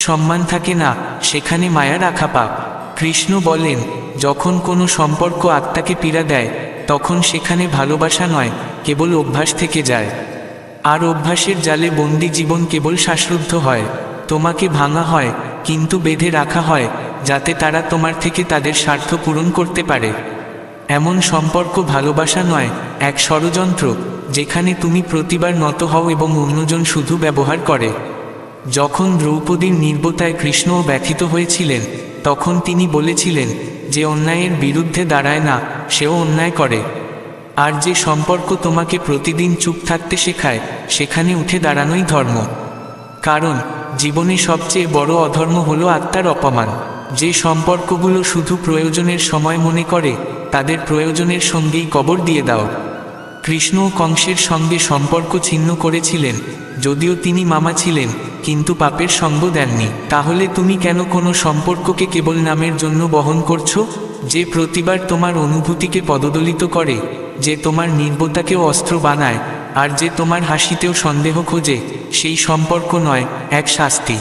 সম্মান থাকে না, সেখানে মায়া রাখা পাপ। কৃষ্ণ বলেন, যখন কোনো সম্পর্ক আত্মাকে পীড়া দেয়, তখন সেখানে ভালোবাসা নয়, কেবল অভ্যাস থেকে যায়। আর অভ্যাসের জালে বন্দি জীবন কেবল শ্বাসরুদ্ধ হয়। তোমাকে ভাঙা হয়, কিন্তু বেঁধে রাখা হয়, যাতে তারা তোমার থেকে তাদের স্বার্থ পূরণ করতে পারে। এমন সম্পর্ক ভালোবাসা নয়, এক ষড়যন্ত্র, যেখানে তুমি প্রতিবার নত হও এবং অন্যজন শুধু ব্যবহার করে। যখন দ্রৌপদীর নির্বতায় কৃষ্ণও ব্যথিত হয়েছিলেন, তখন তিনি বলেছিলেন, যে অন্যায়ের বিরুদ্ধে দাঁড়ায় না, সেও অন্যায় করে। আর যে সম্পর্ক তোমাকে প্রতিদিন চুপ থাকতে শেখায়, সেখানে উঠে দাঁড়ানোই ধর্ম। কারণ জীবনে সবচেয়ে বড় অধর্ম হলো আত্মার অপমান। যে সম্পর্কগুলো শুধু প্রয়োজনের সময় মনে করে, তাদের প্রয়োজনের সঙ্গেই কবর দিয়ে দাও। কৃষ্ণ কংসের সঙ্গে সম্পর্ক ছিন্ন করেছিলেন, যদিও তিনি মামা ছিলেন, কিন্তু পাপের সঙ্গ দেননি। তাহলে তুমি কেন কোনো সম্পর্ককে কেবল নামের জন্য বহন করছো? যে প্রতিবার তোমার অনুভূতিকে পদদলিত করে, যে তোমার নির্বতাকেও অস্ত্র বানায়, আর যে তোমার হাসিতেও সন্দেহ খোঁজে, সেই সম্পর্ক নয়, এক শাস্তি।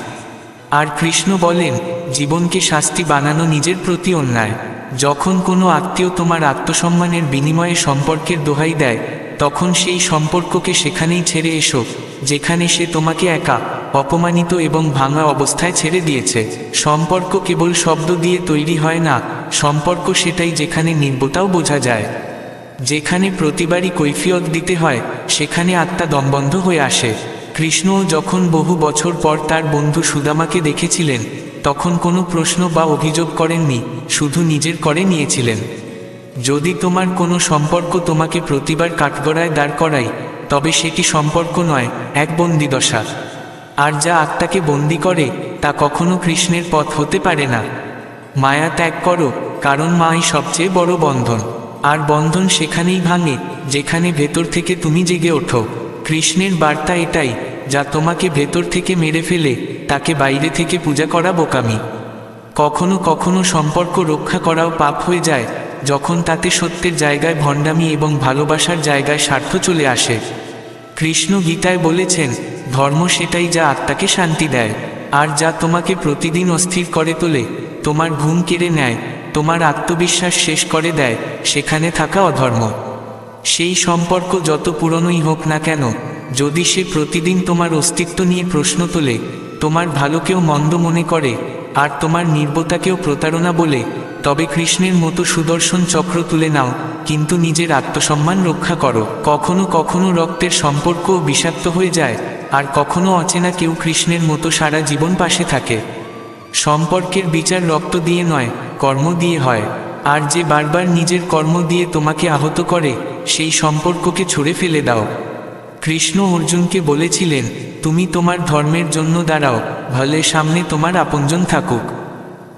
আর কৃষ্ণ বলেন, জীবনকে শাস্তি বানানো নিজের প্রতি অন্যায়। যখন কোনো আত্মীয় তোমার আত্মসম্মানের বিনিময়ে সম্পর্কের দোহাই দেয়, তখন সেই সম্পর্ককে সেখানেই ছেড়ে এসো, যেখানে সে তোমাকে একা, অপমানিত এবং ভাঙা অবস্থায় ছেড়ে দিয়েছে। সম্পর্ক কেবল শব্দ দিয়ে তৈরি হয় না, সম্পর্ক সেটাই যেখানে নির্বতাও বোঝা যায়। যেখানে প্রতিবারই কৈফিয়ত দিতে হয়, সেখানে আত্মা দমবন্ধ হয়ে আসে। কৃষ্ণও যখন বহু বছর পর তার বন্ধু সুদামাকে দেখেছিলেন, তখন কোনো প্রশ্ন বা অভিযোগ করেননি, শুধু নিজের করে নিয়েছিলেন। যদি তোমার কোনো সম্পর্ক তোমাকে প্রতিবার কাঠগড়ায় দাঁড় করায়, তবে সেটি সম্পর্ক নয়, এক বন্দিদশা। আর যা আত্মাকে বন্দি করে, তা কখনো কৃষ্ণের পথ হতে পারে না। মায়া ত্যাগ করো, কারণ মাই সবচেয়ে বড় বন্ধন। আর বন্ধন সেখানেই ভাঙে, যেখানে ভেতর থেকে তুমি জেগে ওঠো। কৃষ্ণের বার্তা এটাই, যা তোমাকে ভেতর থেকে মেরে ফেলে, তাকে বাইরে থেকে পূজা করা বোকামি। কখনো কখনো সম্পর্ক রক্ষা করাও পাপ হয়ে যায়, যখন তাতে সত্যের জায়গায় ভণ্ডামি এবং ভালোবাসার জায়গায় স্বার্থ চলে আসে। কৃষ্ণ গীতায় বলেছেন, ধর্ম সেটাই যা আত্মাকে শান্তি দেয়। আর যা তোমাকে প্রতিদিন অস্থির করে তোলে, তোমার ঘুম কেড়ে নেয়, তোমার আত্মবিশ্বাস শেষ করে দেয়, সেখানে থাকা অধর্ম। সেই সম্পর্ক যত পুরনোই হোক না কেন, যদি সে প্রতিদিন তোমার অস্তিত্ব নিয়ে প্রশ্ন তোলে, তোমার ভালোকেও মন্দ মনে করে, আর তোমার নির্বতাকেও প্রতারণা বলে, তবে কৃষ্ণের মতো সুদর্শন চক্র তুলে নাও, কিন্তু নিজের আত্মসম্মান রক্ষা করো। কখনো কখনো রক্তের সম্পর্কও বিষাক্ত হয়ে যায়, আর কখনো অচেনা কেউ কৃষ্ণের মতো সারা জীবন পাশে থাকে। সম্পর্কের বিচার রক্ত দিয়ে নয়, কর্ম দিয়ে হয়। আর যে বারবার নিজের কর্ম দিয়ে তোমাকে আহত করে, সেই সম্পর্ককে ছুঁড়ে ফেলে দাও। কৃষ্ণ অর্জুনকে বলেছিলেন, তুমি তোমার ধর্মের জন্য দাঁড়াও, ভলে সামনে তোমার আপনজন থাকুক।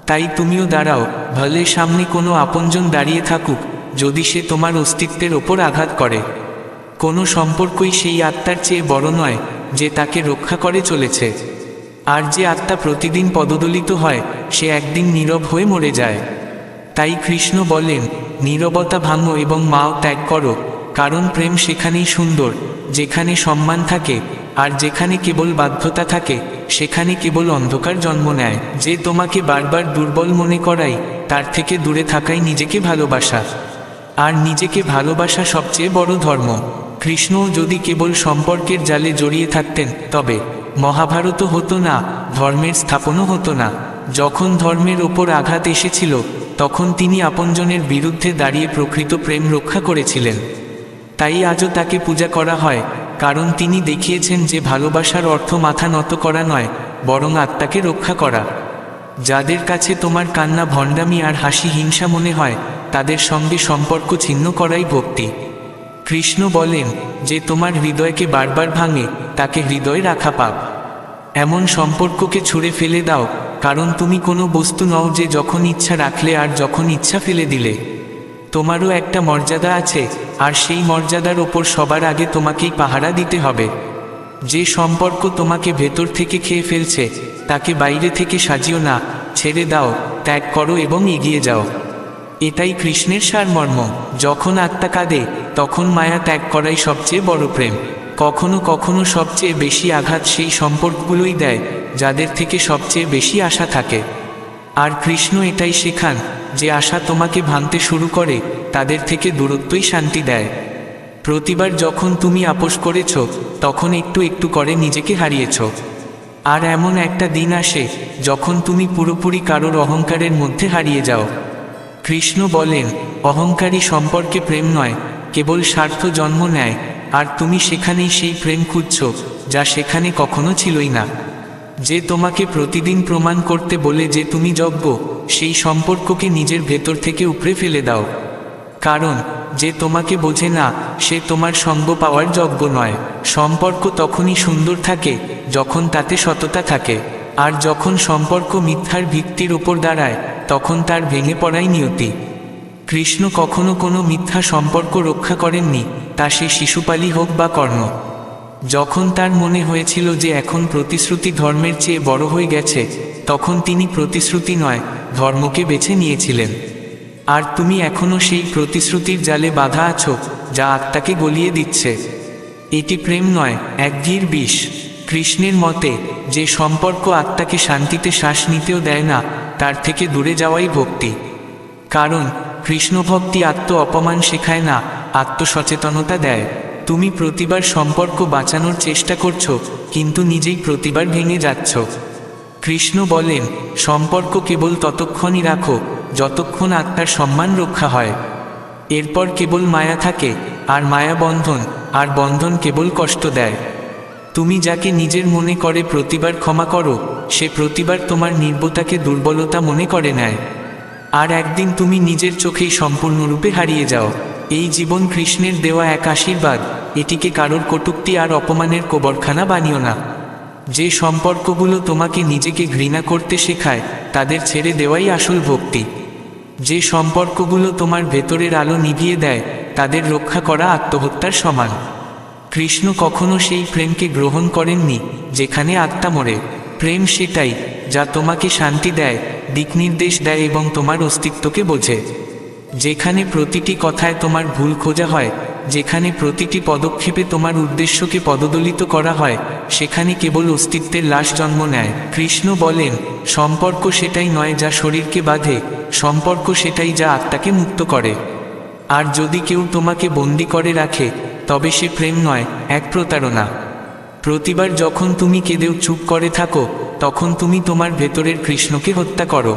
তাই তুমিও দাঁড়াও, ভলে সামনে কোনো আপনজন দাঁড়িয়ে থাকুক, যদি সে তোমার অস্তিত্বের ওপর আঘাত করে। কোনো সম্পর্কই সেই আত্মার চেয়ে বড় নয়, যে তাকে রক্ষা করে চলেছে। আর যে আত্মা প্রতিদিন পদদলিত হয়, সে একদিন নীরব হয়ে মরে যায়। তাই কৃষ্ণ বলেন, নীরবতা ভাঙো এবং মাও ত্যাগ করো, কারণ প্রেম সেখানেই সুন্দর, যেখানে সম্মান থাকে। আর যেখানে কেবল বাধ্যতা থাকে, সেখানে কেবল অন্ধকার জন্ম নেয়। যে তোমাকে বারবার দুর্বল মনে করায়, তার থেকে দূরে থাকাই নিজেকে ভালোবাসা। আর নিজেকে ভালোবাসা সবচেয়ে বড় ধর্ম। কৃষ্ণও যদি কেবল সম্পর্কের জালে জড়িয়ে থাকতেন, তবে মহাভারতও হতো না, ধর্মের স্থাপনও হতো না। যখন ধর্মের ওপর আঘাত এসেছিল, তখন তিনি আপনজনের বিরুদ্ধে দাঁড়িয়ে প্রকৃত প্রেম রক্ষা করেছিলেন। তাই আজও তাকে পূজা করা হয়, কারণ তিনি দেখিয়েছেন যে ভালোবাসার অর্থ মাথা নত করা নয়, বরং আত্মাকে রক্ষা করা। যাদের কাছে তোমার কান্না ভণ্ডামি আর হাসি হিংসা মনে হয়, তাদের সঙ্গে সম্পর্ক ছিন্ন করাই ভক্তি। কৃষ্ণ বলেন, যে তোমার হৃদয়কে বারবার ভাঙে, তাকে হৃদয়ে রাখা পাপ। এমন সম্পর্ককে ছুঁড়ে ফেলে দাও, কারণ তুমি কোনো বস্তু নও যে যখন ইচ্ছা রাখলে আর যখন ইচ্ছা ফেলে দিলে। তোমারও একটা মর্যাদা আছে, আর সেই মর্যাদার ওপর সবার আগে তোমাকেই পাহারা দিতে হবে। যে সম্পর্ক তোমাকে ভেতর থেকে খেয়ে ফেলছে, তাকে বাইরে থেকে সাজিও না, ছেড়ে দাও, ত্যাগ করো এবং এগিয়ে যাও। এটাই কৃষ্ণের সারমর্ম। যখন আত্মা কাঁদে, তখন মায়া ত্যাগ করাই সবচেয়ে বড় প্রেম। কখনো কখনো সবচেয়ে বেশি আঘাত সেই সম্পর্কগুলোই দেয়, যাদের থেকে সবচেয়ে বেশি আশা থাকে। আর কৃষ্ণ এটাই শেখান যে আশা তোমাকে ভাঙতে শুরু করে তাদের থেকে দূরত্বই শান্তি দেয়। প্রতিবার যখন তুমি আপোষ করেছ তখন একটু একটু করে নিজেকে হারিয়েছ। আর এমন একটা দিন আসে যখন তুমি পুরোপুরি কারোর অহংকারের মধ্যে হারিয়ে যাও। কৃষ্ণ বলেন, অহংকারী সম্পর্কে প্রেম নয়, কেবল স্বার্থ জন্ম নেয়, আর তুমি সেখানেই সেই প্রেম খুঁজছ যা সেখানে কখনো ছিলই না। যে তোমাকে প্রতিদিন প্রমাণ করতে বলে যে তুমি যোগ্য, সেই সম্পর্ককে নিজের ভেতর থেকে উপড়ে ফেলে দাও। কারণ যে তোমাকে বোঝে না সে তোমার সঙ্গ পাওয়ার যোগ্য নয়। সম্পর্ক তখনই সুন্দর থাকে যখন তাতে সততা থাকে, আর যখন সম্পর্ক মিথ্যার ভিত্তির ওপর দাঁড়ায় তখন তার ভেঙে পড়াই নিয়তি। কৃষ্ণ কখনো কোনো মিথ্যা সম্পর্ক রক্ষা করেননি, তা সে শিশুপালই হোক বা কর্ণ। যখন তার মনে হয়েছিল যে এখন প্রতিশ্রুতি ধর্মের চেয়ে বড় হয়ে গেছে, তখন তিনি প্রতিশ্রুতি নয় ধর্মকে বেছে নিয়েছিলেন। আর তুমি এখনও সেই প্রতিশ্রুতির জালে বাঁধা আছো যা আত্মাকে গলিয়ে দিচ্ছে। এটি প্রেম নয়, একঘেয়ের বিষ। কৃষ্ণের মতে যে সম্পর্ক আত্মাকে শান্তিতে শ্বাস নিতেও দেয় না, তার থেকে দূরে যাওয়াই ভক্তি। কারণ কৃষ্ণভক্তি আত্ম অপমান শেখায় না, আত্মসচেতনতা দেয়। তুমি প্রতিবার সম্পর্ক বাঁচানোর চেষ্টা করছো, কিন্তু নিজেই প্রতিবার ভেঙে যাচ্ছ। কৃষ্ণ বলেন, সম্পর্ক কেবল ততক্ষণই রাখো যতক্ষণ আত্মার সম্মান রক্ষা হয়। এরপর কেবল মায়া থাকে, আর মায়া বন্ধন, আর বন্ধন কেবল কষ্ট দেয়। তুমি যাকে নিজের মনে করে প্রতিবার ক্ষমা করো, সে প্রতিবার তোমার নির্বতাকে দুর্বলতা মনে করে নেয়। আর একদিন তুমি নিজের চোখেই সম্পূর্ণরূপে হারিয়ে যাও। এই জীবন কৃষ্ণের দেওয়া এক আশীর্বাদ, এটিকে কারোর কটূক্তি আর অপমানের কবরখানা বানিও না। যে সম্পর্কগুলো তোমাকে নিজেকে ঘৃণা করতে শেখায় তাদের ছেড়ে দেওয়াই আসল ভক্তি। যে সম্পর্কগুলো তোমার ভেতরের আলো নিভিয়ে দেয় তাদের রক্ষা করা আত্মহত্যার সমান। কৃষ্ণ কখনো সেই প্রেমকে গ্রহণ করেননি যেখানে আত্মা মরে। প্রেম সেটাই যা তোমাকে শান্তি দেয়, দিকনির্দেশ দেয় এবং তোমার অস্তিত্বকে বোঝে। যেখানে প্রতিটি কথায় তোমার ভুল খোঁজা হয়, যেখানে প্রতিটি পদক্ষেপে তোমার উদ্দেশ্যকে পদদলিত করা হয়, সেখানে কেবল অস্তিত্বের লাশ জন্ম নেয়। কৃষ্ণ বলেন, সম্পর্ক সেটাই নয় যা শরীরকে বাঁধে, সম্পর্ক সেটাই যা আত্মাকে মুক্ত করে। আর যদি কেউ তোমাকে বন্দি করে রাখে, তবে সে প্রেম নয়, এক প্রতারণা। প্রতিবার যখন তুমি কেঁদেও চুপ করে থাকো, তখন তুমি তোমার ভেতরের কৃষ্ণকে হত্যা করো।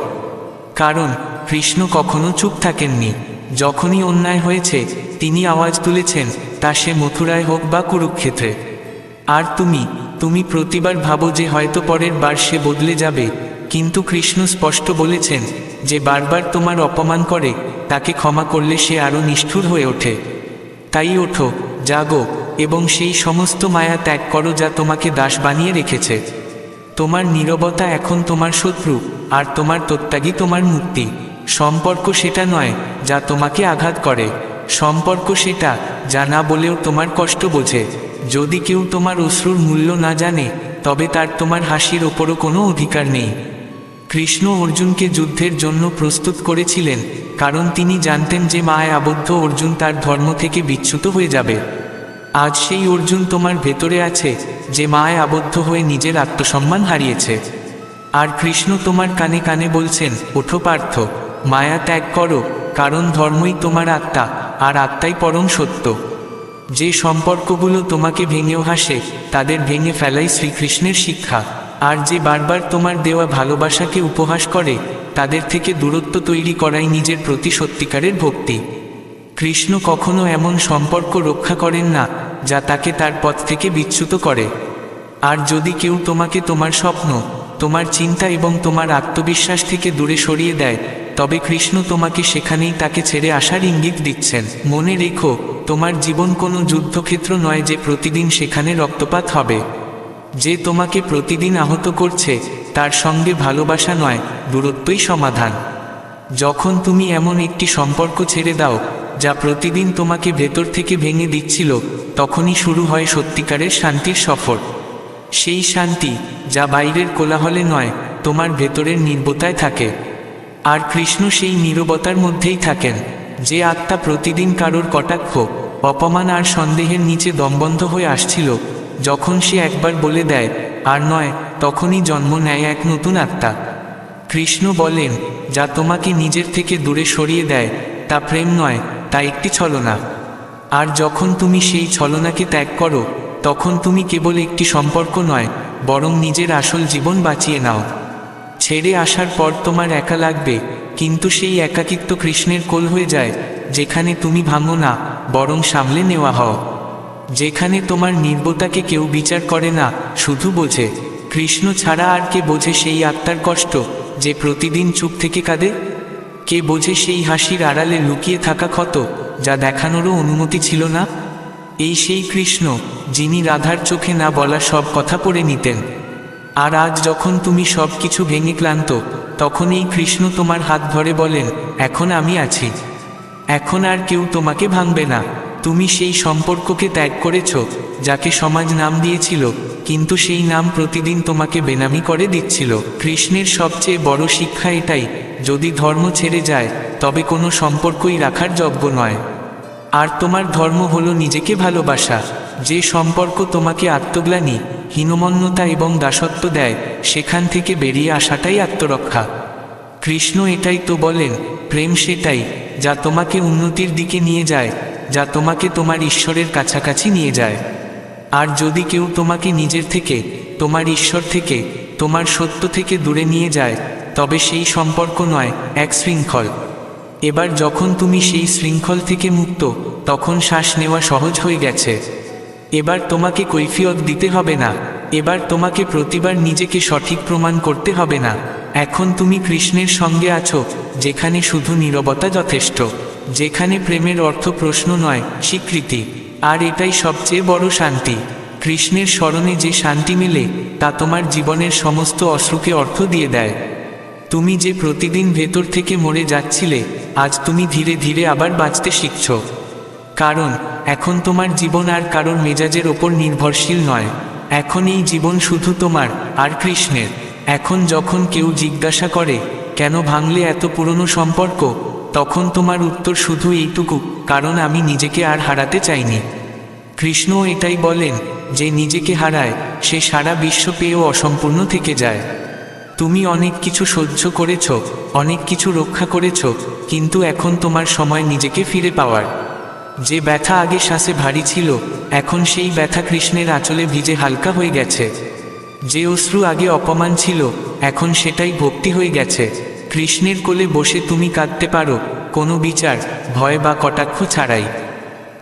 কারণ কৃষ্ণ কখনো চুপ থাকেননি। যখনই অন্যায় হয়েছে তিনি আওয়াজ তুলেছেন, তা সে মথুরায় হোক বা কুরুক্ষেত্রে। আর তুমি প্রতিবার ভাবো যে হয়তো পরের বার সে বদলে যাবে, কিন্তু কৃষ্ণ স্পষ্ট বলেছেন যে বারবার তোমার অপমান করে তাকে ক্ষমা করলে সে আরও নিষ্ঠুর হয়ে ওঠে। তাই ওঠো, জাগো এবং সেই সমস্ত মায়া ত্যাগ করো যা তোমাকে দাস বানিয়ে রেখেছে। তোমার নীরবতা এখন তোমার শত্রু, আর তোমার ত্যাগই তোমার মুক্তি। সম্পর্ক সেটা নয় যা তোমাকে আঘাত করে, সম্পর্ক সেটা যা না বলেও তোমার কষ্ট বোঝে। যদি কেউ তোমার অশ্রুর মূল্য না জানে, তবে তার তোমার হাসির ওপরও কোনো অধিকার নেই। কৃষ্ণ অর্জুনকে যুদ্ধের জন্য প্রস্তুত করেছিলেন, কারণ তিনি জানতেন যে মায়ায় আবদ্ধ অর্জুন তার ধর্ম থেকে বিচ্যুত হয়ে যাবে। আজ সেই অর্জুন তোমার ভেতরে আছে, যে মায়ায় আবদ্ধ হয়ে নিজের আত্মসম্মান হারিয়েছে। আর কৃষ্ণ তোমার কানে কানে বলছেন, ওঠো পার্থ, মায়া ত্যাগ করো, কারণ ধর্মই তোমার আত্মা, আর আত্মাই পরম সত্য। যে সম্পর্কগুলো তোমাকে ভেঙেও হাসে, তাদের ভেঙে ফেলাই শ্রীকৃষ্ণের শিক্ষা। আর যে বারবার তোমার দেওয়া ভালোবাসাকে উপহাস করে, তাদের থেকে দূরত্ব তৈরি করাই নিজের প্রতি সত্যিকারের ভক্তি। কৃষ্ণ কখনো এমন সম্পর্ক রক্ষা করেন না যা তাকে তার পথ থেকে বিচ্যুত করে। আর যদি কেউ তোমাকে তোমার স্বপ্ন, তোমার চিন্তা এবং তোমার আত্মবিশ্বাস থেকে দূরে সরিয়ে দেয়, তবে কৃষ্ণ তোমাকে সেখানেই তাকে ছেড়ে আসার ইঙ্গিত দিচ্ছেন। মনে রেখো, তোমার জীবন কোনো যুদ্ধক্ষেত্র নয় যে প্রতিদিন সেখানে রক্তপাত হবে। যে তোমাকে প্রতিদিন আহত করছে তার সঙ্গে ভালোবাসা নয়, দূরত্বই সমাধান। যখন তুমি এমন একটি সম্পর্ক ছেড়ে দাও যা প্রতিদিন তোমাকে ভেতর থেকে ভেঙে দিচ্ছিল, তখনই শুরু হয় সত্যিকারের শান্তির সফর। সেই শান্তি যা বাইরের কোলাহলে নয়, তোমার ভেতরের নীরবতায় থাকে। আর কৃষ্ণ সেই নীরবতার মধ্যেই থাকেন। যে আত্মা প্রতিদিন কারোর কটাক্ষ, অপমান আর সন্দেহের নিচে দমবন্ধ হয়ে আসছিল, যখন সে একবার বলে দেয়, আর নয় তখনই জন্ম নেয় এক নতুন আত্মা। কৃষ্ণ বলেন, যা তোমাকে নিজের থেকে দূরে সরিয়ে দেয় তা প্রেম নয়, তা একটি ছলনা। আর যখন তুমি সেই ছলনাকে ত্যাগ করো তখন তুমি কেবল একটি সম্পর্ক নয়, বরং নিজের আসল জীবন বাঁচিয়ে নাও। ছেড়ে আসার পর তোমার একা লাগবে, কিন্তু সেই একাকিত্ব কৃষ্ণের কোল হয়ে যায়, যেখানে তুমি ভাঙো না, বরং সামলে নেওয়া হও। যেখানে তোমার নির্বতাকে কেউ বিচার করে না, শুধু বোঝে। কৃষ্ণ ছাড়া আর কে বোঝে সেই আত্মার কষ্ট, যে প্রতিদিন চুপ থেকে কাঁদে? কে বোঝে সেই হাসির আড়ালে লুকিয়ে থাকা ক্ষত, যা দেখানোরও অনুমতি ছিল না? এই সেই কৃষ্ণ, যিনি রাধার চোখে না বলা সব কথা পড়ে নিতেন। আর আজ যখন তুমি সব কিছু ভেঙে ক্লান্ত, তখন এই কৃষ্ণ তোমার হাত ধরে বলেন, এখন আমি আছি। এখন আর কেউ তোমাকে ভাঙবে না। তুমি সেই সম্পর্ককে ত্যাগ করেছ, যাকে সমাজ নাম দিয়েছিল, কিন্তু সেই নাম প্রতিদিন তোমাকে বেনামি করে দিচ্ছিল। কৃষ্ণের সবচেয়ে বড় শিক্ষা এটাই, যদি ধর্ম ছেড়ে যায় তবে কোনো সম্পর্কই রাখার যোগ্য নয়। আর তোমার ধর্ম হলো নিজেকে ভালোবাসা। যে সম্পর্ক তোমাকে আত্মগ্লানি, হীনমন্যতা এবং দাসত্ব দেয়, সেখান থেকে বেরিয়ে আসাটাই আত্মরক্ষা। কৃষ্ণ এটাই তো বলেন, প্রেম সেটাই যা তোমাকে উন্নতির দিকে নিয়ে যায়, যা তোমাকে তোমার ঈশ্বরের কাছাকাছি নিয়ে যায়। আর যদি কেউ তোমাকে নিজের থেকে, তোমার ঈশ্বর থেকে, তোমার সত্য থেকে দূরে নিয়ে যায়, তবে সেই সম্পর্ক নয়, এক শৃঙ্খল। এবার যখন তুমি সেই শৃঙ্খল থেকে মুক্ত, তখন শ্বাস নেওয়া সহজ হয়ে গেছে। এবার তোমাকে কৈফিয়ত দিতে হবে না, এবার তোমাকে প্রতিবার নিজেকে সঠিক প্রমাণ করতে হবে না। এখন তুমি কৃষ্ণের সঙ্গে আছো, যেখানে শুধু নীরবতা যথেষ্ট, যেখানে প্রেমের অর্থ প্রশ্ন নয়, স্বীকৃতি। আর এটাই সবচেয়ে বড় শান্তি। কৃষ্ণের স্মরণে যে শান্তি মেলে, তা তোমার জীবনের সমস্ত অশ্রুকে অর্থ দিয়ে দেয়। তুমি যে প্রতিদিন ভেতর থেকে মরে যাচ্ছিলে, আজ তুমি ধীরে ধীরে আবার বাঁচতে শিখছ। কারণ এখন তোমার জীবন আর কারোর মেজাজের ওপর নির্ভরশীল নয়। এখন এই জীবন শুধু তোমার আর কৃষ্ণের। এখন যখন কেউ জিজ্ঞাসা করে, কেন ভাঙলে এত পুরনো সম্পর্ক, তখন তোমার উত্তর শুধু এইটুকু, কারণ আমি নিজেকে আর হারাতে চাইনি। কৃষ্ণ এটাই বলেন, যে নিজেকে হারায় সে সারা বিশ্ব পেয়েও অসম্পূর্ণ থেকে যায়। তুমি অনেক কিছু সহ্য করেছ, অনেক কিছু রক্ষা করেছ, কিন্তু এখন তোমার সময় নিজেকে ফিরে পাওয়ার। যে ব্যথা আগে শ্বাসে ভারী ছিল, এখন সেই ব্যথা কৃষ্ণের আঁচলে ভিজে হালকা হয়ে গেছে। যে অশ্রু আগে অপমান ছিল, এখন সেটাই ভক্তি হয়ে গেছে। কৃষ্ণের কোলে বসে তুমি কাঁদতে পারো, কোনো বিচার, ভয় বা কটাক্ষ ছাড়াই।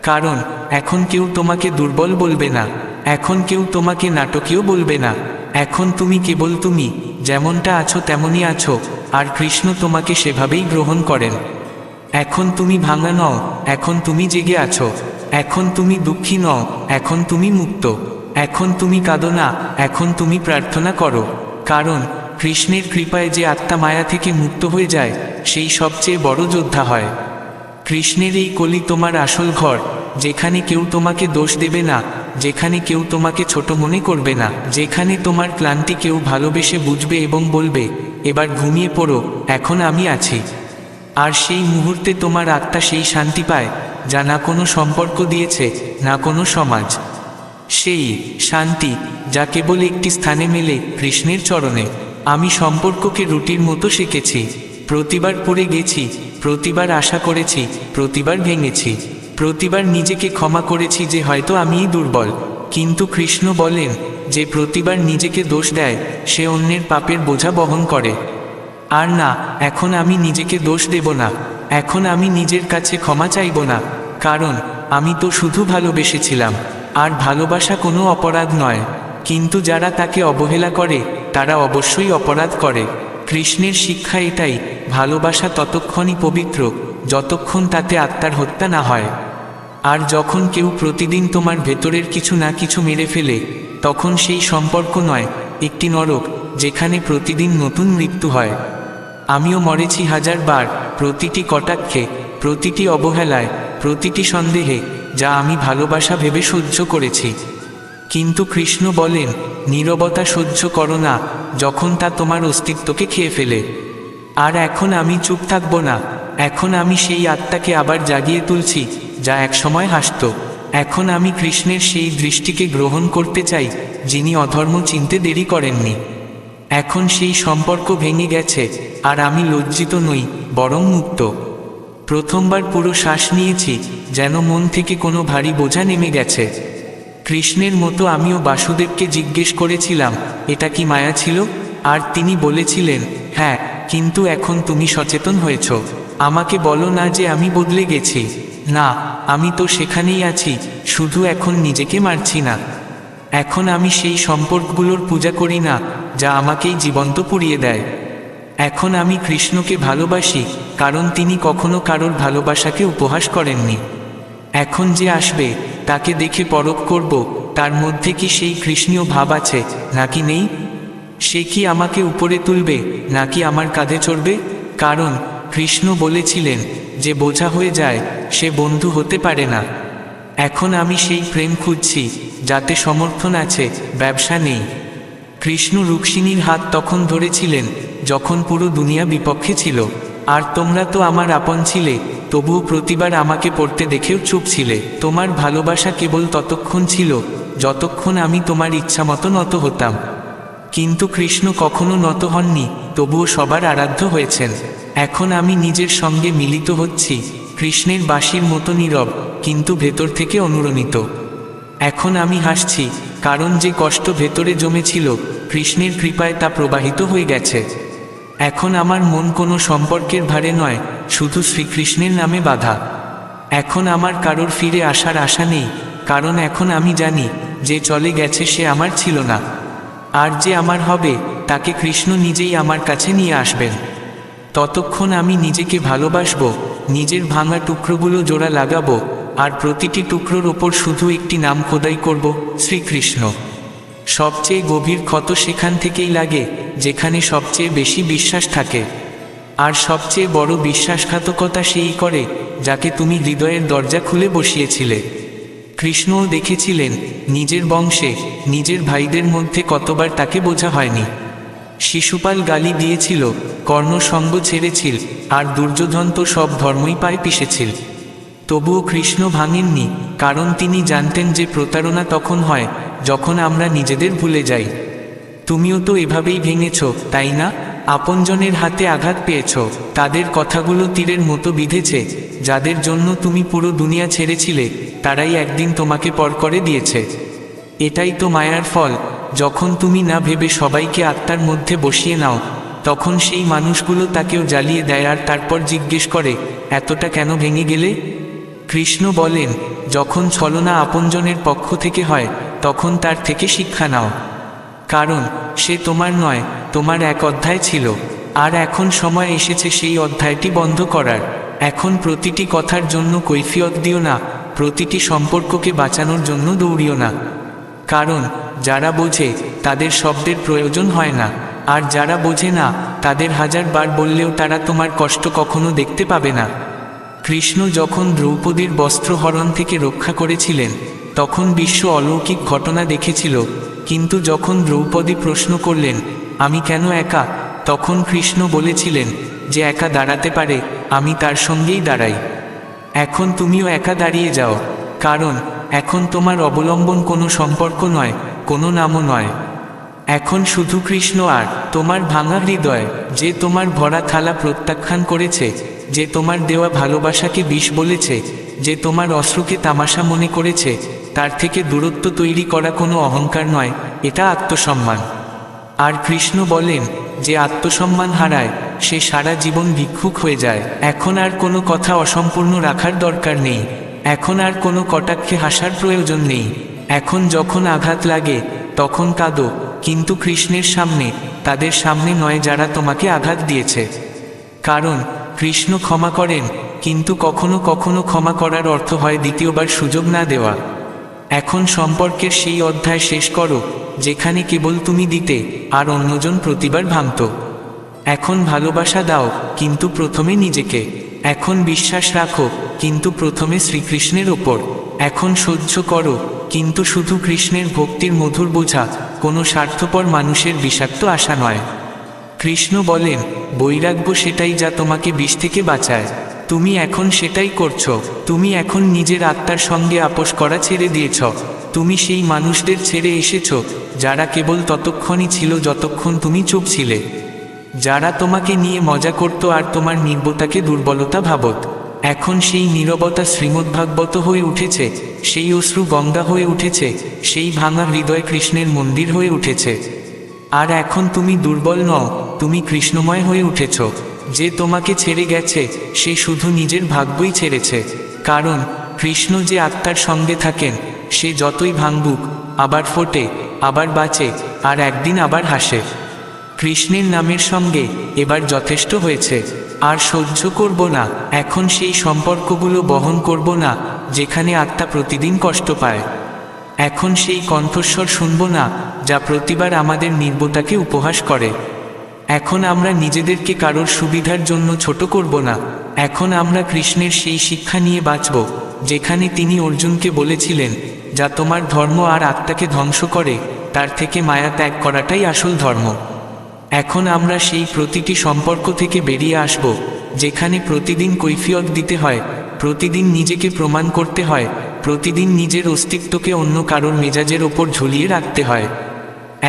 কারণ এখন কেউ তোমাকে দুর্বল বলবে না, এখন কেউ তোমাকে নাটকীয় বলবে না। এখন তুমি কেবল তুমি, যেমনটা আছো তেমনই আছো, আর কৃষ্ণ তোমাকে সেভাবেই গ্রহণ করেন। এখন তুমি ভাঙা নও, এখন তুমি জেগে আছো। এখন তুমি দুঃখী নও, এখন তুমি মুক্ত। এখন তুমি কাঁদো না, এখন তুমি প্রার্থনা করো। কারণ কৃষ্ণের কৃপায় যে আত্মা মায়া থেকে মুক্ত হয়ে যায়, সেই সবচেয়ে বড় যোদ্ধা হয়। কৃষ্ণের এই কলি তোমার আসল ঘর, যেখানে কেউ তোমাকে দোষ দেবে না, যেখানে কেউ তোমাকে ছোট মনে করবে না, যেখানে তোমার ক্লান্তি কেউ ভালোবেসে বুঝবে এবং বলবে, এবার ঘুমিয়ে পড়ো, এখন আমি আছি। আর সেই মুহূর্তে তোমার আত্মা সেই শান্তি পায়, যা না কোনো সম্পর্ক দিয়েছে, না কোনো সমাজ। সেই শান্তি যা কেবল একটি স্থানে মেলে, কৃষ্ণের চরণে। আমি সম্পর্ককে রুটির মতো শিখেছি। প্রতিবার পড়ে গেছি, প্রতিবার আশা করেছি, প্রতিবার ভেঙেছি, প্রতিবার নিজেকে ক্ষমা করেছি যে হয়তো আমিই দুর্বল। কিন্তু কৃষ্ণ বলেন, যে প্রতিবার নিজেকে দোষ দেয়, সে অন্যের পাপের বোঝা বহন করে। আর না, এখন আমি নিজেকে দোষ দেব না, এখন আমি নিজের কাছে ক্ষমা চাইব না। কারণ আমি তো শুধু ভালোবেসেছিলাম, আর ভালোবাসা কোনো অপরাধ নয়। কিন্তু যারা তাকে অবহেলা করে, তারা অবশ্যই অপরাধ করে। কৃষ্ণের শিক্ষা এটাই, ভালোবাসা ততক্ষণই পবিত্র, যতক্ষণ তাতে আত্মার হত্যা না হয়। আর যখন কেউ প্রতিদিন তোমার ভেতরের কিছু না কিছু মেরে ফেলে, তখন সেই সম্পর্ক নয়, একটি নরক, যেখানে প্রতিদিন নতুন মৃত্যু হয়। আমিও মরেছি 1000 বার, প্রতিটি কটাক্ষে, প্রতিটি অবহেলায়, প্রতিটি সন্দেহে, যা আমি ভালোবাসা ভেবে সহ্য করেছি। কিন্তু কৃষ্ণ বলেন, নীরবতা সহ্য করো না, যখন তা তোমার অস্তিত্বকে খেয়ে ফেলে। আর এখন আমি চুপ থাকব না, এখন আমি সেই আত্মাকে আবার জাগিয়ে তুলছি, যা একসময় হাসত। এখন আমি কৃষ্ণের সেই দৃষ্টিকে গ্রহণ করতে চাই, যিনি অধর্ম চিনতে দেরি করেননি। এখন সেই সম্পর্ক ভেঙে গেছে, আর আমি লজ্জিত নই, বরং মুক্ত। প্রথমবার পুরো শ্বাস নিয়েছি, যেন মন থেকে কোনো ভারী বোঝা নেমে গেছে। কৃষ্ণের মতো আমিও বাসুদেবকে জিজ্ঞেস করেছিলাম, এটা কি মায়া ছিল? আর তিনি বলেছিলেন, হ্যাঁ, কিন্তু এখন তুমি সচেতন হয়েছ। আমাকে বলো না যে আমি বদলে গেছি। না, আমি তো সেখানেই আছি, শুধু এখন নিজেকে মারছি না। এখন আমি সেই সম্পর্কগুলোর পূজা করি না, যা আমাকেই জীবন্ত পুড়িয়ে দেয়। এখন আমি কৃষ্ণকে ভালোবাসি, কারণ তিনি কখনো কারোর ভালোবাসাকে উপহাস করেননি। এখন যে আসবে, তাকে দেখে পরখ করব, তার মধ্যে কি সেই কৃষ্ণীয় ভাব আছে নাকি নেই। সে কি আমাকে উপরে তুলবে, নাকি আমার কাঁধে চড়বে? কারণ কৃষ্ণ বলেছিলেন, যে বোঝা হয়ে যায় সে বন্ধু হতে পারে না। এখন আমি সেই প্রেম খুঁজছি, যাতে সমর্থন আছে, ব্যবসা নেই। কৃষ্ণ রুক্মিণীর হাত তখন ধরেছিলেন, যখন পুরো দুনিয়া বিপক্ষে ছিল। আর তোমরা তো আমার আপন ছিলে, তবুও প্রতিবার আমাকে পড়তে দেখেও চুপ ছিলে। তোমার ভালোবাসা কেবল ততক্ষণ ছিল, যতক্ষণ আমি তোমার ইচ্ছামতো নত হতাম। কিন্তু কৃষ্ণ কখনো নত হননি, তবুও সবার আরাধ্য হয়েছেন। এখন আমি নিজের সঙ্গে মিলিত হচ্ছি, কৃষ্ণের বাঁশির মতো নীরব, কিন্তু ভেতর থেকে অনুরণিত। এখন আমি হাসছি, কারণ যে কষ্ট ভেতরে জমেছিল, কৃষ্ণের কৃপায় তা প্রবাহিত হয়ে গেছে। এখন আমার মন কোনো সম্পর্কের ভারে নয়, শুধু শ্রীকৃষ্ণের নামে বাঁধা। এখন আমার কারোর ফিরে আসার আশা নেই, কারণ এখন আমি জানি, যে চলে গেছে সে আমার ছিল না। আর যে আমার হবে, তাকে কৃষ্ণ নিজেই আমার কাছে নিয়ে আসবেন। ততক্ষণ আমি নিজেকে ভালোবাসবো, নিজের ভাঙা টুকরোগুলো জোড়া লাগাবো, আর প্রতিটি টুকরোর ওপর শুধু একটি নাম খোদাই করব, শ্রীকৃষ্ণ। সবচেয়ে গভীর ক্ষত সেখান থেকেই লাগে, যেখানে সবচেয়ে বেশি বিশ্বাস থাকে। আর সবচেয়ে বড় বিশ্বাসঘাতকতা সেই করে, যাকে তুমি হৃদয়ের দরজা খুলে বসিয়েছিলে। কৃষ্ণও দেখেছিলেন, নিজের বংশে, নিজের ভাইদের মধ্যে কতবার তাকে বোঝা হয়নি। শিশুপাল গালি দিয়েছিল, কর্ণ সঙ্গ ছেড়েছিল, আর দুর্যোধন তো সব ধর্মই পায়ে পিষেছিল। তবুও কৃষ্ণ ভাঙেননি, কারণ তিনি জানতেন যে প্রতারণা তখন হয়, যখন আমরা নিজেদের ভুলে যাই। তুমিও তো এভাবেই ভেঙেছ, তাই না? আপনজনের হাতে আঘাত পেয়েছ, তাদের কথাগুলো তীরের মতো বিঁধেছে। যাদের জন্য তুমি পুরো দুনিয়া ছেড়েছিলে, তারাই একদিন তোমাকে পর করে দিয়েছে। এটাই তো মায়ার ফল। যখন তুমি না ভেবে সবাইকে আত্মার মধ্যে বসিয়ে নাও, তখন সেই মানুষগুলো তাকেও জ্বালিয়ে দেয়, আর তারপর জিজ্ঞেস করে, এতটা কেন ভেঙে গেলে? কৃষ্ণ বলেন, যখন ছলনা আপনজনের পক্ষ থেকে হয়, তখন তার থেকে শিক্ষা নাও। কারণ সে তোমার নয়, তোমার এক অধ্যায় ছিল। আর এখন সময় এসেছে সেই অধ্যায়টি বন্ধ করার। এখন প্রতিটি কথার জন্য কৈফিয়ত দিও না, প্রতিটি সম্পর্ককে বাঁচানোর জন্য দৌড়িও না। কারণ যারা বোঝে, তাদের শব্দের প্রয়োজন হয় না। আর যারা বোঝে না, তাদের হাজার বার বললেও তারা তোমার কষ্ট কখনো দেখতে পাবে না। কৃষ্ণ যখন দ্রৌপদীর বস্ত্রহরণ থেকে রক্ষা করেছিলেন, তখন বিশ্ব অলৌকিক ঘটনা দেখেছিল। কিন্তু যখন দ্রৌপদী প্রশ্ন করলেন, আমি কেন একা, তখন কৃষ্ণ বলেছিলেন, যে একা দাঁড়াতে পারে, আমি তার সঙ্গেই দাঁড়াই। এখন তুমিও একা দাঁড়িয়ে যাও, কারণ এখন তোমার অবলম্বন কোনো সম্পর্ক নয়, কোনো নামও নয়। এখন শুধু কৃষ্ণ আর তোমার ভাঙা হৃদয়, যে তোমার ভরা থালা প্রত্যাখ্যান করেছে, যে তোমার দেওয়া ভালোবাসাকে বিষ বলেছে, যে তোমার অশ্রুকে তামাশা মনে করেছে। তার থেকে দূরত্ব তৈরি করা কোনো অহংকার নয়, এটা আত্মসম্মান। আর কৃষ্ণ বলেন, যে আত্মসম্মান হারায়, সে সারা জীবন ভিক্ষুক হয়ে যায়। এখন আর কোনো কথা অসম্পূর্ণ রাখার দরকার নেই। এখন আর কোনো কটাক্ষে হাসার প্রয়োজন নেই। এখন যখন আঘাত লাগে, তখন কাঁদো, কিন্তু কৃষ্ণের সামনে, তাদের সামনে নয় যারা তোমাকে আঘাত দিয়েছে। কারণ কৃষ্ণ ক্ষমা করেন, কিন্তু কখনো কখনো ক্ষমা করার অর্থ হয় দ্বিতীয়বার সুযোগ না দেওয়া। এখন সম্পর্কের সেই অধ্যায় শেষ করো, যেখানে কেবল তুমি দিতে, আর অন্যজন প্রতিবার ভাঙত। এখন ভালোবাসা দাও, কিন্তু প্রথমে নিজেকে। এখন বিশ্বাস রাখো, কিন্তু প্রথমে শ্রীকৃষ্ণের ওপর। এখন সহ্য করো, কিন্তু শুধু কৃষ্ণের ভক্তির মধুর বোঝা, কোনো স্বার্থপর মানুষের বিষাক্ত আশা নয়। কৃষ্ণ বলেন, বৈরাগ্য সেটাই যা তোমাকে বিষ থেকে বাঁচায়। তুমি এখন সেটাই করছো। তুমি এখন নিজের আত্মার সঙ্গে আপোষ করা ছেড়ে দিয়েছ। তুমি সেই মানুষদের ছেড়ে এসেছো যারা কেবল ততক্ষণই ছিল যতক্ষণ তুমি চুপ ছিলে, যারা তোমাকে নিয়ে মজা করত আর তোমার নির্বতাকে দুর্বলতা ভাবত। এখন সেই নীরবতা শ্রীমদ্ভাগবত হয়ে উঠেছে, সেই অশ্রু গঙ্গা হয়ে উঠেছে, সেই ভাঙা হৃদয় কৃষ্ণের মন্দির হয়ে উঠেছে। আর এখন তুমি দুর্বল নও, তুমি কৃষ্ণময় হয়ে উঠেছ। যে তোমাকে ছেড়ে গেছে সে শুধু নিজের ভাগ্যই ছেড়েছে, কারণ কৃষ্ণ যে আত্মার সঙ্গে থাকেন সে যতই ভাঙুক আবার ফোটে, আবার বাঁচে, আর একদিন আবার হাসে। কৃষ্ণের নামের সঙ্গে এবার যথেষ্ট হয়েছে, আর সহ্য করব না, এখন সেই সম্পর্কগুলো বহন করব না যেখানে আত্মা প্রতিদিন কষ্ট পায়। এখন সেই কণ্ঠস্বর শুনব না যা প্রতিবার আমাদের নির্বতাকে উপহাস করে। এখন আমরা নিজেদেরকে কারোর সুবিধার জন্য ছোট করব না। এখন আমরা কৃষ্ণের সেই শিক্ষা নিয়ে বাঁচব যেখানে তিনি অর্জুনকে বলেছিলেন, যা তোমার ধর্ম আর আত্মাকে ধ্বংস করে তার থেকে মায়া ত্যাগ করাটাই আসল ধর্ম। এখন আমরা সেই প্রতিটি সম্পর্ক থেকে বেরিয়ে আসব যেখানে প্রতিদিন কৈফিয়ত দিতে হয়, প্রতিদিন নিজেকে প্রমাণ করতে হয়, প্রতিদিন নিজের অস্তিত্বকে অন্য কারোর মেজাজের ওপর ঝুলিয়ে রাখতে হয়।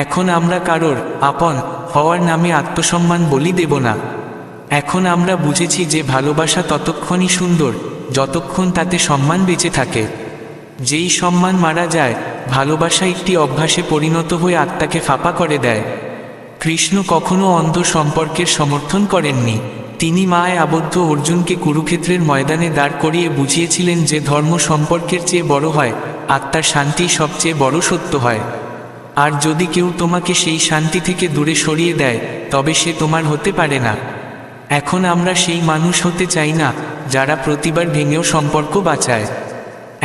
এখন আমরা কারোর আপন হওয়ার নামে আত্মসম্মান বলি দেব না। এখন আমরা বুঝেছি যে ভালোবাসা ততক্ষণই সুন্দর যতক্ষণ তাতে সম্মান বেঁচে থাকে। যেই সম্মান মারা যায়, ভালোবাসা একটি অভ্যাসে পরিণত হয়ে আত্মাকে ফাঁপা করে দেয়। কৃষ্ণ কখনো অন্ধ সম্পর্কের সমর্থন করেননি। তিনি মায় আবদ্ধ অর্জুনকে কুরুক্ষেত্রের ময়দানে দাঁড় করিয়ে বুঝিয়েছিলেন যে ধর্ম সম্পর্কের চেয়ে বড় হয়, আত্মার শান্তি সবচেয়ে বড় সত্য হয়। আর যদি কেউ তোমাকে সেই শান্তি থেকে দূরে সরিয়ে দেয় তবে সে তোমার হতে পারে না। এখন আমরা সেই মানুষ হতে চাই না যারা প্রতিবার ভেঙেও সম্পর্ক বাঁচায়।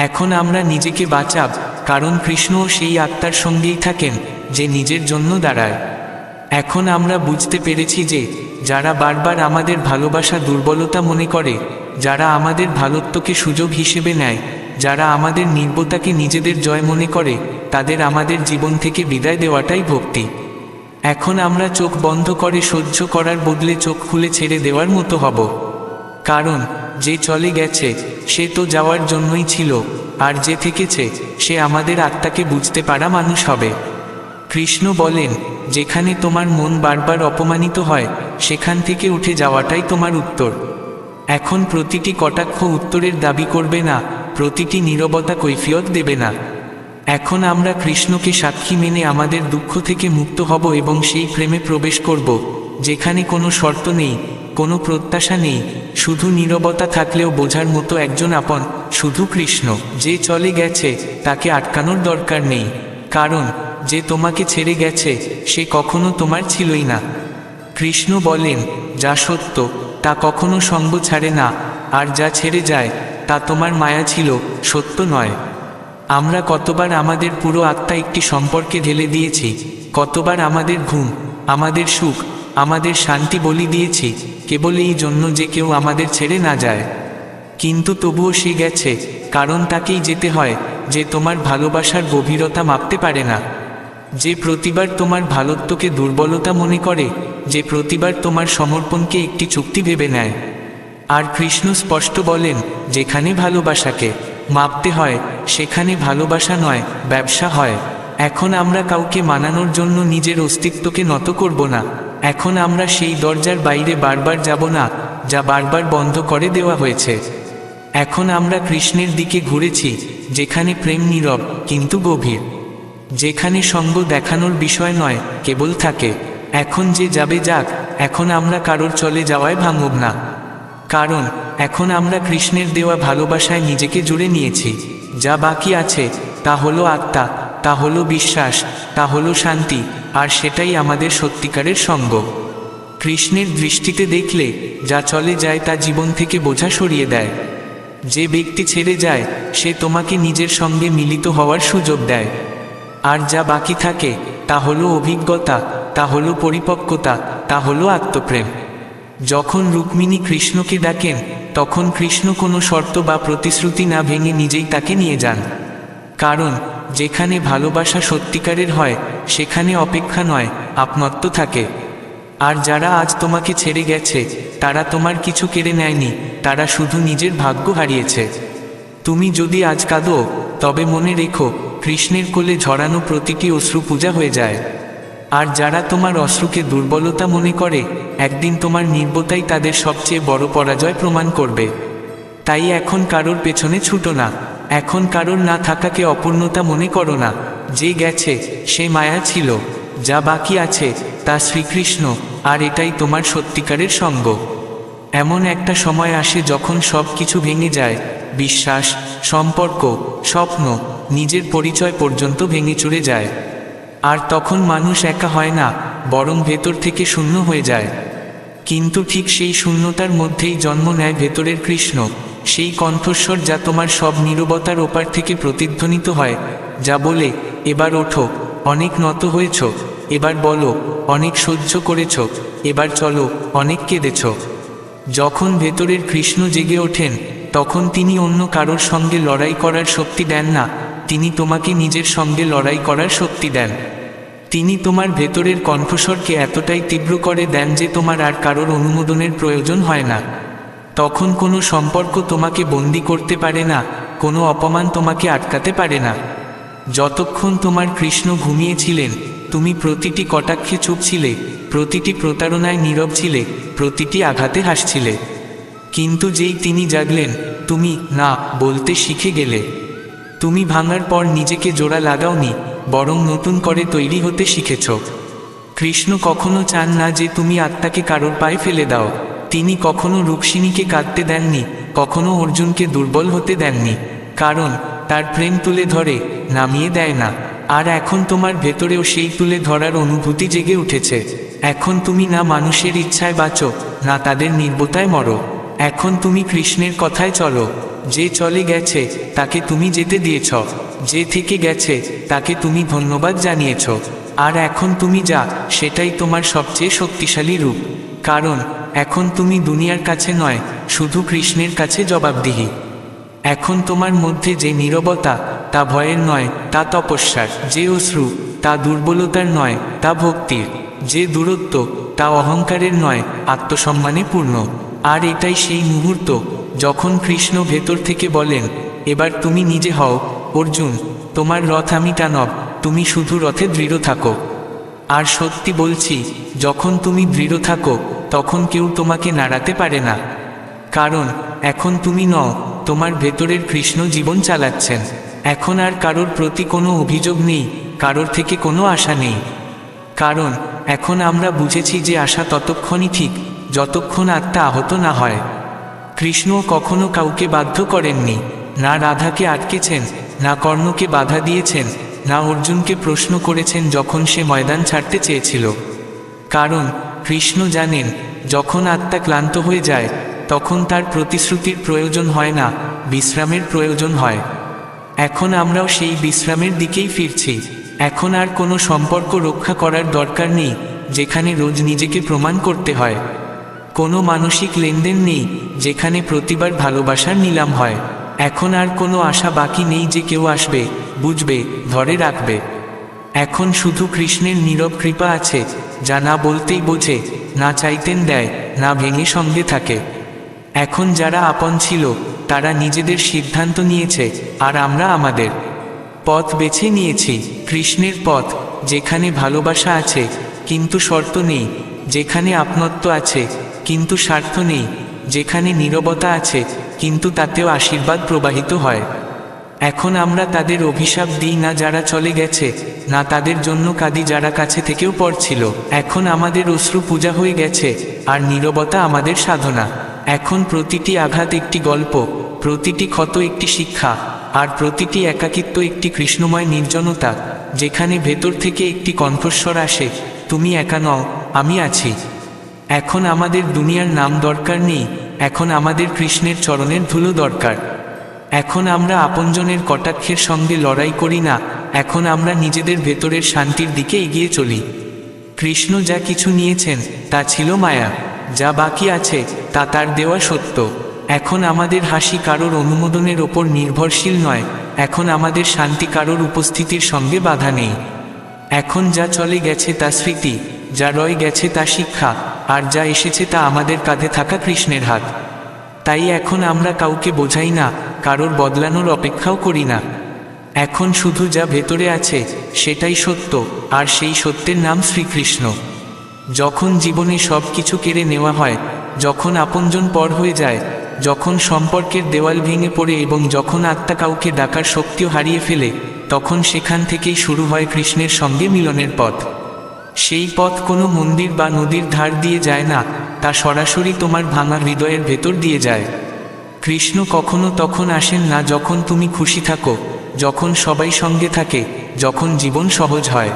এখন আমরা নিজেকে বাঁচাব, কারণ কৃষ্ণও সেই আত্মার সঙ্গেই থাকেন যে নিজের জন্য দাঁড়ায়। এখন আমরা বুঝতে পেরেছি যে যারা বারবার আমাদের ভালোবাসা দুর্বলতা মনে করে, যারা আমাদের ভালোত্বকে সুযোগ হিসেবে নেয়, যারা আমাদের নির্বতাকে নিজেদের জয় মনে করে, তাদের আমাদের জীবন থেকে বিদায় দেওয়াটাই ভক্তি। এখন আমরা চোখ বন্ধ করে সহ্য করার বদলে চোখ খুলে ছেড়ে দেওয়ার মতো হব, কারণ যে চলে গেছে সে তো যাওয়ার জন্যই ছিল, আর যে থেকেছে সে আমাদের আত্মাকে বুঝতে পারা মানুষ হবে। কৃষ্ণ বলেন, যেখানে তোমার মন বারবার অপমানিত হয় সেখান থেকে উঠে যাওয়াটাই তোমার উত্তর। এখন প্রতিটি কটাক্ষ উত্তরের দাবি করবে না, প্রতিটি নীরবতা কৈফিয়ত দেবে না। এখন আমরা কৃষ্ণকে সাক্ষী মেনে আমাদের দুঃখ থেকে মুক্ত হব এবং সেই প্রেমে প্রবেশ করব যেখানে কোনো শর্ত নেই, কোনো প্রত্যাশা নেই, শুধু নীরবতা থাকলেও বোঝার মতো একজন আপন, শুধু কৃষ্ণ। যে চলে গেছে তাকে আটকানোর দরকার নেই, কারণ যে তোমাকে ছেড়ে গেছে সে কখনো তোমার ছিলই না। কৃষ্ণ বলেন, যা সত্য তা কখনো সঙ্গ ছাড়ে না, আর যা ছেড়ে যায় তা তোমার মায়া ছিল, সত্য নয়। আমরা কতবার আমাদের পুরো আত্মা একটি সম্পর্কে ঢেলে দিয়েছি, কতবার আমাদের ঘুম, আমাদের সুখ, আমাদের শান্তি বলি দিয়েছি কেবল এই জন্য যে কেউ আমাদের ছেড়ে না যায়। কিন্তু তবুও সে গেছে, কারণ তাকেই যেতে হয় যে তোমার ভালোবাসার গভীরতা মাপতে পারে না, যে প্রতিবার তোমার ভালোত্বকে দুর্বলতা মনে করে, যে প্রতিবার তোমার সমর্পণকে একটি চুক্তি ভেবে নেয়। আর কৃষ্ণ স্পষ্ট বলেন, যেখানে ভালোবাসাকে মাপতে হয় সেখানে ভালোবাসা নয়, ব্যবসা হয়। এখন আমরা কাউকে মানানোর জন্য নিজের অস্তিত্বকে নত করব না। এখন আমরা সেই দরজার বাইরে বারবার যাব না যা বারবার বন্ধ করে দেওয়া হয়েছে। এখন আমরা কৃষ্ণের দিকে ঘুরেছি, যেখানে প্রেম নীরব কিন্তু গভীর, যেখানে সঙ্গ দেখানোর বিষয় নয়, কেবল থাকে। এখন যে যাবে যাক, এখন আমরা কারোর চলে যাওয়ায় ভাঙব না, কারণ এখন আমরা কৃষ্ণের দেওয়া ভালোবাসায় নিজেকে জুড়ে নিয়েছি। যা বাকি আছে তা হলো আত্মা, তা হলো বিশ্বাস, তা হলো শান্তি, আর সেটাই আমাদের সত্যিকারের সঙ্গ। কৃষ্ণের দৃষ্টিতে দেখলে যা চলে যায় তা জীবন থেকে বোঝা সরিয়ে দেয়। যে ব্যক্তি ছেড়ে যায় সে তোমাকে নিজের সঙ্গে মিলিত হওয়ার সুযোগ দেয়, আর যা বাকি থাকে তা হলো অভিজ্ঞতা, তা হলো পরিপক্কতা, তা হলো আত্মপ্রেম। যখন রুক্মিণী কৃষ্ণকে ডাকেন তখন কৃষ্ণ কোনো শর্ত বা প্রতিশ্রুতি না ভেঙে নিজেই তাকে নিয়ে যান, কারণ যেখানে ভালোবাসা সত্যিকারের হয় সেখানে অপেক্ষা নয়, আপনত্ব থাকে। আর যারা আজ তোমাকে ছেড়ে গেছে তারা তোমার কিছু কেড়ে নেয়নি, তারা শুধু নিজের ভাগ্য হারিয়েছে। তুমি যদি আজ কাঁদো তবে মনে রেখো কৃষ্ণের কোলে ঝরানো প্রতিটি অশ্রু পূজা হয়ে যায়। আর যারা তোমার অশ্রুকে দুর্বলতা মনে করে, একদিন তোমার নির্বতাই তাদের সবচেয়ে বড় পরাজয় প্রমাণ করবে। তাই এখন কারোর পেছনে ছুটো না, এখন কারোর না থাকাকে অপূর্ণতা মনে করো না। যে গেছে সে মায়া ছিল, যা বাকি আছে তা শ্রীকৃষ্ণ, আর এটাই তোমার সত্যিকারের সঙ্গ। এমন একটা সময় আসে যখন সব কিছু ভেঙে যায়, বিশ্বাস, সম্পর্ক, স্বপ্ন, নিজের পরিচয় পর্যন্ত ভেঙে চুরে যায়। আর তখন মানুষ একা হয় না, বরং ভেতর থেকে শূন্য হয়ে যায়। কিন্তু ঠিক সেই শূন্যতার মধ্যেই জন্ম নেয় ভেতরের কৃষ্ণ, সেই কণ্ঠস্বর যা তোমার সব নীরবতার ওপার থেকে প্রতিধ্বনিত হয়, যা বলে, এবার ওঠো, অনেক নত হয়েছ, এবার বলো, অনেক সহ্য করেছ, এবার চলো, অনেক কেঁদেছ। যখন ভেতরের কৃষ্ণ জেগে ওঠেন, তখন তিনি অন্য কারোর সঙ্গে লড়াই করার শক্তি দেন না, তিনি তোমাকে নিজের সঙ্গে লড়াই করার শক্তি দেন। তিনি তোমার ভেতরের কণ্ঠস্বরকে এতটাই তীব্র করে দেন যে তোমার আর কারোর অনুমোদনের প্রয়োজন হয় না। তখন কোনো সম্পর্ক তোমাকে বন্দি করতে পারে না, কোনো অপমান তোমাকে আটকাতে পারে না। যতক্ষণ তোমার কৃষ্ণ ঘুমিয়েছিলেন, তুমি প্রতিটি কটাক্ষে চুপ ছিলে, প্রতিটি প্রতারণায় নীরব ছিলে, প্রতিটি আঘাতে হাসছিলে। কিন্তু যেই তিনি জাগলেন, তুমি না বলতে শিখে গেলে। তুমি ভাঙার পর নিজেকে জোড়া লাগাওনি, বরং নতুন করে তৈরি হতে শিখেছ। কৃষ্ণ কখনো চান না যে তুমি আত্মাকে কারোর পায়ে ফেলে দাও। তিনি কখনো রুক্মিণীকে কাঁদতে দেননি, কখনো অর্জুনকে দুর্বল হতে দেননি, কারণ তার প্রেম তুলে ধরে, নামিয়ে দেয় না। আর এখন তোমার ভেতরেও সেই তুলে ধরার অনুভূতি জেগে উঠেছে। এখন তুমি না মানুষের ইচ্ছায় বাঁচো, না তাদের নির্বতায় মরো। এখন তুমি কৃষ্ণের কথায় চলো। যে চলে গেছে তাকে তুমি যেতে দিয়েছ, যে থেকে গেছে তাকে তুমি ধন্যবাদ জানিয়েছ। আর এখন তুমি যা, সেটাই তোমার সবচেয়ে শক্তিশালী রূপ। কারণ এখন তুমি দুনিয়ার কাছে নয়, শুধু কৃষ্ণের কাছে জবাবদিহি। এখন তোমার মধ্যে যে নীরবতা, তা ভয়ের নয়, তা তপস্যার। যে অশ্রু, তা দুর্বলতার নয়, তা ভক্তির। যে দূরত্ব, তা অহংকারের নয়, আত্মসম্মানে পূর্ণ। আর এটাই সেই মুহূর্ত যখন কৃষ্ণ ভেতর থেকে বলেন, এবার তুমি নিজে হও অর্জুন, তোমার রথ আমি টানব, তুমি শুধু রথে দৃঢ় থাকো। আর সত্যি বলছি, যখন তুমি দৃঢ় থাকো, তখন কেউ তোমাকে নাড়াতে পারে না। কারণ এখন তুমি নও, তোমার ভেতরের কৃষ্ণ জীবন চালাচ্ছেন। এখন আর কারোর প্রতি কোনো অভিযোগ নেই, কারোর থেকে কোনো আশা নেই। কারণ এখন আমরা বুঝেছি যে আশা ততক্ষণই ঠিক, যতক্ষণ আত্মা আহত না হয়। কৃষ্ণ কখনো কাউকে বাধ্য করেননি, না রাধাকে আটকেছেন, না কর্ণকে বাধা দিয়েছেন, না অর্জুনকে প্রশ্ন করেছেন যখন সে ময়দান ছাড়তে চেয়েছিল। কারণ কৃষ্ণ জানেন, যখন আত্মা ক্লান্ত হয়ে যায়, তখন তার প্রতিশ্রুতির প্রয়োজন হয় না, বিশ্রামের প্রয়োজন হয়। এখন আমরাও সেই বিশ্রামের দিকেই ফিরছি। এখন আর কোনো সম্পর্ক রক্ষা করার দরকার নেই, যেখানে রোজ নিজেকে প্রমাণ করতে হয়। কোনো মানসিক লেনদেন নেই, যেখানে প্রতিবার ভালোবাসার নিলাম হয়। এখন আর কোনো আশা বাকি নেই যে কেউ আসবে, বুঝবে, ধরে রাখবে। এখন শুধু কৃষ্ণের নীরব কৃপা আছে, যা না বলতেই বোঝে, না চাইতেন দেয়, না ভেঙে সঙ্গে থাকে। এখন যারা আপন ছিল, তারা নিজেদের সিদ্ধান্ত নিয়েছে, আর আমরা আমাদের পথ বেছে নিয়েছি। কৃষ্ণের পথ, যেখানে ভালোবাসা আছে কিন্তু শর্ত নেই, যেখানে আপনত্ব আছে কিন্তু স্বার্থ নেই, যেখানে নীরবতা আছে কিন্তু তাতেও আশীর্বাদ প্রবাহিত হয়। এখন আমরা তাদের অভিশাপ দিই না যারা চলে গেছে, না তাদের জন্য কাঁদি যারা কাছে থেকেও পর ছিল। এখন আমাদের অশ্রু পূজা হয়ে গেছে, আর নীরবতা আমাদের সাধনা। এখন প্রতিটি আঘাত একটি গল্প, প্রতিটি ক্ষত একটি শিক্ষা, আর প্রতিটি একাকিত্ব একটি কৃষ্ণময় নির্জনতা, যেখানে ভেতর থেকে একটি কণ্ঠস্বর আসে, তুমি একা নও, আমি আছি। এখন আমাদের দুনিয়ার নাম দরকার নেই, এখন আমাদের কৃষ্ণের চরণের ধুলো দরকার। এখন আমরা আপনজনের কটাক্ষের সঙ্গে লড়াই করি না, এখন আমরা নিজেদের ভেতরের শান্তির দিকে এগিয়ে চলি। কৃষ্ণ যা কিছু নিয়েছেন তা ছিল মায়া, যা বাকি আছে তা তার দেওয়া সত্য। এখন আমাদের হাসি কারোর অনুমোদনের ওপর নির্ভরশীল নয়, এখন আমাদের শান্তি কারোর উপস্থিতির সঙ্গে বাধা নেই। এখন যা চলে গেছে তা স্মৃতি, যা রয়ে গেছে তা শিক্ষা, আর যা এসেছে তা আমাদের কাঁধে থাকা কৃষ্ণের হাত। তাই এখন আমরা কাউকে বোঝাই না, কারোর বদলানোর অপেক্ষাও করি না। এখন শুধু যা ভেতরে আছে সেটাই সত্য, আর সেই সত্যের নাম শ্রীকৃষ্ণ। যখন জীবনে সব কিছু কেড়ে নেওয়া হয়, যখন আপনজন পর হয়ে যায়, যখন সম্পর্কের দেওয়াল ভেঙে পড়ে এবং যখন আত্মা কাউকে ডাকার শক্তিও হারিয়ে ফেলে, তখন সেখান থেকেই শুরু হয় কৃষ্ণের সঙ্গে মিলনের পথ। সেই পথ কোনো মন্দির বা নদীর ধার দিয়ে যায় না, তা সরাসরি তোমার ভাঙা হৃদয়ের ভেতর দিয়ে যায়। কৃষ্ণ কখনো তখন আসেন না যখন তুমি খুশি থাকো, যখন সবাই সঙ্গে থাকে, যখন জীবন সহজ হয়।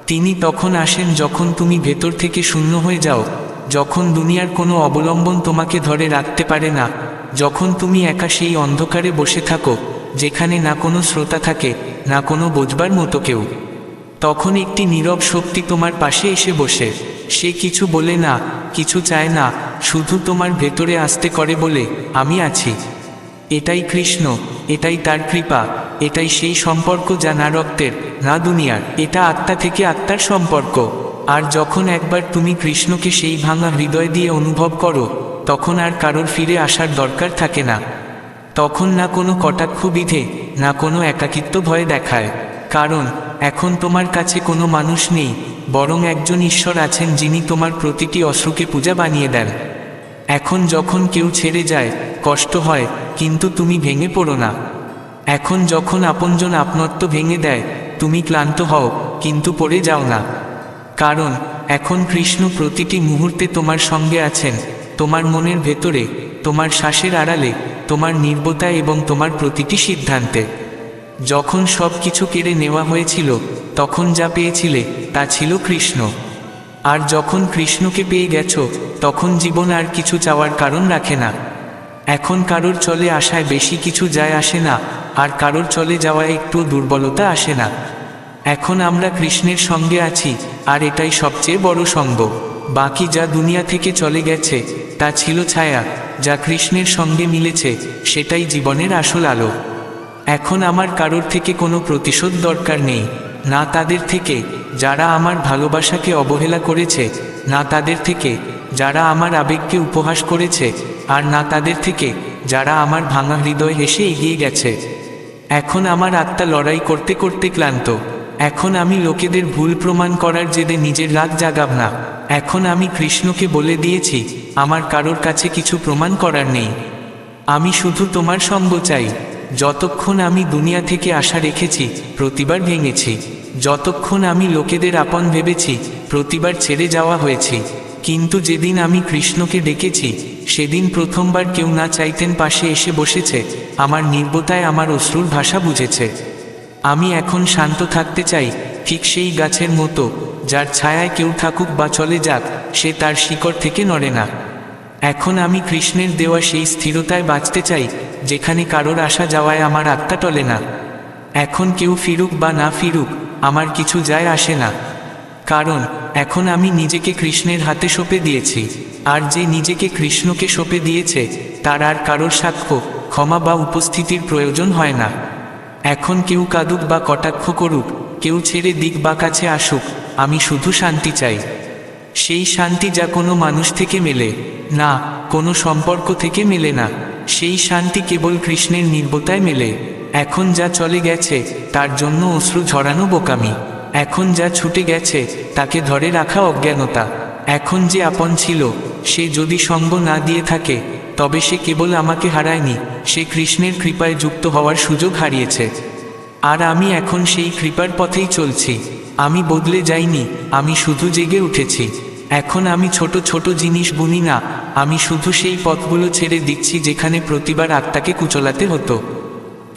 তিনি তখন আসেন যখন তুমি ভেতর থেকে শূন্য হয়ে যাও, যখন দুনিয়ার কোনো অবলম্বন তোমাকে ধরে রাখতে পারে না, যখন তুমি একা সেই অন্ধকারে বসে থাকো, যেখানে না কোনো শ্রোতা থাকে, না কোনো বোঝবার মতো কেউ। তখন একটি নীরব শক্তি তোমার পাশে এসে বসে। সে কিছু বলে না, কিছু চায় না, শুধু তোমার ভেতরে আসতে করে বলে, আমি আছি। এটাই কৃষ্ণ, এটাই তার কৃপা, এটাই সেই সম্পর্ক যা না রক্তের, না দুনিয়ার, এটা আত্মা থেকে আত্মার সম্পর্ক। আর যখন একবার তুমি কৃষ্ণকে সেই ভাঙা হৃদয় দিয়ে অনুভব করো, তখন আর কারোর ফিরে আসার দরকার থাকে না। তখন না কোনো কটাক্ষ বিধে, না কোনো একাকিত্ব ভয় দেখায়, কারণ এখন তোমার কাছে কোনো মানুষ নেই, বরং একজন ঈশ্বর আছেন যিনি তোমার প্রতিটি অশ্রুকে পূজা বানিয়ে দেন। এখন যখন কেউ ছেড়ে যায়, কষ্ট হয়, কিন্তু তুমি ভেঙে পড়ো না। এখন যখন আপনজন আপনত্ব ভেঙে দেয়, তুমি ক্লান্ত হও, কিন্তু পড়ে যাও না। কারণ এখন কৃষ্ণ প্রতিটি মুহূর্তে তোমার সঙ্গে আছেন, তোমার মনের ভেতরে, তোমার শ্বাসের আড়ালে, তোমার নির্বতায় এবং তোমার প্রতিটি সিদ্ধান্তে। যখন সব কিছু কেড়ে নেওয়া হয়েছিল, তখন যা পেয়েছিলে তা ছিল কৃষ্ণ। আর যখন কৃষ্ণকে পেয়ে গেছো, তখন জীবন আর কিছু চাওয়ার কারণ রাখে না। এখন কারোর চলে আসায় বেশি কিছু যায় আসে না, আর কারোর চলে যাওয়ায় একটু দুর্বলতা আসে না। এখন আমরা কৃষ্ণের সঙ্গে আছি, আর এটাই সবচেয়ে বড় সঙ্গ। বাকি যা দুনিয়া থেকে চলে গেছে তা ছিল ছায়া, যা কৃষ্ণের সঙ্গে মিলেছে সেটাই জীবনের আসল আলো। এখন আমার কারোর থেকে কোনো প্রতিশোধ দরকার নেই, না তাদের থেকে যারা আমার ভালোবাসাকে অবহেলা করেছে, না তাদের থেকে যারা আমার আবেগকে উপহাস করেছে, আর না তাদের থেকে যারা আমার ভাঙা হৃদয় হেসে এগিয়ে গেছে। এখন আমার আত্মা লড়াই করতে করতে ক্লান্ত। এখন আমি লোকেদের ভুল প্রমাণ করার জেদে নিজের রাগ জাগাব না। এখন আমি কৃষ্ণকে বলে দিয়েছি, আমার কারোর কাছে কিছু প্রমাণ করার নেই। আমি শুধু তোমার সঙ্গ চাই। যতক্ষণ আমি দুনিয়া থেকে আশা রেখেছি, প্রতিবার ভেঙেছি। যতক্ষণ আমি লোকেদের আপন ভেবেছি, প্রতিবার ছেড়ে যাওয়া হয়েছি। কিন্তু যেদিন আমি কৃষ্ণকে ডেকেছি, সেদিন প্রথমবার কেউ না চাইতেন পাশে এসে বসেছে, আমার নির্বতায় আমার অশ্রুর ভাষা বুঝেছে। আমি এখন শান্ত থাকতে চাই, ঠিক সেই গাছের মতো, যার ছায়ায় কেউ থাকুক বা চলে যাক, সে তার শিকড় থেকে নড়ে না। এখন আমি কৃষ্ণের দেওয়া সেই স্থিরতায় বাঁচতে চাই, যেখানে কারোর আসা যাওয়ায় আমার আত্মা টলে না। এখন কেউ ফিরুক বা না ফিরুক, আমার কিছু যায় আসে না। কারণ এখন আমি নিজেকে কৃষ্ণের হাতে সঁপে দিয়েছি, আর যে নিজেকে কৃষ্ণকে সঁপে দিয়েছে, তার আর কারোর সাক্ষ্য, ক্ষমা বা উপস্থিতির প্রয়োজন হয় না। এখন কেউ কাঁদুক বা কটাক্ষ করুক, কেউ ছেড়ে দিক বা কাছে আসুক, আমি শুধু শান্তি চাই। সেই শান্তি যা কোনো মানুষ থেকে মেলে না, কোনো সম্পর্ক থেকে মেলে না। সেই শান্তি কেবল কৃষ্ণের নির্বতায় মেলে। এখন যা চলে গেছে তার জন্য অশ্রু ঝরানো বোকামি। এখন যা ছুটে গেছে তাকে ধরে রাখা অজ্ঞানতা। এখন যে আপন ছিল, সে যদি সঙ্গ না দিয়ে থাকে, তবে সে কেবল আমাকে হারায়নি, সে কৃষ্ণের কৃপায় যুক্ত হওয়ার সুযোগ হারিয়েছে। আর আমি এখন সেই কৃপার পথেই চলছি। আমি বদলে যাইনি, আমি শুধু জেগে উঠেছি। এখন আমি ছোট ছোট জিনিস বুনি না, আমি শুধু সেই পথগুলো ছেড়ে দিচ্ছি যেখানে প্রতিবার আত্মাকে কুচলাতে হতো।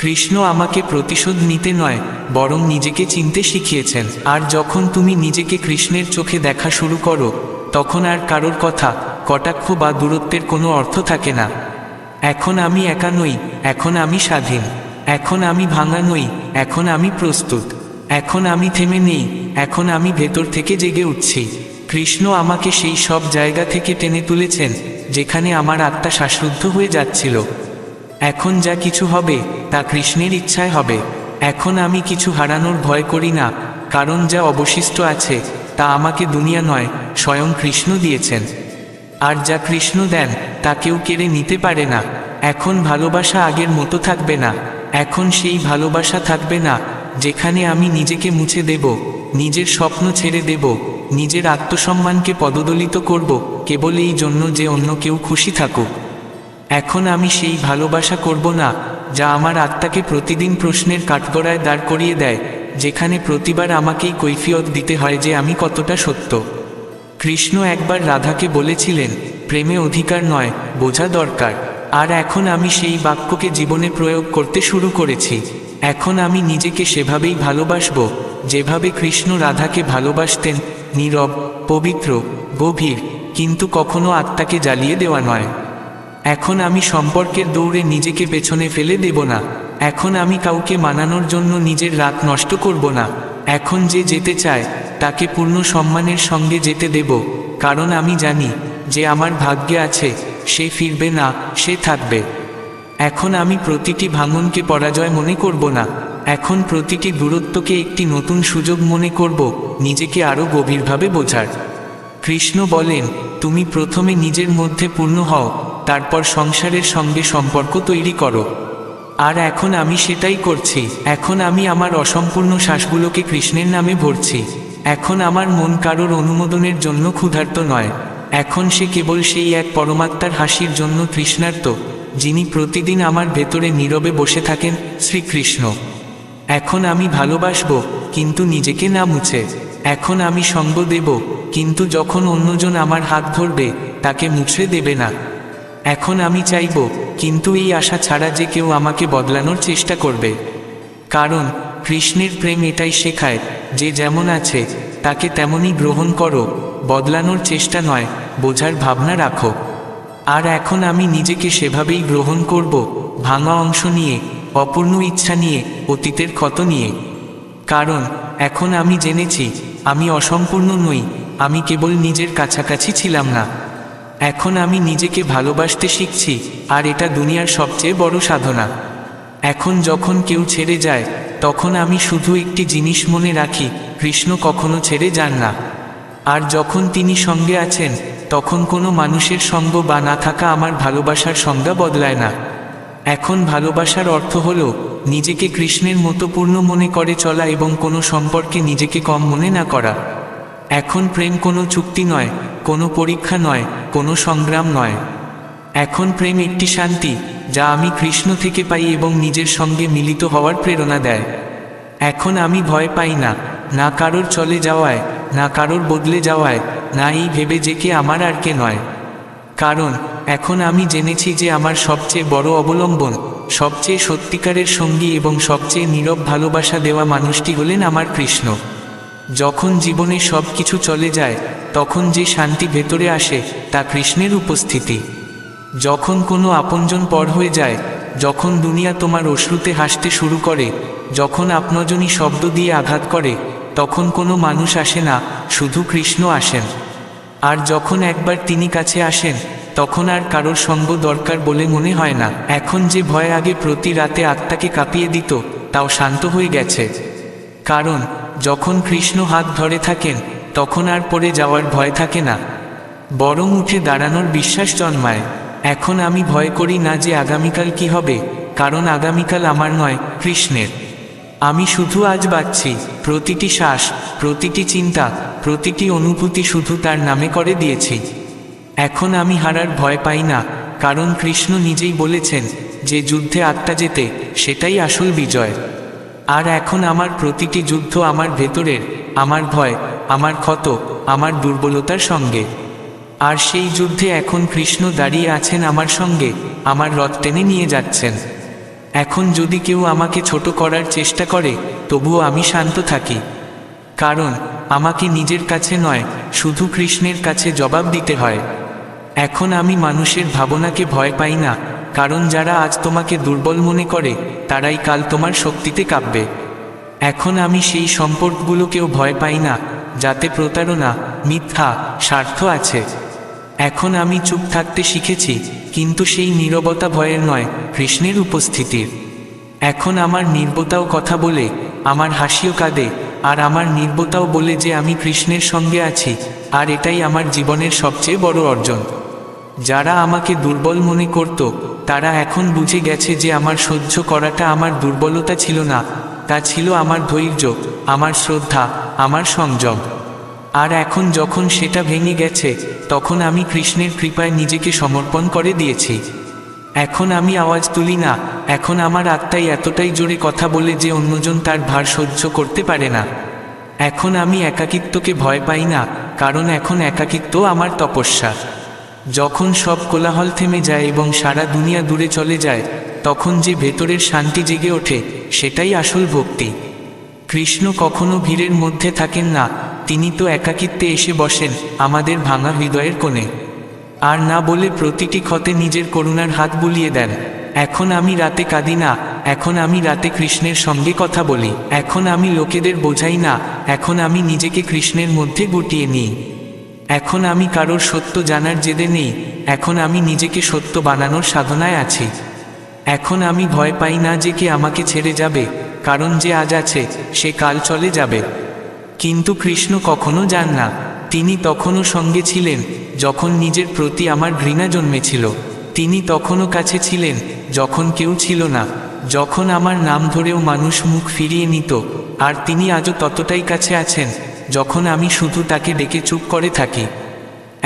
কৃষ্ণ আমাকে প্রতিশোধ নিতে নয়, বরং নিজেকে চিনতে শিখিয়েছেন। আর যখন তুমি নিজেকে কৃষ্ণের চোখে দেখা শুরু করো, তখন আর কারোর কথা, কটাক্ষ বা দূরত্বের কোনো অর্থ থাকে না। এখন আমি একা নই, এখন আমি স্বাধীন। এখন আমি ভাঙা নই, এখন আমি প্রস্তুত। এখন আমি থেমে নেই, এখন আমি ভেতর থেকে জেগে উঠছি। কৃষ্ণ আমাকে সেই সব জায়গা থেকে টেনে তুলেছেন যেখানে আমার আত্মা শ্বাসরুদ্ধ হয়ে যাচ্ছিল। এখন যা কিছু হবে তা কৃষ্ণের ইচ্ছায় হবে। এখন আমি কিছু হারানোর ভয় করি না, কারণ যা অবশিষ্ট আছে তা আমাকে দুনিয়া নয়, স্বয়ং কৃষ্ণ দিয়েছেন। আর যা কৃষ্ণ দেন তা কেউ কেড়ে নিতে পারে না। এখন ভালোবাসা আগের মতো থাকবে না, এখন সেই ভালোবাসা থাকবে না যেখানে আমি নিজেকে মুছে দেব, নিজের স্বপ্ন ছেড়ে দেব, নিজের আত্মসম্মানকে পদদলিত করব কেবল এই জন্য যে অন্য কেউ খুশি থাকুক। এখন আমি সেই ভালোবাসা করব না যা আমার আত্মাকে প্রতিদিন প্রশ্নের কাঠগড়ায় দাঁড় করিয়ে দেয়, যেখানে প্রতিবার আমাকেই কৈফিয়ত দিতে হয় যে আমি কতটা সত্য। কৃষ্ণ একবার রাধাকে বলেছিলেন, প্রেমে অধিকার নয়, বোঝা দরকার। আর এখন আমি সেই বাক্যকে জীবনে প্রয়োগ করতে শুরু করেছি। এখন আমি নিজেকে সেভাবেই ভালোবাসব যেভাবে কৃষ্ণ রাধাকে ভালোবাসতেন, নীরব, পবিত্র, গভীর, কিন্তু কখনো আত্মাকে জ্বালিয়ে দেওয়া নয়। এখন আমি সম্পর্কের দৌড়ে নিজেকে পেছনে ফেলে দেব না। এখন আমি কাউকে মানানোর জন্য নিজের রাত নষ্ট করব না। এখন যে যেতে চায় তাকে পূর্ণ সম্মানের সঙ্গে যেতে দেব, কারণ আমি জানি যে আমার ভাগ্যে আছে, সে ফিরবে না, সে থাকবে। এখন আমি প্রতিটি ভাঙনকে পরাজয় মনে করব না। এখন প্রতিটি দূরত্বকে একটি নতুন সুযোগ মনে করব নিজেকে আরও গভীরভাবে বোঝার। কৃষ্ণ বলেন, তুমি প্রথমে নিজের মধ্যে পূর্ণ হও, তারপর সংসারের সঙ্গে সম্পর্ক তৈরি করো। আর এখন আমি সেটাই করছি। এখন আমি আমার অসম্পূর্ণ শ্বাসগুলোকে কৃষ্ণের নামে ভরছি। এখন আমার মন কারোর অনুমোদনের জন্য ক্ষুধার্ত নয়। এখন সে কেবল সেই এক পরমাত্মার হাসির জন্য তৃষ্ণার্ত, যিনি প্রতিদিন আমার ভেতরে নীরবে বসে থাকেন, শ্রীকৃষ্ণ। এখন আমি ভালোবাসব, কিন্তু নিজেকে না মুছে। এখন আমি সঙ্গ দেব, কিন্তু যখন অন্যজন আমার হাত ধরবে তাকে মুছে দেবে না। এখন আমি চাইব, কিন্তু এই আশা ছাড়া যে কেউ আমাকে বদলানোর চেষ্টা করবে। কারণ কৃষ্ণের প্রেম এটাই শেখায় যে যেমন আছে তাকে তেমনই গ্রহণ করো, বদলানোর চেষ্টা নয়, বোঝার ভাবনা রাখো। আর এখন আমি নিজেকে সেভাবেই গ্রহণ করব, ভাঙা অংশ নিয়ে, অপূর্ণ ইচ্ছা নিয়ে, অতীতের ক্ষত নিয়ে। কারণ এখন আমি জেনেছি আমি অসম্পূর্ণ নই, আমি কেবল নিজের কাছাকাছি ছিলাম না। এখন আমি নিজেকে ভালোবাসতে শিখছি, আর এটা দুনিয়ার সবচেয়ে বড় সাধনা। এখন যখন কেউ ছেড়ে যায় তখন আমি শুধু একটি জিনিস মনে রাখি, কৃষ্ণ কখনো ছেড়ে যান না। আর যখন তিনি সঙ্গে আছেন তখন কোনো মানুষের সঙ্গ বা না থাকা আমার ভালোবাসার সংজ্ঞা বদলায় না। এখন ভালোবাসার অর্থ হলো নিজেকে কৃষ্ণের মতো পূর্ণ মনে করে চলা এবং কোনো সম্পর্কে নিজেকে কম মনে না করা। এখন প্রেম কোনো চুক্তি নয়, কোনো পরীক্ষা নয়, কোনো সংগ্রাম নয়। এখন প্রেম একটি শান্তি যা আমি কৃষ্ণ থেকে পাই এবং নিজের সঙ্গে মিলিত হওয়ার প্রেরণা দেয়। এখন আমি ভয় পাই না, না কারোর চলে যাওয়ায়, না কারোর বদলে যাওয়ায়, না এই ভেবে যে কে আমার আর কে নয়। কারণ এখন আমি জেনেছি যে আমার সবচেয়ে বড় অবলম্বন, সবচেয়ে সত্যিকারের সঙ্গী এবং সবচেয়ে নীরব ভালোবাসা দেওয়া মানুষটি হলেন আমার কৃষ্ণ। যখন জীবনে সব কিছু চলে যায় তখন যে শান্তি ভেতরে আসে তা কৃষ্ণের উপস্থিতি। যখন কোনো আপনজন পর হয়ে যায়, যখন দুনিয়া তোমার অশ্রুতে হাসতে শুরু করে, যখন আপনজনই শব্দ দিয়ে আঘাত করে, তখন কোনো মানুষ আসে না, শুধু কৃষ্ণ আসেন। আর যখন একবার তিনি কাছে আসেন তখন আর কারোর সঙ্গ দরকার বলে মনে হয় না। এখন যে ভয় আগে প্রতি রাতে আত্মাকে কাঁপিয়ে দিত তাও শান্ত হয়ে গেছে। কারণ যখন কৃষ্ণ হাত ধরে থাকেন তখন আর পড়ে যাওয়ার ভয় থাকে না, বরং উঠে দাঁড়ানোর বিশ্বাস জন্মায়। এখন আমি ভয় করি না যে আগামীকাল কি হবে, কারণ আগামীকাল আমার নয়, কৃষ্ণের। আমি শুধু আজ বাঁচছি, প্রতিটি শ্বাস, প্রতিটি চিন্তা, প্রতিটি অনুভূতি শুধু তার নামে করে দিয়েছি। এখন আমি হারার ভয় পাই না, কারণ কৃষ্ণ নিজেই বলেছেন যে যুদ্ধে আত্মা জেতে সেটাই আসল বিজয়। আর এখন আমার প্রতিটি যুদ্ধ আমার ভেতরের, আমার ভয়, আমার ক্ষত, আমার দুর্বলতার সঙ্গে। আর সেই যুদ্ধে এখন কৃষ্ণ দাঁড়িয়ে আছেন আমার সঙ্গে, আমার রথ টেনে নিয়ে যাচ্ছেন। এখন যদি কেউ আমাকে ছোট করার চেষ্টা করে তবুও আমি শান্ত থাকি, কারণ আমাকে নিজের কাছে নয়, শুধু কৃষ্ণের কাছে জবাব দিতে হয়। এখন আমি মানুষের ভাবনাকে ভয় পাই না, কারণ যারা আজ তোমাকে দুর্বল মনে করে তারাই কাল তোমার শক্তিতে কাঁপবে। এখন আমি সেই সম্পর্কগুলোকেও ভয় পাই না যাতে প্রতারণা, মিথ্যা, স্বার্থ আছে। এখন আমি চুপ থাকতে শিখেছি, কিন্তু সেই নীরবতা ভয়ের নয়, কৃষ্ণের উপস্থিতির। এখন আমার নীরবতাও কথা বলে, আমার হাসিও কাঁদে, আর আমার নীরবতাও বলে যে আমি কৃষ্ণের সঙ্গে আছি, আর এটাই আমার জীবনের সবচেয়ে বড় অর্জন। যারা আমাকে দুর্বল মনে করত তারা এখন বুঝে গেছে যে আমার সহ্য করাটা আমার দুর্বলতা ছিল না, তা ছিল আমার ধৈর্য, আমার শ্রদ্ধা, আমার সংযম। আর এখন যখন সেটা ভেঙে গেছে, তখন আমি কৃষ্ণের কৃপায় নিজেকে সমর্পণ করে দিয়েছি। এখন আমি আওয়াজ তুলি না, এখন আমার আত্মাই এতটাই জোরে কথা বলে যে অন্যজন তার ভার সহ্য করতে পারে না। এখন আমি একাকিত্বকে ভয় পাই না, কারণ এখন একাকিত্ব আমার তপস্যা। যখন সব কোলাহল থেমে যায় এবং সারা দুনিয়া দূরে চলে যায়, তখন যে ভেতরের শান্তি জেগে ওঠে, সেটাই আসল ভক্তি। কৃষ্ণ কখনো ভিড়ের মধ্যে থাকেন না, তিনি তো একাকিত্বে এসে বসেন আমাদের ভাঙা হৃদয়ের কোণে। আর না বলে প্রতিটি ক্ষতে নিজের করুণার হাত বুলিয়ে দেন। এখন আমি রাতে কাঁদি না, এখন আমি রাতে কৃষ্ণের সঙ্গে কথা বলি। এখন আমি লোকেদের বোঝাই না, এখন আমি নিজেকে কৃষ্ণের মধ্যে গুটিয়ে নিই। এখন আমি কারোর সত্য জানার জেদে নেই, এখন আমি নিজেকে সত্য বানানোর সাধনায় আছি। এখন আমি ভয় পাই না যে কে আমাকে ছেড়ে যাবে, কারণ যে আজ আছে সে কাল চলে যাবে। কিন্তু কৃষ্ণ কখনো যান না। তিনি তখনও সঙ্গে ছিলেন যখন নিজের প্রতি আমার ঘৃণা জন্মেছিল। তিনি তখনও কাছে ছিলেন যখন কেউ ছিল না, যখন আমার নাম ধরেও মানুষ মুখ ফিরিয়ে নিত। আর তিনি আজও ততটাই কাছে আছেন যখন আমি শুধু তাকে ডেকে চুপ করে থাকি।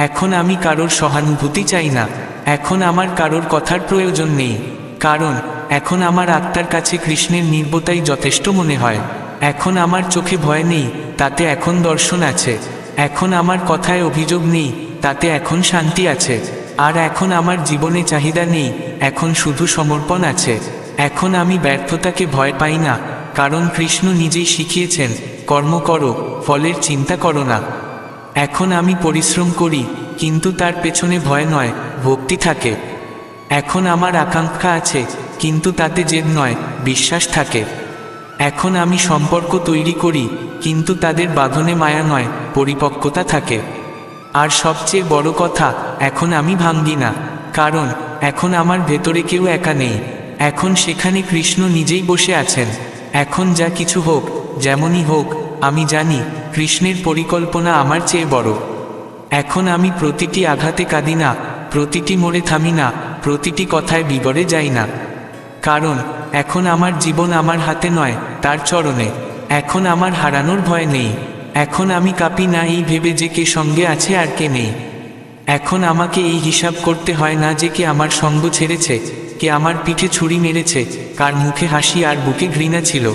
এখন আমি কারোর সহানুভূতি চাই না, এখন আমার কারোর কথার প্রয়োজন নেই, কারণ এখন আমার আত্মার কাছে কৃষ্ণের নির্বতাই যথেষ্ট মনে হয়। এখন আমার চোখে ভয় নেই, তাতে এখন দর্শন আছে। এখন আমার কথায় অভিযোগ নেই, তাতে এখন শান্তি আছে। আর এখন আমার জীবনে চাহিদা নেই, এখন শুধু সমর্পণ আছে। এখন আমি ব্যর্থতাকে ভয় পাই না, কারণ কৃষ্ণ নিজেই শিখিয়েছেন, কর্ম করো, ফলের চিন্তা করো না। এখন আমি পরিশ্রম করি, কিন্তু তার পেছনে ভয় নয়, ভক্তি থাকে। এখন আমার আকাঙ্ক্ষা আছে, কিন্তু তাতে জেদ নয়, বিশ্বাস থাকে। এখন আমি সম্পর্ক তৈরি করি, কিন্তু তাদের বাঁধনে মায়া নয়, পরিপক্কতা থাকে। আর সবচেয়ে বড় কথা, এখন আমি ভাঙ্গি না, কারণ এখন আমার ভেতরে কেউ একা নেই। এখন সেখানে কৃষ্ণ নিজেই বসে আছেন। এখন যা কিছু হোক, যেমনই হোক, আমি জানি কৃষ্ণের পরিকল্পনা আমার চেয়ে বড়। এখন আমি প্রতিটি আঘাতে কাঁদি না, প্রতিটি মোড়ে থামি না, প্রতিটি কথায় বিগড়ে যাই না, কারণ এখন আমার জীবন আমার হাতে নয়, তার চরণে। এখন আমার হারানোর ভয় নেই, এখন আমি কাঁপি না এই ভেবে যে কে সঙ্গে আছে আর কে নেই। এখন আমাকে এই হিসাব করতে হয় না যে কে আমার সঙ্গ ছেড়েছে, কে আমার পিঠে ছুরি মেরেছে, কার মুখে হাসি আর বুকে ঘৃণা ছিল।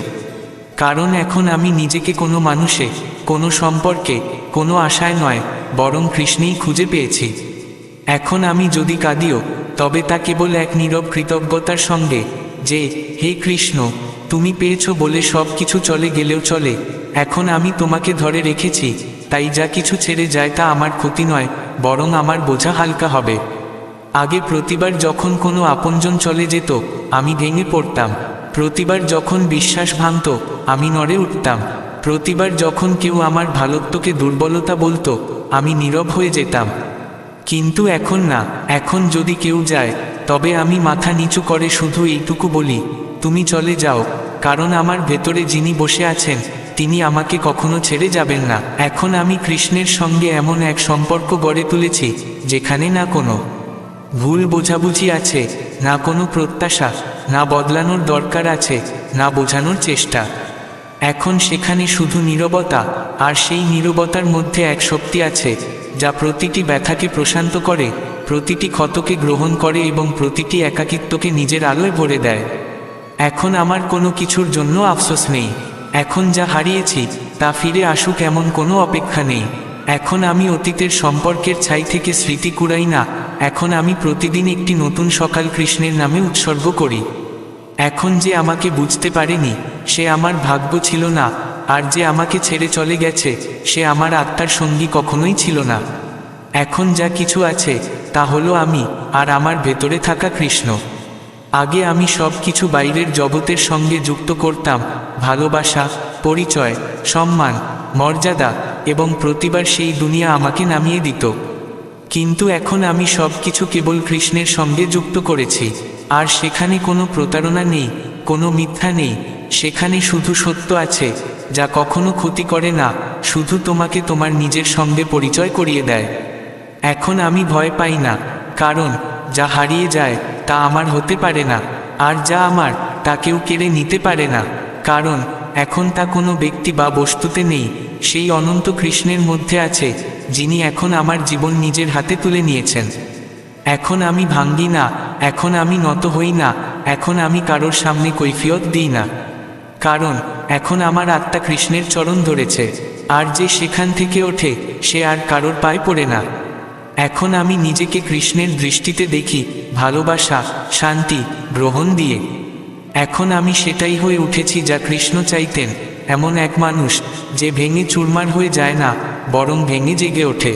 কারণ এখন আমি নিজেকে কোনো মানুষে, কোনো সম্পর্কে, কোনো আশায় নয়, বরং কৃষ্ণেই খুঁজে পেয়েছি। এখন আমি যদি কাঁদিও, তবে তা কেবল এক নীরব কৃতজ্ঞতার সঙ্গে, যে হে কৃষ্ণ, তুমি পেয়েছো বলে সব কিছু চলে গেলেও চলে। এখন আমি তোমাকে ধরে রেখেছি, তাই যা কিছু ছেড়ে যায় তা আমার ক্ষতি নয়, বরং আমার বোঝা হালকা হবে। আগে প্রতিবার যখন কোনো আপনজন চলে যেত, আমি ভেঙে পড়তাম। প্রতিবার যখন বিশ্বাস ভাঙত, আমি নড়ে উঠতাম। প্রতিবার যখন কেউ আমার ভালোত্বকে দুর্বলতা বলতো, আমি নীরব হয়ে যেতাম। কিন্তু এখন না, এখন যদি কেউ যায়, তবে আমি মাথা নিচু করে শুধু এইটুকু বলি, তুমি চলে যাও, কারণ আমার ভেতরে যিনি বসে আছেন, তিনি আমাকে কখনো ছেড়ে যাবেন না। এখন আমি কৃষ্ণের সঙ্গে এমন এক সম্পর্ক গড়ে তুলেছি, যেখানে না কোনো ভুল বোঝাবুঝি আছে, না কোনো প্রত্যাশা, না বদলানোর দরকার আছে, না বোঝানোর চেষ্টা। এখন সেখানে শুধু নীরবতা, আর সেই নীরবতার মধ্যে এক শক্তি আছে, যা প্রতিটি ব্যথাকে প্রশান্ত করে, প্রতিটি ক্ষতকে গ্রহণ করে এবং প্রতিটি একাকিত্বকে নিজের আলোয় ভরে দেয়। এখন আমার কোনো কিছুর জন্য আফসোস নেই। এখন যা হারিয়েছি তা ফিরে আসুক এমন কোনো অপেক্ষা নেই। এখন আমি অতীতের সম্পর্কের ছাই থেকে স্মৃতি কুড়াই না, এখন আমি প্রতিদিন একটি নতুন সকাল কৃষ্ণের নামে উৎসর্গ করি। এখন যে আমাকে বুঝতে পারেনি, সে আমার ভাগ্য ছিল না, আর যে আমাকে ছেড়ে চলে গেছে, সে আমার আত্মার সঙ্গী কখনোই ছিল না। এখন যা কিছু আছে তা হলো আমি, আর আমার ভেতরে থাকা কৃষ্ণ। আগে আমি সব কিছু বাইরের জগতের সঙ্গে যুক্ত করতাম, ভালোবাসা, পরিচয়, সম্মান, মর্যাদা, এবং প্রতিবার সেই দুনিয়া আমাকে নামিয়ে দিত। কিন্তু এখন আমি সব কিছু কেবল কৃষ্ণের সঙ্গে যুক্ত করেছি, আর সেখানে কোনো প্রতারণা নেই, কোনো মিথ্যা নেই, সেখানে শুধু সত্য আছে, যা কখনো ক্ষতি করে না, শুধু তোমাকে তোমার নিজের সঙ্গে পরিচয় করিয়ে দেয়। এখন আমি ভয় পাই না, কারণ যা হারিয়ে যায় তা আমার হতে পারে না, আর যা আমার তা কেউ কেড়ে নিতে পারে না, কারণ এখন তা কোনো ব্যক্তি বা বস্তুতে নেই, সেই অনন্ত কৃষ্ণের মধ্যে আছে, যিনি এখন আমার জীবন নিজের হাতে তুলে নিয়েছেন। এখন আমি ভাঙ্গি না, এখন আমি নত হই না, এখন আমি কারোর সামনে কৈফিয়ত দিই না, কারণ এখন আমার আত্মা কৃষ্ণের চরণ ধরেছে, আর যে সেখান থেকে ওঠে সে আর কারোর পায়ে পড়ে না। এখন আমি নিজেকে কৃষ্ণের দৃষ্টিতে দেখি, ভালোবাসা, শান্তি, গ্রহণ দিয়ে। এখন আমি সেটাই হয়ে উঠেছি যা কৃষ্ণ চাইতেন, এমন এক মানুষ যে ভেঙে চুরমার হয়ে যায় না, বরং ভেঙে জেগে ওঠে।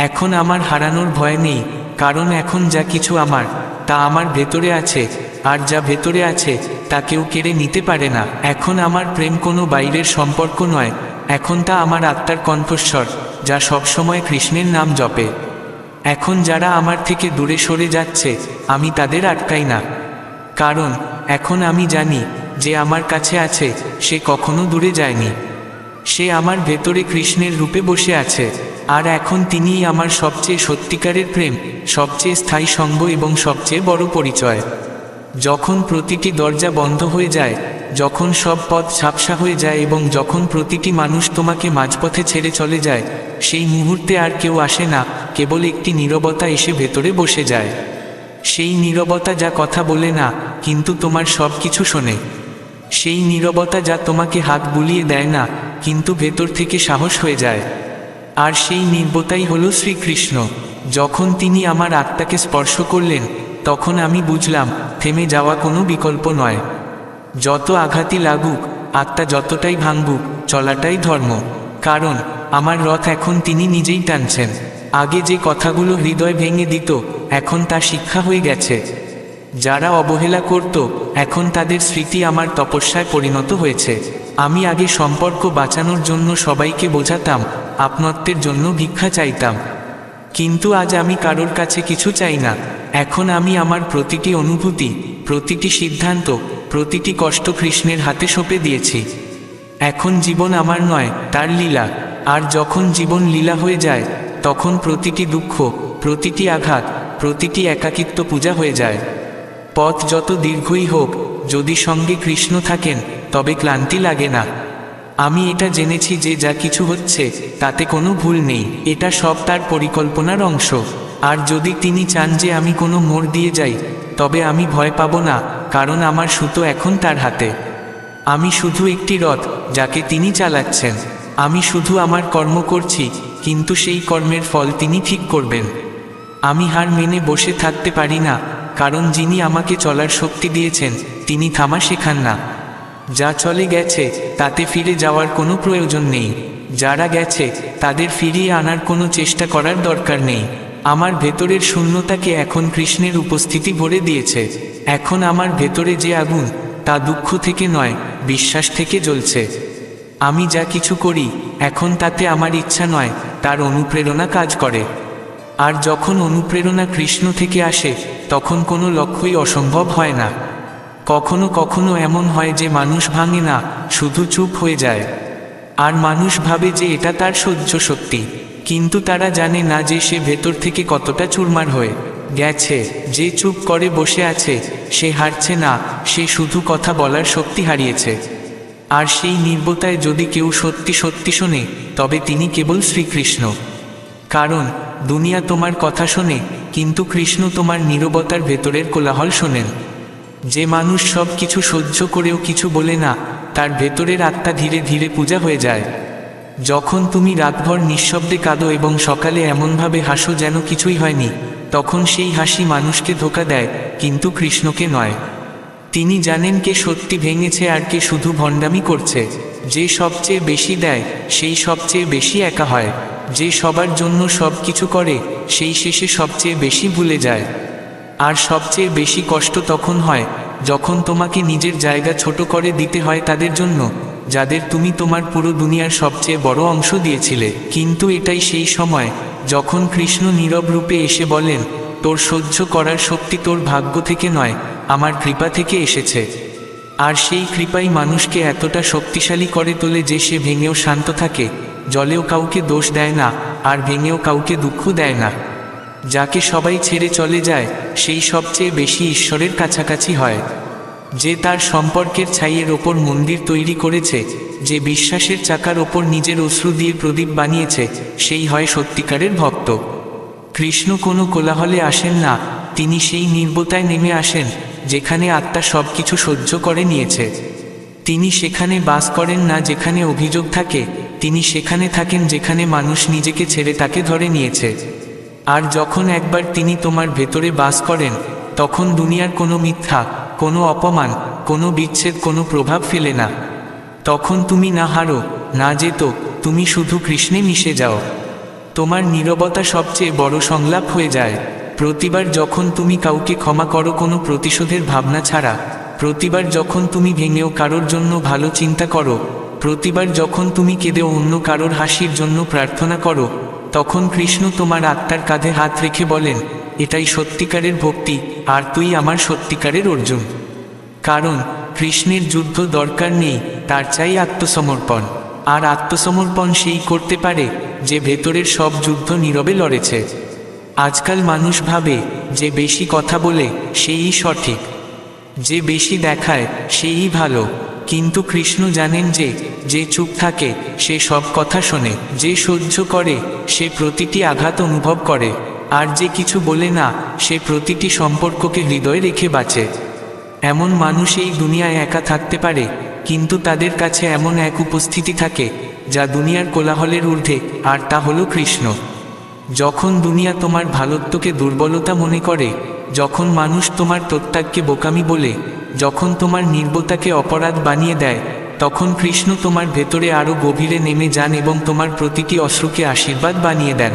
এখন আমার হারানোর ভয় নেই, কারণ এখন যা কিছু আমার তা আমার ভেতরে আছে, আর যা ভেতরে আছে তা কেউ কেড়ে নিতে পারে না। এখন আমার প্রেম কোনো বাইরের সম্পর্ক নয়, এখন তা আমার আত্মার কণ্ঠস্বর, যা সবসময় কৃষ্ণের নাম জপে। এখন যারা আমার থেকে দূরে সরে যাচ্ছে আমি তাদের আটকাই না, কারণ এখন আমি জানি যে আমার কাছে আছে সে কখনো দূরে যায়নি, সে আমার ভেতরে কৃষ্ণের রূপে বসে আছে, আর এখন তিনিই আমার সবচেয়ে সত্যিকারের প্রেম, সবচেয়ে স্থায়ী সঙ্গ এবং সবচেয়ে বড় পরিচয়। যখন প্রতিটি দরজা বন্ধ হয়ে যায়, যখন সব পথ ঝাপসা হয়ে যায় এবং যখন প্রতিটি মানুষ তোমাকে মাঝপথে ছেড়ে চলে যায়, সেই মুহূর্তে আর কেউ আসে না, কেবল একটি নীরবতা এসে ভেতরে বসে যায়। সেই নীরবতা যা কথা বলে না, কিন্তু তোমার সব কিছু শোনে। সেই নীরবতা যা তোমাকে হাত বুলিয়ে দেয় না, কিন্তু ভেতর থেকে সাহস হয়ে যায়। আর সেই নীরবতাই হলো শ্রীকৃষ্ণ। যখন তিনি আমার আত্মাকে স্পর্শ করলেন, তখন আমি বুঝলাম থেমে যাওয়া কোনো বিকল্প নয়। যত আঘাতই লাগুক, আত্মা যতটাই ভাঙুক, চলাটাই ধর্ম, কারণ আমার রথ এখন তিনি নিজেই টানছেন। আগে যে কথাগুলো হৃদয় ভেঙে দিত, এখন তা শিক্ষা হয়ে গেছে। যারা অবহেলা করত, এখন তাদের স্মৃতি আমার তপস্যায় পরিণত হয়েছে। আমি আগে সম্পর্ক বাঁচানোর জন্য সবাইকে বোঝাতাম, আপনত্বের জন্য ভিক্ষা চাইতাম, কিন্তু আজ আমি কারোর কাছে কিছু চাই না। এখন আমি আমার প্রতিটি অনুভূতি, প্রতিটি সিদ্ধান্ত, প্রতিটি কষ্ট কৃষ্ণের হাতে সঁপে দিয়েছি। এখন জীবন আমার নয়, তার লীলা। আর যখন জীবন লীলা হয়ে যায়, তখন প্রতিটি দুঃখ, প্রতিটি আঘাত, প্রতিটি একাকিত্ব পূজা হয়ে যায়। পথ যত দীর্ঘই হোক, যদি সঙ্গে কৃষ্ণ থাকেন, তবে ক্লান্তি লাগে না। আমি এটা জেনেছি যে যা কিছু হচ্ছে তাতে কোনো ভুল নেই, এটা সব তার পরিকল্পনার অংশ। আর যদি তিনি চান যে আমি কোনো মোড় দিয়ে যাই, তবে আমি ভয় পাব না, কারণ আমার সুতো এখন তার হাতে। আমি শুধু একটি রথ যাকে তিনি চালাচ্ছেন। আমি শুধু আমার কর্ম করছি, কিন্তু সেই কর্মের ফল তিনি ঠিক করবেন। আমি হার মেনে বসে থাকতে পারি না, কারণ যিনি আমাকে চলার শক্তি দিয়েছেন তিনি থামা শেখান না। যা চলে গেছে তাতে ফিরে যাওয়ার কোনো প্রয়োজন নেই, যারা গেছে তাদের ফিরিয়ে আনার কোনো চেষ্টা করার দরকার নেই। আমার ভেতরের শূন্যতাকে এখন কৃষ্ণের উপস্থিতি ভরে দিয়েছে। এখন আমার ভেতরে যে আগুন, তা দুঃখ থেকে নয়, বিশ্বাস থেকে জ্বলছে। আমি যা কিছু করি এখন তাতে আমার ইচ্ছা নয়, তার অনুপ্রেরণা কাজ করে। আর যখন অনুপ্রেরণা কৃষ্ণ থেকে আসে, তখন কোনো লক্ষ্যই অসম্ভব হয় না। কখনো কখনো এমন হয় যে মানুষ ভাঙে না, শুধু চুপ হয়ে যায়। আর মানুষ ভাবে যে এটা তার সহ্য শক্তি, কিন্তু তারা জানে না যে সে ভেতর থেকে কতটা চুরমার হয়ে গেছে। যে চুপ করে বসে আছে সে হারছে না, সে শুধু কথা বলার শক্তি হারিয়েছে। আর সেই নির্বতায় যদি কেউ সত্যি সত্যি শোনে, তবে তিনি কেবল শ্রীকৃষ্ণ। কারণ দুনিয়া তোমার কথা শোনে, কিন্তু কৃষ্ণ তোমার নীরবতার ভেতরের কোলাহল শোনেন। যে মানুষ সব কিছু সহ্য করেও কিছু বলে না, তার ভেতরের আত্মা ধীরে ধীরে পূজা হয়ে যায়। যখন তুমি রাতভর নিঃশব্দে কাঁদো এবং সকালে এমনভাবে হাসো যেন কিছুই হয়নি, তখন সেই হাসি মানুষকে ধোঁকা দেয়, কিন্তু কৃষ্ণকে নয়। তিনি জানেন কে সত্যি ভেঙেছে আর কে শুধু ভণ্ডামি করছে। যে সবচেয়ে বেশি দেয় সেই সবচেয়ে বেশি একা হয়। যে সবার জন্য সব কিছু করে সেই শেষে সবচেয়ে বেশি ভুলে যায়। আর সবচেয়ে বেশি কষ্ট তখন হয় যখন তোমাকে নিজের জায়গা ছোট করে দিতে হয় তাদের জন্য, যাদের তুমি তোমার পুরো দুনিয়ার সবচেয়ে বড় অংশ দিয়েছিলে। কিন্তু এটাই সেই সময় যখন কৃষ্ণ নীরব রূপে এসে বলেন, তোর সহ্য করার শক্তি তোর ভাগ্য থেকে নয়, আমার কৃপা থেকে এসেছে। আর সেই কৃপাই মানুষকে এতটা শক্তিশালী করে তোলে যে সে ভেঙেও শান্ত থাকে, জলেও কাউকে দোষ দেয় না, আর ভেঙেও কাউকে দুঃখ দেয় না। যাকে সবাই ছেড়ে চলে যায় সেই সবচেয়ে বেশি ঈশ্বরের কাছাকাছি হয়। যে তার সম্পর্কের ছাইয়ের ওপর মন্দির তৈরি করেছে, যে বিশ্বাসের চাকার ওপর নিজের অশ্রু দিয়ে প্রদীপ বানিয়েছে, সেই হয় সত্যিকারের ভক্ত। কৃষ্ণ কোনো কোলাহলে আসেন না, তিনি সেই নির্বতায় নেমে আসেন যেখানে আত্মা সব কিছু সহ্য করে নিয়েছে। তিনি সেখানে বাস করেন না যেখানে অভিযোগ থাকে, তিনি সেখানে থাকেন যেখানে মানুষ নিজেকে ছেড়ে তাকে ধরে নিয়েছে। আর যখন একবার তিনি তোমার ভেতরে বাস করেন, তখন দুনিয়ার কোনো মিথ্যা, কোনো অপমান, কোনো বিচ্ছেদ কোনো প্রভাব ফেলে না। তখন তুমি না হারো, না যেত, তুমি শুধু কৃষ্ণে মিশে যাও। তোমার নীরবতা সবচেয়ে বড় সংলাপ হয়ে যায়। প্রতিবার যখন তুমি কাউকে ক্ষমা করো কোনো প্রতিশোধের ভাবনা ছাড়া, প্রতিবার যখন তুমি ভেঙেও কারোর জন্য ভালো চিন্তা করো, প্রতিবার যখন তুমি কেঁদেও অন্য কারোর হাসির জন্য প্রার্থনা করো, তখন কৃষ্ণ তোমার আত্মার কাঁধে হাত রেখে বলেন, এটাই সত্যিকারের ভক্তি, আর তুই আমার সত্যিকারের অর্জুন। কারণ কৃষ্ণের যুদ্ধ দরকার নেই, তার চাই আত্মসমর্পণ। আর আত্মসমর্পণ সেই করতে পারে যে ভেতরের সব যুদ্ধ নীরবে লড়েছে। আজকাল মানুষ ভাবে যে বেশি কথা বলে সেই সঠিক, যে বেশি দেখায় সেই ভালো। কিন্তু কৃষ্ণ জানেন যে যে চুপ থাকে সে সব কথা শোনে, যে সহ্য করে সে প্রতিটি আঘাত অনুভব করে, আর যে কিছু বলে না সে প্রতিটি সম্পর্ককে হৃদয়ে রেখে বাঁচে। এমন মানুষ এই দুনিয়ায় একা থাকতে পারে, কিন্তু তাদের কাছে এমন এক উপস্থিতি থাকে যা দুনিয়ার কোলাহলের ঊর্ধ্বে, আর তা হলো কৃষ্ণ। যখন দুনিয়া তোমার ভালোত্বকে দুর্বলতা মনে করে, যখন মানুষ তোমার ত্যাগকে বোকামি বলে, যখন তোমার নির্বতাকে অপরাধ বানিয়ে দেয়, তখন কৃষ্ণ তোমার ভেতরে আরও গভীরে নেমে যান এবং তোমার প্রতিটি অশ্রুকে আশীর্বাদ বানিয়ে দেন।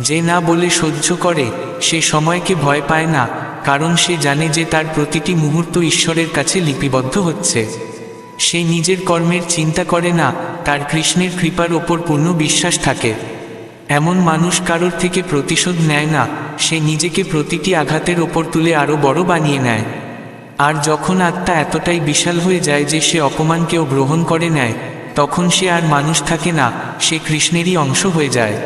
যে না বলে সহ্য করে সে সময়কে ভয় পায় না, কারণ সে জানে যে তার প্রতিটি মুহূর্ত ঈশ্বরের কাছে লিপিবদ্ধ হচ্ছে। সে নিজের কর্মের চিন্তা করে না, তার কৃষ্ণের কৃপার ওপর পূর্ণ বিশ্বাস থাকে। এমন মানুষ কারোর থেকে প্রতিশোধ নেয় না, সে নিজেকে প্রতিটি আঘাতের ওপর তুলে আরও বড় বানিয়ে নেয়। আর যখন আত্মা এতটাই বিশাল হয়ে যায় যে সে অপমানকেও গ্রহণ করে নেয়, তখন সে আর মানুষ থাকে না, সে কৃষ্ণেরই অংশ হয়ে যায়।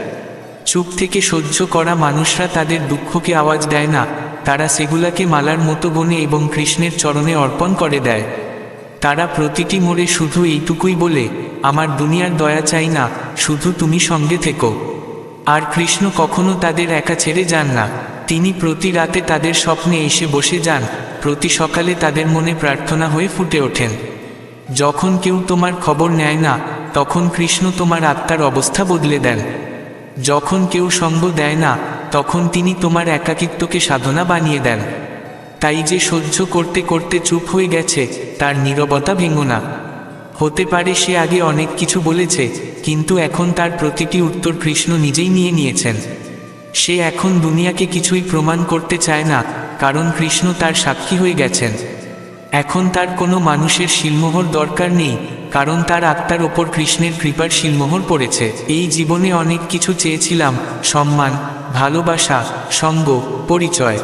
চুপ থেকে সহ্য করা মানুষরা তাদের দুঃখকে আওয়াজ দেয় না, তারা সেগুলাকে মালার মতো গোনে এবং কৃষ্ণের চরণে অর্পণ করে দেয়। তারা প্রতিটি মোড়ে শুধু এইটুকুই বলে, আমার দুনিয়ার দয়া চাই না, শুধু তুমি সঙ্গে থেকো। আর কৃষ্ণ কখনো তাদের একা ছেড়ে যান না। তিনি প্রতি রাতে তাদের স্বপ্নে এসে বসে যান, প্রতি সকালে তাদের মনে প্রার্থনা হয়ে ফুটে ওঠেন। যখন কেউ তোমার খবর নেয় না, তখন কৃষ্ণ তোমার আত্মার অবস্থা বদলে দেন। যখন কেউ সঙ্গ দেয় না, তখন তিনি তোমার একাকিত্বকে সাধনা বানিয়ে দেন। তাই যে সহ্য করতে করতে চুপ হয়ে গেছে, তার নীরবতা ভেঙো না। হতে পারে সে আগে অনেক কিছু বলেছে, কিন্তু এখন তার প্রতিটি উত্তর কৃষ্ণ নিজেই নিয়ে নিয়েছেন। সে এখন দুনিয়াকে কিছুই প্রমাণ করতে চায় না, কারণ কৃষ্ণ তার সাক্ষী হয়ে গেছেন। এখন তার কোনো মানুষের শিলমোহর দরকার নেই, কারণ তার আত্মার ওপর কৃষ্ণের কৃপার শিলমোহর পড়েছে। এই জীবনে অনেক কিছু চেয়েছিলাম, সম্মান, ভালোবাসা, সঙ্গ, পরিচয়।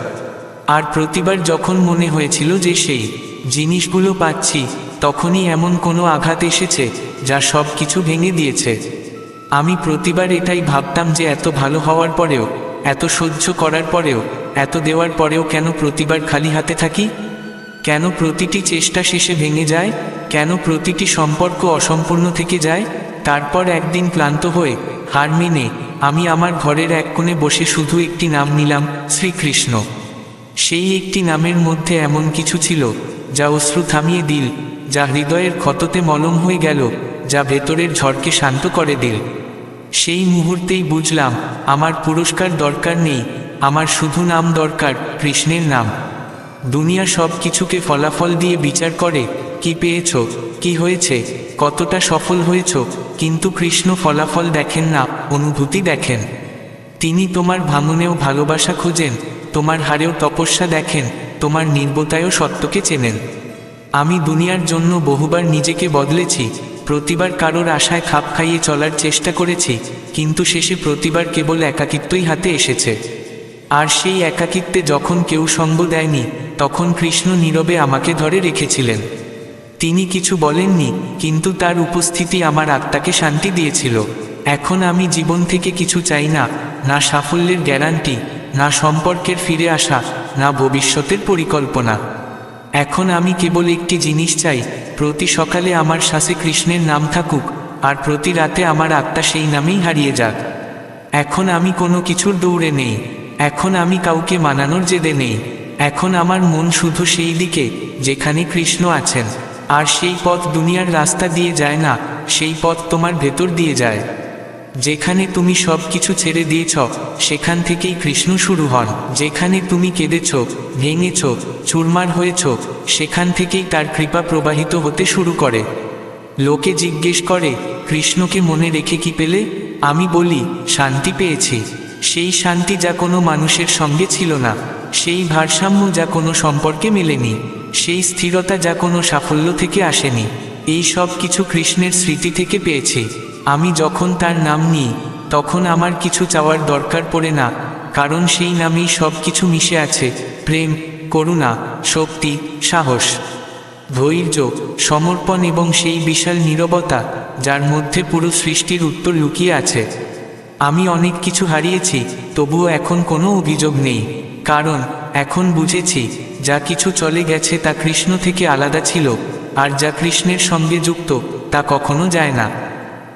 আর প্রতিবার যখন মনে হয়েছিল যে সেই জিনিসগুলো পাচ্ছি, তখনই এমন কোনো আঘাত এসেছে যা সব কিছু ভেঙে দিয়েছে। আমি প্রতিবার এটাই ভাবতাম যে এত ভালো হওয়ার পরেও, এত সহ্য করার পরেও, এত দেওয়ার পরেও কেন প্রতিবার খালি হাতে থাকি? কেন প্রতিটি চেষ্টা শেষে ভেঙে যায়? কেন প্রতিটি সম্পর্ক অসম্পূর্ণ থেকে যায়? তারপর একদিন ক্লান্ত হয়ে, হার মেনে, আমি আমার ঘরের এক কোণে বসে শুধু একটি নাম নিলাম, শ্রীকৃষ্ণ। সেই একটি নামের মধ্যে এমন কিছু ছিল যা অশ্রু থামিয়ে দিল, যা হৃদয়ের ক্ষততে মলম হয়ে গেল, যা ভেতরের ঝড়কে শান্ত করে দিল। সেই মুহূর্তেই বুঝলাম, আমার পুরস্কার দরকার নেই, আমার শুধু নাম দরকার, কৃষ্ণের নাম। দুনিয়া সব কিছুকে ফলাফল দিয়ে বিচার করে, কি পেয়েছ, কি হয়েছে, কতটা সফল হয়েছ, কিন্তু কৃষ্ণ ফলাফল দেখেন না, অনুভূতি দেখেন। তিনি তোমার ভাঙনেও ভালোবাসা খোঁজেন, তোমার হারেও তপস্যা দেখেন, তোমার নির্বতায়ও সত্যকে চেনেন। আমি দুনিয়ার জন্য বহুবার নিজেকে বদলেছি, প্রতিবার কারোর আশায় খাপ খাইয়ে চলার চেষ্টা করেছি, কিন্তু শেষে প্রতিবার কেবল একাকিত্বই হাতে এসেছে। আর সেই একাকিত্বে যখন কেউ সঙ্গ দেয়নি, তখন কৃষ্ণ নীরবে আমাকে ধরে রেখেছিলেন। তিনি কিছু বলেননি, কিন্তু তার উপস্থিতি আমার আত্মাকে শান্তি দিয়েছিল। এখন আমি জীবন থেকে কিছু চাই না, না সাফল্যের গ্যারান্টি, না সম্পর্কের ফিরে আসা, না ভবিষ্যতের পরিকল্পনা। এখন আমি কেবল একটি জিনিস চাই, প্রতি সকালে আমার শ্বাসে কৃষ্ণের নাম থাকুক, আর প্রতি রাতে আমার আত্মা সেই নামেই হারিয়ে যাক। এখন আমি কোনো কিছুর দৌড়ে নেই, এখন আমি কাউকে মানানোর জেদে নেই। এখন আমার মন শুধু সেই দিকে যেখানে কৃষ্ণ আছেন। আর সেই পথ দুনিয়ার রাস্তা দিয়ে যায় না, সেই পথ তোমার ভেতর দিয়ে যায়। যেখানে তুমি সব কিছু ছেড়ে দিয়েছ, সেখান থেকেই কৃষ্ণ শুরু হন। যেখানে তুমি কেঁদেছ, ভেঙেছ, চুরমার হয়েছ, সেখান থেকেই তার কৃপা প্রবাহিত হতে শুরু করে। লোকে জিজ্ঞেস করে, কৃষ্ণকে মনে রেখে কি পেলে? আমি বলি, শান্তি পেয়েছি। সেই শান্তি যা কোনো মানুষের সঙ্গে ছিল না, সেই ভারসাম্য যা কোনো সম্পর্কে মেলেনি, সেই স্থিরতা যা কোনো সাফল্য থেকে আসেনি। এই সব কিছু কৃষ্ণের স্মৃতি থেকে পেয়েছি। আমি যখন তার নাম নিই, তখন আমার কিছু চাওয়ার দরকার পড়ে না, কারণ সেই নামেই সব কিছু মিশে আছে। প্রেম, করুণা, শক্তি, সাহস, ধৈর্য, সমর্পণ এবং সেই বিশাল নীরবতা যার মধ্যে পুরো সৃষ্টির উত্তর লুকিয়ে আছে। আমি অনেক কিছু হারিয়েছি, তবুও এখন কোনো অভিযোগ নেই, কারণ এখন বুঝেছি যা কিছু চলে গেছে তা কৃষ্ণ থেকে আলাদা ছিল, আর যা কৃষ্ণের সঙ্গে যুক্ত তা কখনো যায় না।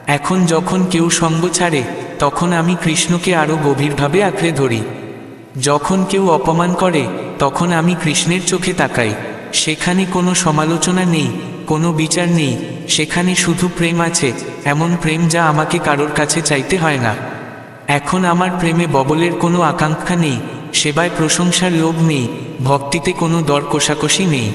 এখন যখন কেউ সঙ্গ ছাড়ে, তখন আমি কৃষ্ণকে আরও গভীরভাবে আঁকড়ে ধরি। যখন কেউ অপমান করে, তখন আমি কৃষ্ণের চোখে তাকাই। সেখানে কোনো সমালোচনা নেই, কোনো বিচার নেই, সেখানে শুধু প্রেম আছে, এমন প্রেম যা আমাকে কারোর কাছে চাইতে হয় না। এখন আমার প্রেমে ববলের কোনো আকাঙ্ক্ষা নেই, সেবায় প্রশংসার লোভ নেই, ভক্তিতে কোনো দর কষাকষি নেই।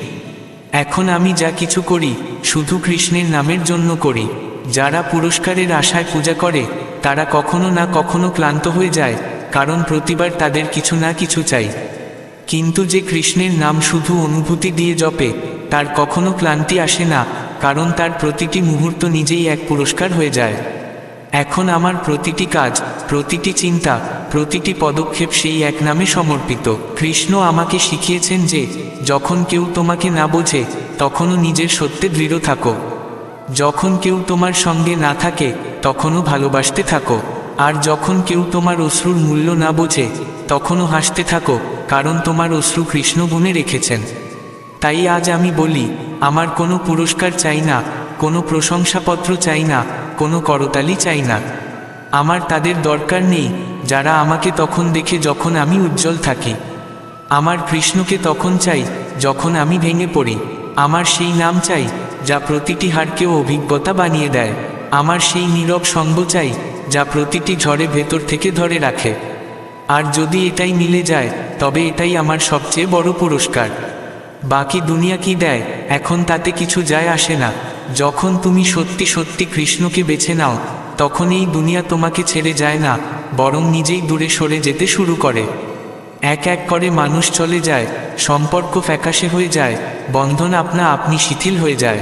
এখন আমি যা কিছু করি শুধু কৃষ্ণের নামের জন্য করি। যারা পুরস্কারের আশায় পূজা করে, তারা কখনো না কখনো ক্লান্ত হয়ে যায়, কারণ প্রতিবার তাদের কিছু না কিছু চাই। কিন্তু যে কৃষ্ণের নাম শুধু অনুভূতি দিয়ে জপে, তার কখনো ক্লান্তি আসে না, কারণ তার প্রতিটি মুহূর্ত নিজেই এক পুরস্কার হয়ে যায়। এখন আমার প্রতিটি কাজ, প্রতিটি চিন্তা, প্রতিটি পদক্ষেপ সেই এক নামে সমর্পিত। কৃষ্ণ আমাকে শিখিয়েছেন যে যখন কেউ তোমাকে না বোঝে, তখনও নিজের সত্যে দৃঢ় থাকো। যখন কেউ তোমার সঙ্গে না থাকে, তখনও ভালোবাসতে থাকো। আর যখন কেউ তোমার অশ্রুর মূল্য না বোঝে, তখনও হাসতে থাকো, কারণ তোমার অশ্রু কৃষ্ণ বুনে রেখেছেন। তাই আজ আমি বলি, আমার কোনো পুরস্কার চাই না, কোনো প্রশংসাপত্র চাই না, কোনো করতালি চাই না। আমার তাদের দরকার নেই যারা আমাকে তখন দেখে যখন আমি উজ্জ্বল থাকি। আমার কৃষ্ণকে তখন চাই যখন আমি ভেঙে পড়ি। আমার সেই নাম চাই যা প্রতিটি হারকেও অভিজ্ঞতা বানিয়ে দেয়। আমার সেই নীরব সঙ্গ চাই যা প্রতিটি ঝড়ে ভেতর থেকে ধরে রাখে। আর যদি এটাই মিলে যায়, তবে এটাই আমার সবচেয়ে বড় পুরস্কার। বাকি দুনিয়া কি দেয় এখন তাতে কিছু যায় আসে না। যখন তুমি সত্যি সত্যি কৃষ্ণকে বেছে নাও, তখন এই দুনিয়া তোমাকে ছেড়ে যায় না, বরং নিজেই দূরে সরে যেতে শুরু করে। এক এক করে মানুষ চলে যায়, সম্পর্ক ফ্যাকাশে হয়ে যায়, বন্ধন আপনা আপনি শিথিল হয়ে যায়।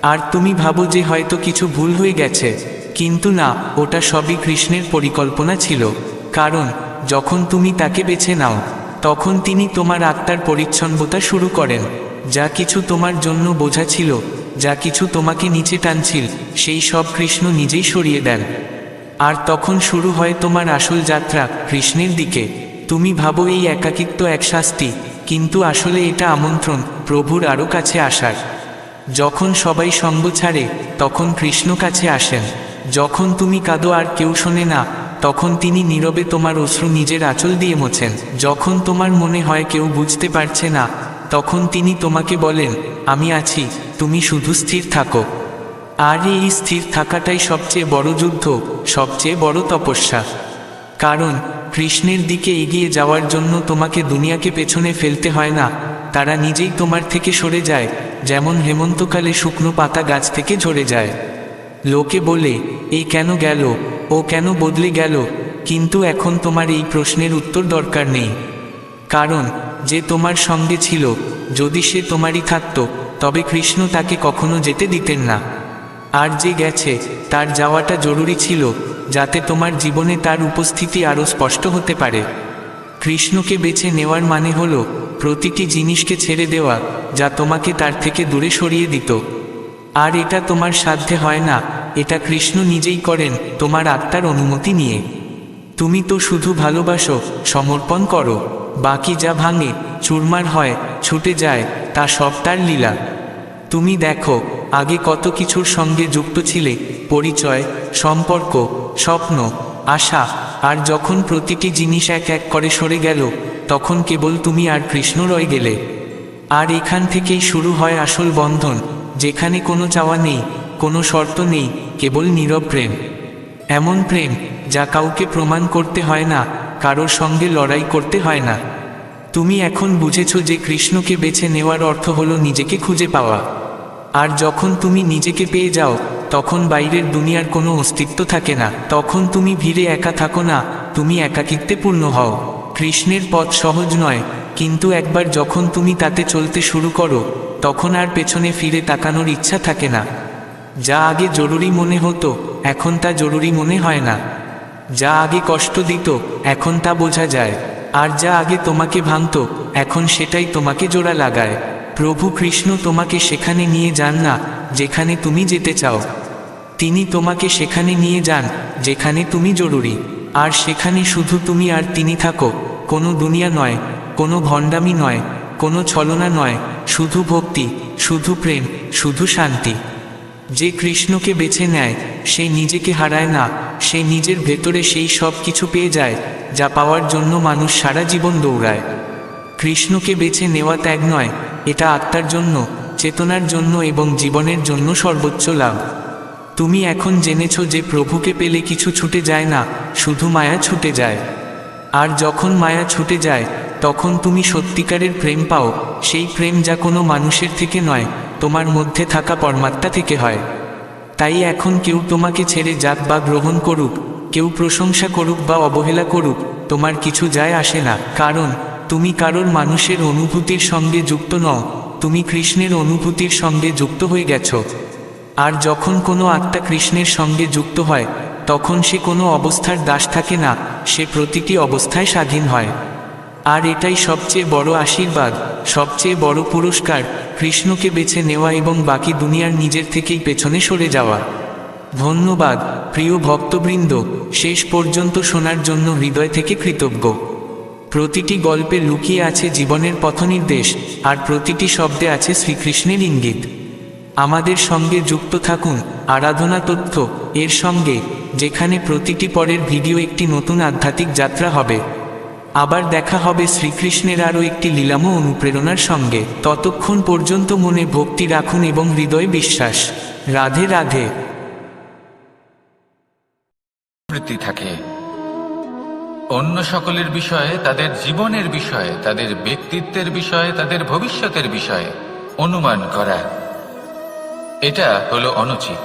আর তুমি ভাবো যে হয়তো কিছু ভুল হয়ে গেছে, কিন্তু না, ওটা সবই কৃষ্ণের পরিকল্পনা ছিল। কারণ যখন তুমি তাকে বেছে নাও, তখন তিনি তোমার আত্মার পরিচ্ছন্নতা শুরু করেন। যা কিছু তোমার জন্য বোঝা ছিল, যা কিছু তোমাকে নিচে টানছিল, সেই সব কৃষ্ণ নিজেই সরিয়ে দেন। আর তখন শুরু হয় তোমার আসল যাত্রা কৃষ্ণের দিকে। তুমি ভাবো এই একাকিত্ব এক শাস্তি, কিন্তু আসলে এটা আমন্ত্রণ প্রভুর আরও কাছে আসার। যখন সবাই সঙ্গ ছাড়ে, তখন কৃষ্ণ কাছে আসেন। যখন তুমি কাঁদো আর কেউ শোনে না, তখন তিনি নীরবে তোমার অশ্রু নিজের আঁচল দিয়ে মোছেন। যখন তোমার মনে হয় কেউ বুঝতে পারছে না, তখন তিনি তোমাকে বলেন, আমি আছি, তুমি শুধু স্থির থাকো। আর এই স্থির থাকাটাই সবচেয়ে বড় যুদ্ধ, সবচেয়ে বড় তপস্যা। কারণ কৃষ্ণের দিকে এগিয়ে যাওয়ার জন্য তোমাকে দুনিয়াকে পেছনে ফেলতে হয় না, তারা নিজেই তোমার থেকে সরে যায়, যেমন হেমন্তকালে শুকনো পাতা গাছ থেকে ঝরে যায়। লোকে বলে, এই কেন গেল, ও কেন বদলে গেল, কিন্তু এখন তোমার এই প্রশ্নের উত্তর দরকার নেই। কারণ যে তোমার সঙ্গে ছিল, যদি সে তোমারই থাকত, তবে কৃষ্ণ তাকে কখনো যেতে দিতেন না। আর যে গেছে, তার যাওয়াটা জরুরি ছিল, যাতে তোমার জীবনে তার উপস্থিতি আরও স্পষ্ট হতে পারে। কৃষ্ণকে বেছে নেওয়ার মানে হলো প্রতিটি জিনিসকে ছেড়ে দেওয়া যা তোমাকে তার থেকে দূরে সরিয়ে দিত। আর এটা তোমার সাধ্যে হয় না, এটা কৃষ্ণ নিজেই করেন তোমার আত্মার অনুমতি নিয়ে। তুমি তো শুধু ভালোবাসো, সমর্পণ করো, বাকি যা ভাঙে, চুরমার হয়, ছুটে যায়, তা সব তার লীলা। তুমি দেখো, আগে কত কিছুর সঙ্গে যুক্ত ছিলে, পরিচয়, সম্পর্ক, স্বপ্ন, আশা, আর যখন প্রতিটি জিনিস এক এক করে সরে গেল, তখন কেবল তুমি আর কৃষ্ণ রয়ে গেলে। আর এখান থেকেই শুরু হয় আসল বন্ধন, যেখানে কোনো চাওয়া নেই, কোনো শর্ত নেই, কেবল নীরব প্রেম। এমন প্রেম যা কাউকে প্রমাণ করতে হয় না, কারোর সঙ্গে লড়াই করতে হয় না। তুমি এখন বুঝেছ যে কৃষ্ণকে বেছে নেওয়ার অর্থ হলো নিজেকে খুঁজে পাওয়া। আর যখন তুমি নিজেকে পেয়ে যাও, তখন বাইরের দুনিয়ার কোনো অস্তিত্ব থাকে না। তখন তুমি ভিড়ে একা থাকো না, তুমি একাকিত্বে পূর্ণ হও। কৃষ্ণের পথ সহজ নয়, কিন্তু একবার যখন তুমি তাতে চলতে শুরু করো, তখন আর পেছনে ফিরে তাকানোর ইচ্ছা থাকে না। যা আগে জরুরি মনে হতো, এখন তা জরুরি মনে হয় না। যা আগে কষ্ট দিত, এখন তা বোঝা যায়। আর যা আগে তোমাকে ভাঙত, এখন সেটাই তোমাকে জোড়া লাগায়। প্রভু কৃষ্ণ তোমাকে সেখানে নিয়ে যান না যেখানে তুমি যেতে চাও, তিনি তোমাকে সেখানে নিয়ে যান যেখানে তুমি জরুরি। আর সেখানে শুধু তুমি আর তিনি থাকো, কোনো দুনিয়া নয়, কোনো ভণ্ডামি নয়, কোনো ছলনা নয়, শুধু ভক্তি, শুধু প্রেম, শুধু শান্তি। যে কৃষ্ণকে বেছে নেয়, সে নিজেকে হারায় না, সে নিজের ভেতরে সেই সব কিছু পেয়ে যায় যা পাওয়ার জন্য মানুষ সারা জীবন দৌড়ায়। কৃষ্ণকে বেছে নেওয়া ত্যাগ নয়, এটা আত্মার জন্য, চেতনার জন্য এবং জীবনের জন্য সর্বোচ্চ লাভ। তুমি এখন জেনেছ যে প্রভুকে পেলে কিছু ছুটে যায় না, শুধু মায়া ছুটে যায়। আর যখন মায়া ছুটে যায়, তখন তুমি সত্যিকারের প্রেম পাও, সেই প্রেম যা কোনো মানুষের থেকে নয়, তোমার মধ্যে থাকা পরমাত্মা থেকে হয়। তাই এখন কেউ তোমাকে ছেড়ে যাক বা গ্রহণ করুক, কেউ প্রশংসা করুক বা অবহেলা করুক, তোমার কিছু যায় আসে না। কারণ তুমি কারোর মানুষের অনুভূতির সঙ্গে যুক্ত নও, তুমি কৃষ্ণের অনুভূতির সঙ্গে যুক্ত হয়ে গেছো। আর যখন কোনো আত্মা কৃষ্ণের সঙ্গে যুক্ত হয়, তখন সে কোনো অবস্থার দাস থাকে না, সে প্রতিটি অবস্থায় স্বাধীন হয়। আর এটাই সবচেয়ে বড় আশীর্বাদ, সবচেয়ে বড় পুরস্কার, কৃষ্ণকে বেছে নেওয়া এবং বাকি দুনিয়ার নিজের থেকেই পেছনে সরে যাওয়া। ধন্যবাদ প্রিয় ভক্তবৃন্দ, শেষ পর্যন্ত শোনার জন্য হৃদয় থেকে কৃতজ্ঞ। প্রতিটি গল্পে লুকিয়ে আছে জীবনের পথনির্দেশ, আর প্রতিটি শব্দে আছে শ্রীকৃষ্ণের ইঙ্গিত। আমাদের সঙ্গে যুক্ত থাকুন আরাধনা তথ্য এর সঙ্গে, যেখানে প্রতিটি পরের ভিডিও একটি নতুন আধ্যাত্মিক যাত্রা হবে। আবার দেখা হবে শ্রীকৃষ্ণের আরও একটি লীলাম অনুপ্রেরণার সঙ্গে। ততক্ষণ পর্যন্ত মনে ভক্তি রাখুন এবং হৃদয়ে বিশ্বাস। রাধে রাধে। থাকে অন্য সকলের বিষয়ে, তাদের জীবনের বিষয়ে, তাদের ব্যক্তিত্বের বিষয়ে, তাদের ভবিষ্যতের বিষয়ে অনুমান করা, এটা হলো অনুচিত।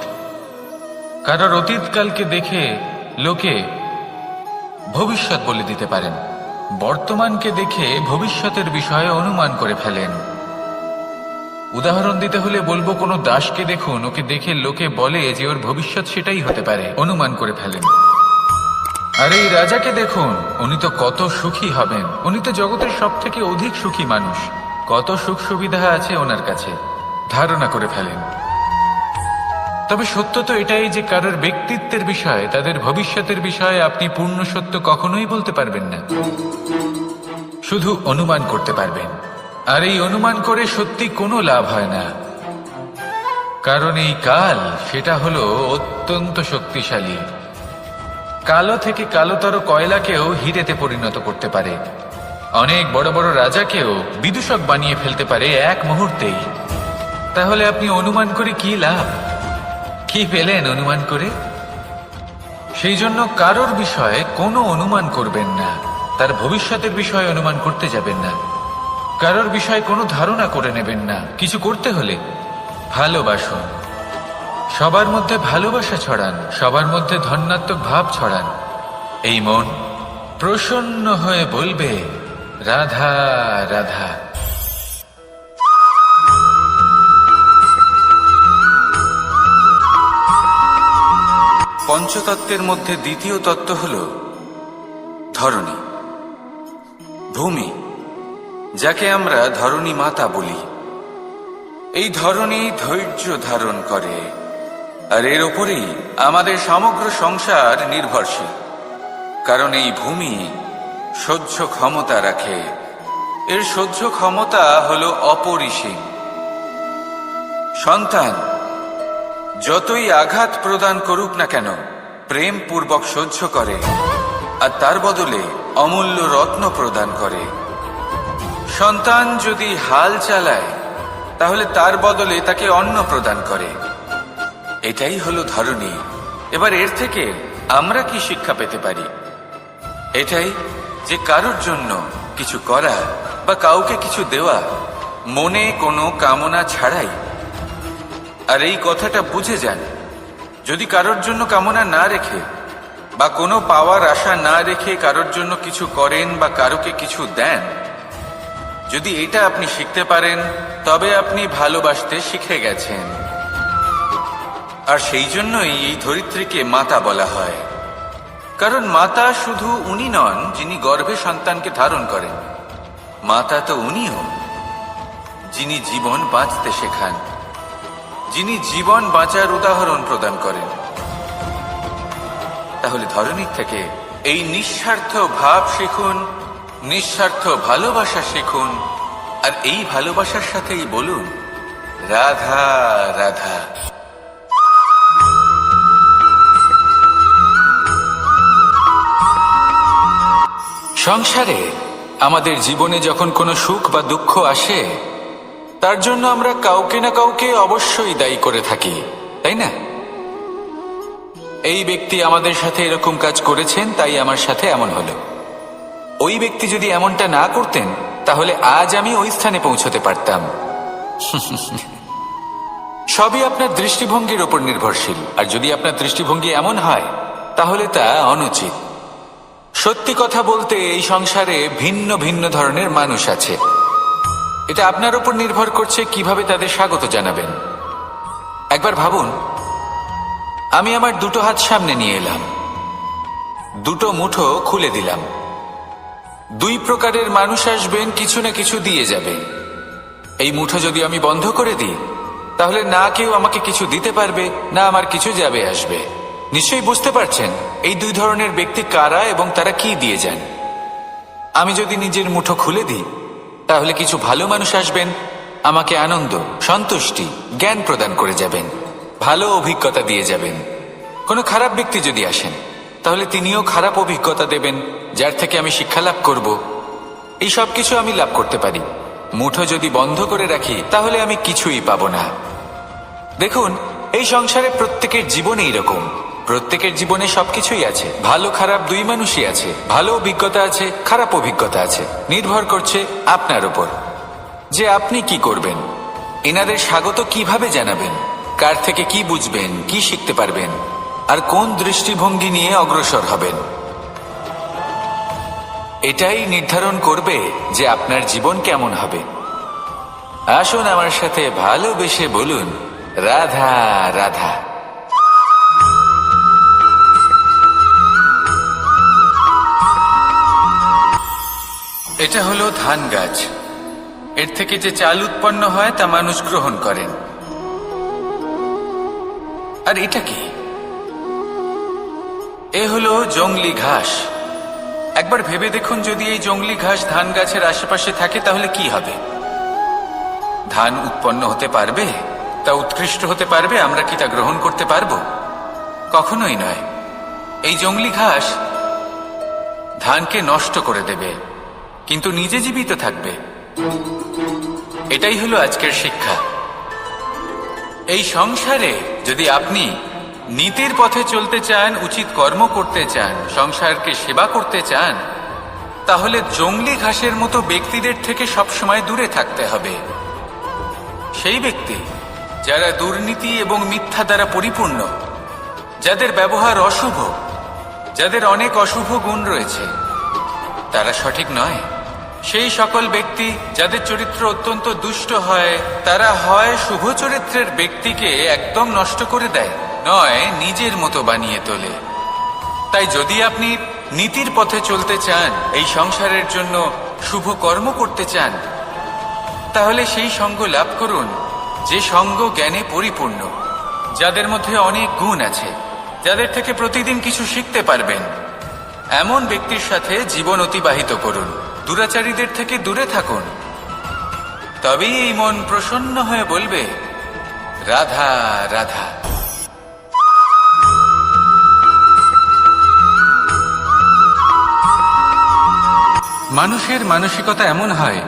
কারোর অতীতকালকে দেখে লোকে ভবিষ্যৎ বলে দিতে পারেন, বর্তমানকে দেখে ভবিষ্যতের বিষয়ে অনুমান করে ফেলেন। উদাহরণ দিতে হলে বলবো, কোনো দাসকে দেখুন, ওকে দেখে লোকে বলে যে ওর ভবিষ্যৎ সেটাই হতে পারে, অনুমান করে ফেলেন। আর এই রাজাকে দেখুন, উনি তো কত সুখী হবেন, উনি তো জগতের সব থেকে অধিক সুখী মানুষ, কত সুখ সুবিধা আছে ওনার কাছে, ধারণা করে ফেলেন। তবে সত্য তো এটাই যে কারোর ব্যক্তিত্বের বিষয়ে, তাদের ভবিষ্যতের বিষয়ে আপনি পূর্ণ সত্য কখনোই বলতে পারবেন না, শুধু অনুমান করতে পারবেন। আর এই অনুমান করে সত্যি কোনো লাভ হয় না, কারণ এই কাল সেটা হলো অত্যন্ত শক্তিশালী। কালো থেকে কালোতর কয়লাকেও হিরেতে পরিণত করতে পারে, অনেক বড় বড় রাজাকেও বিদূষক বানিয়ে ফেলতে পারে এক মুহূর্তেই। তাহলে আপনি অনুমান করে কি লাভ? কি পেলেন অনুমান করে? সেই জন্য কারোর বিষয়ে কোনো অনুমান করবেন না, তার ভবিষ্যতের বিষয়ে অনুমান করতে যাবেন না, কারোর বিষয়ে কোনো ধারণা করে নেবেন না। কিছু করতে হলে ভালোবাসুন, সবার মধ্যে ভালোবাসা ছড়ান, সবার মধ্যে ধন্যাত্মক ভাব ছড়ান। এই মন প্রসন্ন হয়ে বলবে রাধা রাধা। পঞ্চতত্ত্বের মধ্যে দ্বিতীয় তত্ত্ব হল ধরণী, ভূমি, যাকে আমরা ধরণী মাতা বলি। এই ধরণী ধৈর্য ধারণ করে, আর এর ওপরেই আমাদের সমগ্র সংসার নির্ভরশীল। কারণ এই ভূমি সহ্য ক্ষমতা রাখে। এর সহ্য ক্ষমতা হলো অপরিসীম। সন্তান যতই আঘাত প্রদান করুক না কেন, প্রেম পূর্বক সহ্য করে আর তার বদলে অমূল্য রত্ন প্রদান করে। সন্তান যদি হাল চালায় তাহলে তার বদলে তাকে অন্ন প্রদান করে। এটাই হলো ধরনী। এবার এর থেকে আমরা কি শিক্ষা পেতে পারি? এটাই যে কারোর জন্য কিছু করা বা কাউকে কিছু দেওয়া মনে কোনো কামনা ছাড়াই। আর এই কথাটা বুঝে যান, যদি কারোর জন্য কামনা না রেখে বা কোনো পাওয়ার আশা না রেখে কারোর জন্য কিছু করেন বা কারোকে কিছু দেন, যদি এটা আপনি শিখতে পারেন তবে আপনি ভালোবাসতে শিখে গেছেন। আর সেই জন্যই এই ধরিত্রীকে মাতা বলা হয়। কারণ মাতা শুধু উনি নন যিনি গর্ভে সন্তানকে ধারণ করেন, মাতা তো উনিও যিনি জীবন বাঁচতে শেখান, যিনি জীবন বাঁচার উদাহরণ প্রদান করেন। তাহলে ধরনীর থেকে এই নিঃস্বার্থ ভাব শিখুন, নিঃস্বার্থ ভালোবাসা শিখুন, আর এই ভালোবাসার সাথেই বলুন রাধা রাধা। সংসারে আমাদের জীবনে যখন কোনো সুখ বা দুঃখ আসে, তার জন্য আমরা কাউকে না কাউকে অবশ্যই দায়ী করে থাকি, তাই না? এই ব্যক্তি আমাদের সাথে এরকম কাজ করেছেন, তাই আমার সাথে এমন হলো। ওই ব্যক্তি যদি এমনটা না করতেন তাহলে আজ আমি ওই স্থানে পৌঁছতে পারতাম। সবই আপনার দৃষ্টিভঙ্গির উপর নির্ভরশীল। আর যদি আপনার দৃষ্টিভঙ্গি এমন হয় তাহলে তা অনুচিত। সত্যি কথা বলতে এই সংসারে ভিন্ন ভিন্ন ধরনের মানুষ আছে। এটা আপনার উপর নির্ভর করছে কিভাবে তাদের স্বাগত জানাবেন। একবার ভাবুন, আমি আমার দুটো হাত সামনে নিয়ে এলাম, দুটো মুঠো খুলে দিলাম। দুই প্রকারের মানুষ আসবেন, কিছু না কিছু দিয়ে যাবেন। এই মুঠো যদি আমি বন্ধ করে দিই তাহলে না কেউ আমাকে কিছু দিতে পারবে, না আমার কিছু যাবে আসবে। নিশ্চয়ই বুঝতে পারছেন এই দুই ধরনের ব্যক্তি কারা এবং তারা কি দিয়ে যান। আমি যদি নিজের মুঠো খুলে দিই তাহলে কিছু ভালো মানুষ আসবেন, আমাকে আনন্দ, সন্তুষ্টি, জ্ঞান প্রদান করে যাবেন, ভালো অভিজ্ঞতা দিয়ে যাবেন। কোনো খারাপ ব্যক্তি যদি আসেন তাহলে তিনিও খারাপ অভিজ্ঞতা দেবেন, যার থেকে আমি শিক্ষা লাভ করব। এই সব কিছু আমি লাভ করতে পারি। মুঠো যদি বন্ধ করে রাখি তাহলে আমি কিছুই পাবো না। দেখুন, এই সংসারে প্রত্যেকের জীবনে এরকম। প্রত্যেকের জীবনে সবকিছুই আছে, ভালো খারাপ দুই মানুষই আছে। ভালো অভিজ্ঞতা আছে, খারাপ অভিজ্ঞতা আছে। নির্ভর করছে আপনার উপর যে আপনি কি করবেন, এনাদের স্বাগত কিভাবে জানাবেন, কার থেকে কি বুঝবেন, কি শিখতে পারবেন, আর কোন দৃষ্টিভঙ্গি নিয়ে অগ্রসর হবেন। এটাই নির্ধারণ করবে যে আপনার জীবন কেমন হবে। আসুন আমার সাথে ভালোবেসে বলুন রাধা রাধা। এটা হলো ধান গাছ। এর থেকে যে চাল উৎপন্ন হয় তা মানুষ গ্রহণ করেন। আর এটা কি? এ হলো জংলি ঘাস। একবার ভেবে দেখুন, যদি এই জংলি ঘাস ধান গাছের আশেপাশে থাকে তাহলে কি হবে? ধান উৎপন্ন হতে পারবে? তা উৎকৃষ্ট হতে পারবে? আমরা কি তা গ্রহণ করতে পারবো? কখনোই নয়। এই জংলি ঘাস ধানকে নষ্ট করে দেবে, কিন্তু নিজে জীবিত থাকবে। এটাই হলো আজকের শিক্ষা। এই সংসারে যদি আপনি নীতির পথে চলতে চান, উচিত কর্ম করতে চান, সংসারকে সেবা করতে চান, তাহলে জংলি ঘাসের মতো ব্যক্তিদের থেকে সবসময় দূরে থাকতে হবে। সেই ব্যক্তি যারা দুর্নীতি এবং মিথ্যা দ্বারা পরিপূর্ণ, যাদের ব্যবহার অশুভ, যাদের অনেক অশুভ গুণ রয়েছে, তারা সঠিক নয়। সেই সকল ব্যক্তি যাদের চরিত্র অত্যন্ত দুষ্ট হয়, তারা হয় শুভ চরিত্রের ব্যক্তিকে একদম নষ্ট করে দেয়, নয় নিজের মতো বানিয়ে তোলে। তাই যদি আপনি নীতির পথে চলতে চান, এই সংসারের জন্য শুভ কর্ম করতে চান, তাহলে সেই সঙ্গ লাভ করুন যে সঙ্গ জ্ঞানে পরিপূর্ণ, যাদের মধ্যে অনেক গুণ আছে, যাদের থেকে প্রতিদিন কিছু শিখতে পারবেন। এমন ব্যক্তির সাথে জীবন অতিবাহিত করুন, দুরাচারীদের থেকে দূরে থাকুন। তবেই এই মন প্রসন্ন হয়ে বলবে, রাধা রাধা। মানুষের মানসিকতা এমন হয়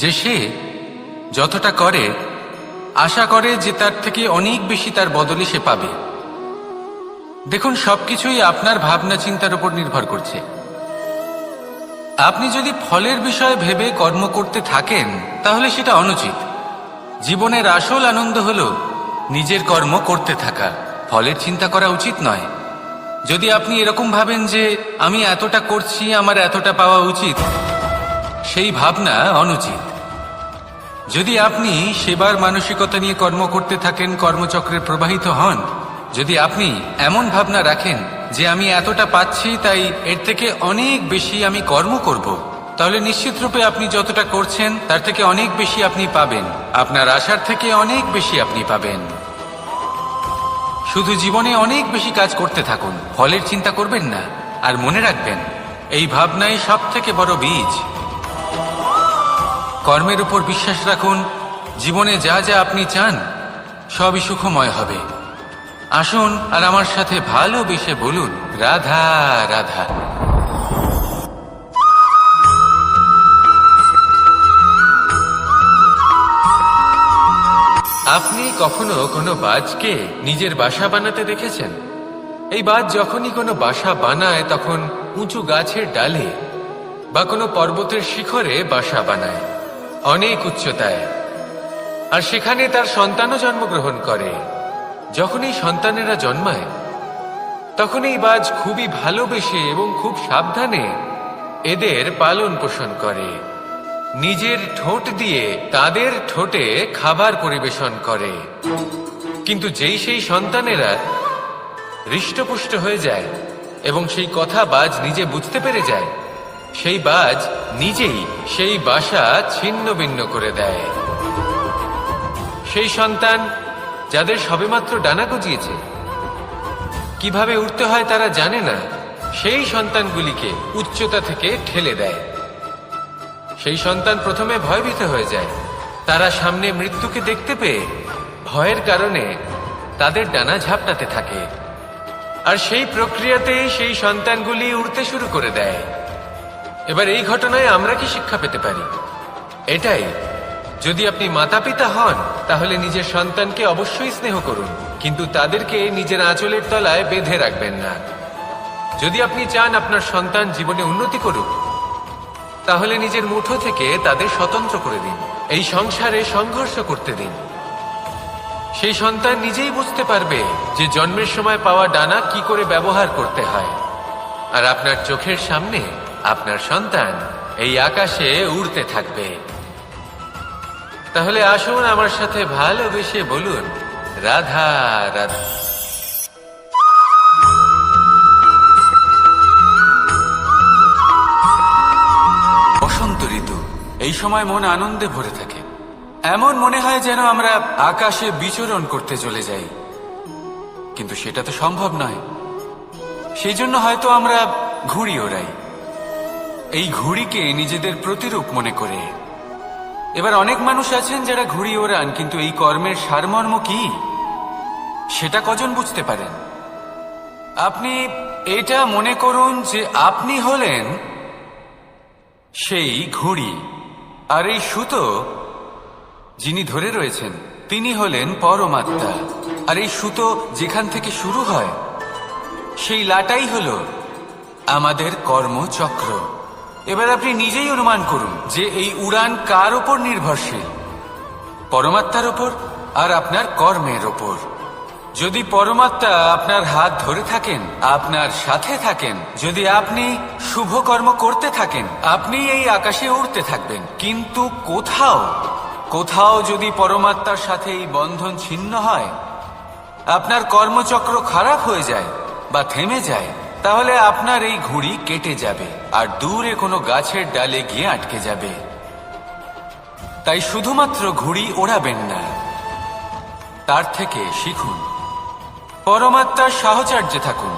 যে সে যতটা করে আশা করে যে তার থেকে অনেক বেশি তার বদলে সে পাবে। দেখুন, সবকিছুই আপনার ভাবনা চিন্তার উপর নির্ভর করছে। আপনি যদি ফলের বিষয়ে ভেবে কর্ম করতে থাকেন তাহলে সেটা অনুচিত। জীবনের আসল আনন্দ হলো নিজের কর্ম করতে থাকা, ফলের চিন্তা করা উচিত নয়। যদি আপনি এরকম ভাবেন যে আমি এতটা করছি, আমার এতটা পাওয়া উচিত, সেই ভাবনা অনুচিত। যদি আপনি সেবার মানসিকতা নিয়ে কর্ম করতে থাকেন, কর্মচক্রে প্রবাহিত হন, যদি আপনি এমন ভাবনা রাখেন যে আমি এতটা পাচ্ছি তাই এর থেকে অনেক বেশি আমি কর্ম করব, তাহলে নিশ্চিত রূপে আপনি যতটা করছেন তার থেকে অনেক বেশি আপনি পাবেন, আপনার আশার থেকে অনেক বেশি আপনি পাবেন। শুধু জীবনে অনেক বেশি কাজ করতে থাকুন, ফলের চিন্তা করবেন না। আর মনে রাখবেন, এই ভাবনাই সব থেকে বড় বীজ। কর্মের উপর বিশ্বাস রাখুন, জীবনে যা যা আপনি চান সবই সুখময় হবে। আসুন আর আমার সাথে ভালোবেসে বলুন, রাধা রাধা। আপনি কখনো কোনো বাজকে নিজের বাসা বানাতে দেখেছেন? এই বাজ যখনই কোনো বাসা বানায় তখন উঁচু গাছের ডালে বা কোনো পর্বতের শিখরে বাসা বানায়, অনেক উচ্চতায়। আর সেখানে তার সন্তানও জন্মগ্রহণ করে। যখন এই সন্তানেরা জন্মায় তখন এই বাজ খুবই ভালোবেসে এবং খুব সাবধানে এদের পালন পোষণ করে। নিজের ঠোঁট দিয়ে তাদের ঠোঁটে খাবার পরিবেশন করে। কিন্তু যেই সেই সন্তানেরা হৃষ্টপুষ্ট হয়ে যায় এবং সেই কথা বাজ নিজে বুঝতে পেরে যায়, সেই বাজ নিজেই সেই বাসা ছিন্ন ভিন্ন করে দেয়। সেই সন্তান যাদের সবেমাত্র ডানা গজিয়েছে, কিভাবে উঠতে হয় তারা জানে না, সেই সন্তানগুলিকে উচ্চতা থেকে ঠেলে দেয়। সেই সন্তান প্রথমে ভয়ভীত হয়ে যায়। তারা সামনে মৃত্যুকে দেখতে পেয়ে ভয়ের কারণে তাদের ডানা ঝাপটাতে থাকে। আর সেই প্রক্রিয়াতেই সেই সন্তানগুলি উড়তে শুরু করে দেয়। এবার এই ঘটনায় আমরা কি শিক্ষা পেতে পারি? এটাই, যদি আপনি মাতা পিতা হন তাহলে নিজের সন্তানকে অবশ্যই স্নেহ করুন, কিন্তু তাদেরকে নিজের আঁচলের তলায় বেঁধে রাখবেন না। যদি আপনি চান আপনার সন্তান জীবনে উন্নতি করুক, তাহলে নিজের মুঠো থেকে তাদের স্বতন্ত্র করে দিন। এই সংসারে সংঘর্ষ করতে দিন। সেই সন্তান নিজেই বুঝতে পারবে যে জন্মের সময় পাওয়া ডানা কি করে ব্যবহার করতে হয়। আর আপনার চোখের সামনে আপনার সন্তান এই আকাশে উড়তে থাকবে। তাহলে আসুন আমার সাথে ভালোবেসে বলুন, রাধা রাধা। বসন্ত ঋতু, এই সময় মন আনন্দে ভরে থাকে। এমন মনে হয় যেন আমরা আকাশে বিচরণ করতে চলে যাই, কিন্তু সেটা তো সম্ভব নয়। সেই জন্য হয়তো আমরা ঘুড়ি ওড়াই, এই ঘুড়িকে নিজেদের প্রতিরূপ মনে করে। এবার অনেক মানুষ আছেন যারা ঘুড়ি ওড়ান, কিন্তু এই কর্মের সারমর্ম কি সেটা কজন বুঝতে পারেন? আপনি এটা মনে করুন যে আপনি হলেন সেই ঘুড়ি, আর এই সুতো যিনি ধরে রয়েছেন তিনি হলেন পরমাত্মা। আর এই সুতো যেখান থেকে শুরু হয় সেই লাটাই হলো আমাদের কর্মচক্র। এবার আপনি নিজেই অনুমান করুন যে এই উড়ান কার ওপর নির্ভরশীল? পরমাত্মার ওপর আর আপনার কর্মের ওপর। যদি পরমাত্মা আপনার হাত ধরে থাকেন, আপনার সাথে থাকেন, যদি আপনি শুভ কর্ম করতে থাকেন, আপনি এই আকাশে উড়তে থাকবেন। কিন্তু কোথাও যদি পরমাত্মার সাথে এই বন্ধন ছিন্ন হয়, আপনার কর্মচক্র খারাপ হয়ে যায় বা থেমে যায়, তাহলে আপনার এই ঘুড়ি কেটে যাবে আর দূরে কোনো গাছের ডালে গিয়ে আটকে যাবে। তাই শুধুমাত্র ঘুড়ি ওড়াবেন না, তার থেকে শিখুন, পরমাত্মার সাহচর্যে থাকুন,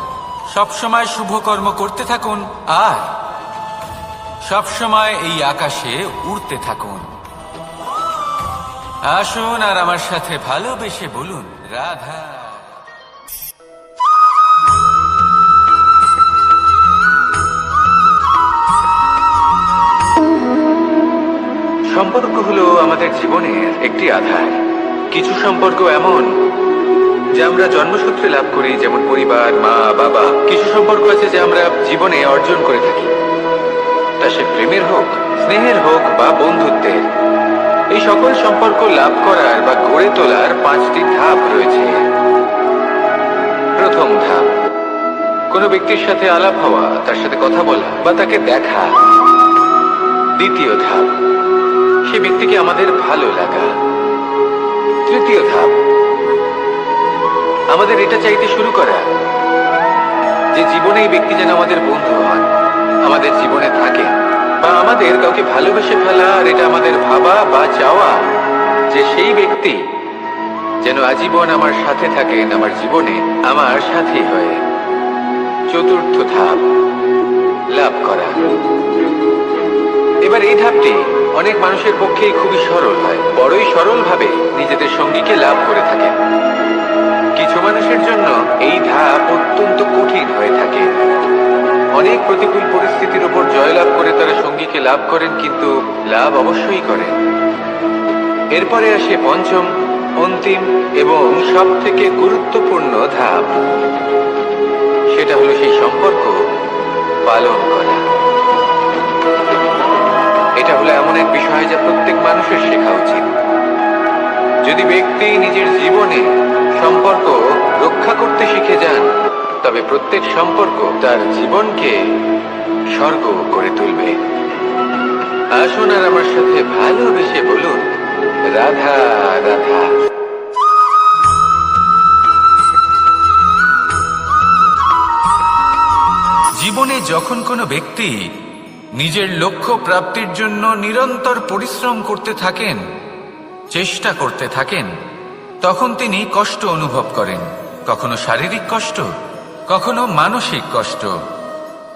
সবসময় শুভ কর্ম করতে থাকুন আর সবসময় এই আকাশে উড়তে থাকুন। আসুন আর আমার সাথে ভালোবেসে বলুন, রাধা। সম্পর্ক হলো আমাদের জীবনের একটি আধার। কিছু সম্পর্ক এমন যে আমরা জন্মসূত্রে লাভ করি, যেমন পরিবার, মা, বাবা। কিছু সম্পর্ক আছে যে আমরা জীবনে অর্জন করে থাকি, তা সে প্রেমের হোক, স্নেহের হোক বা বন্ধুত্বের। এই সকল সম্পর্ক লাভ করার বা গড়ে তোলার 5টি ধাপ রয়েছে। প্রথম ধাপ, কোনো ব্যক্তির সাথে আলাপ হওয়া, তার সাথে কথা বলা বা তাকে দেখা। দ্বিতীয় ধাপ, সে ব্যক্তিকে আমাদের ভালো লাগা। তৃতীয় ধাপ, আমাদের এটা চাইতে শুরু করা যে জীবনে এই ব্যক্তি যেন আমাদের বন্ধু হন, আমাদের জীবনে থাকেন, বা আমাদের কাউকে ভালোবেসে ফেলা আর এটা আমাদের ভাবা বা চাওয়া যে সেই ব্যক্তি যেন আজীবন আমার সাথে থাকেন, আমার জীবনে আমার সাথী হয়ে। চতুর্থ ধাপ, লাভ করা। এবার এই ধাপটি অনেক মানুষের পক্ষেই খুবই সরল হয়, বড়ই সরলভাবে নিজেদের সঙ্গীকে লাভ করে থাকেন। কিছু মানুষের জন্য এই ধাপ অত্যন্ত কঠিন হয়ে থাকে। অনেক প্রতিকূল পরিস্থিতির উপর জয়লাভ করে তারা সঙ্গীকে লাভ করেন, কিন্তু লাভ অবশ্যই করেন। এরপরে আসে পঞ্চম, অন্তিম এবং সব থেকে গুরুত্বপূর্ণ ধাপ। সেটা হলো সেই সম্পর্ক পালন করা। এটা হলো এমন এক বিষয় যা প্রত্যেক মানুষের শেখা উচিত। যদি ব্যক্তি নিজের জীবনে সম্পর্ক রক্ষা করতে শিখে যান, তবে প্রত্যেক সম্পর্ক তার জীবনকে স্বর্গ করে তুলবে। আসুন আর আমার সাথে ভালোবেসে বলুন, রাধা রাধা। জীবনে যখন কোনো ব্যক্তি নিজের লক্ষ্য প্রাপ্তির জন্য নিরন্তর পরিশ্রম করতে থাকেন, চেষ্টা করতে থাকেন, তখন তিনি কষ্ট অনুভব করেন। কখনো শারীরিক কষ্ট, কখনো মানসিক কষ্ট।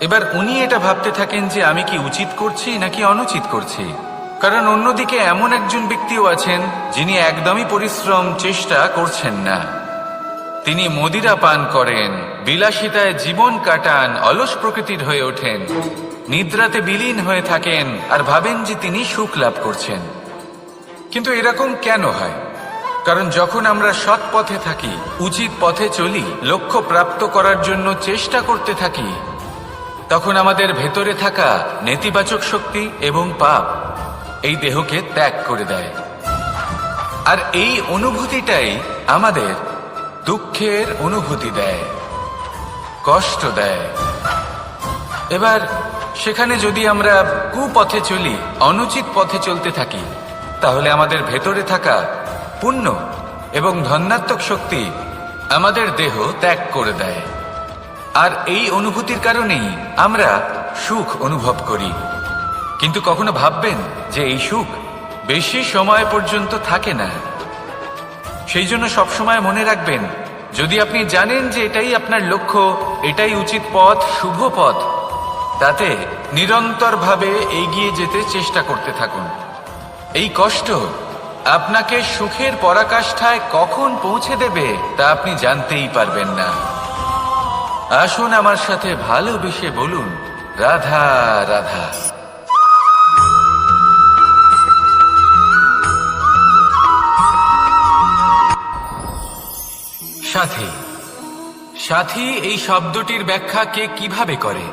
এবার উনি এটা ভাবতে থাকেন যে আমি কি উচিত করছি নাকি অনুচিত করছি। কারণ অন্যদিকে এমন একজন ব্যক্তিও আছেন যিনি একদমই পরিশ্রম চেষ্টা করছেন না। তিনি মদিরা পান করেন, বিলাসিতায় জীবন কাটান, অলস প্রকৃতির হয়ে ওঠেন, নিদ্রাতে বিলীন হয়ে থাকেন আর ভাবেন যে তিনি সুখ লাভ করছেন। কিন্তু এরকম কেন হয়? কারণ যখন আমরা সৎ পথে থাকি, উচিত পথে চলি, লক্ষ্য প্রাপ্ত করার জন্য চেষ্টা করতে থাকি, তখন আমাদের ভেতরে থাকা নেতিবাচক শক্তি এবং পাপ এই দেহকে ত্যাগ করে দেয়। আর এই অনুভূতিটাই আমাদের দুঃখের অনুভূতি দেয়, কষ্ট দেয়। এবার সেখানে যদি আমরা কুপথে চলি, অনুচিত পথে চলতে থাকি, তাহলে আমাদের ভেতরে থাকা পুণ্য এবং ধনাত্মক শক্তি আমাদের দেহ ত্যাগ করে দেয়। আর এই অনুভূতির কারণেই আমরা সুখ অনুভব করি। কিন্তু কখনো ভাববেন যে এই সুখ বেশি সময় পর্যন্ত থাকে না। সেই জন্য সবসময় মনে রাখবেন, যদি আপনি জানেন যে এটাই আপনার লক্ষ্য, এটাই উচিত পথ, শুভ পথ, তাতে নিরন্তরভাবে এগিয়ে যেতে চেষ্টা করতে থাকুন। এই কষ্ট আপনাকে সুখের পরাকাষ্ঠায় কখন পৌঁছে দেবে তা আপনি জানতেই পারবেন না। আসুন আমার সাথে ভালোবেসে বলুন, রাধা রাধা। সাথী। সাথী এই শব্দটির ব্যাখ্যা কে কিভাবে করে?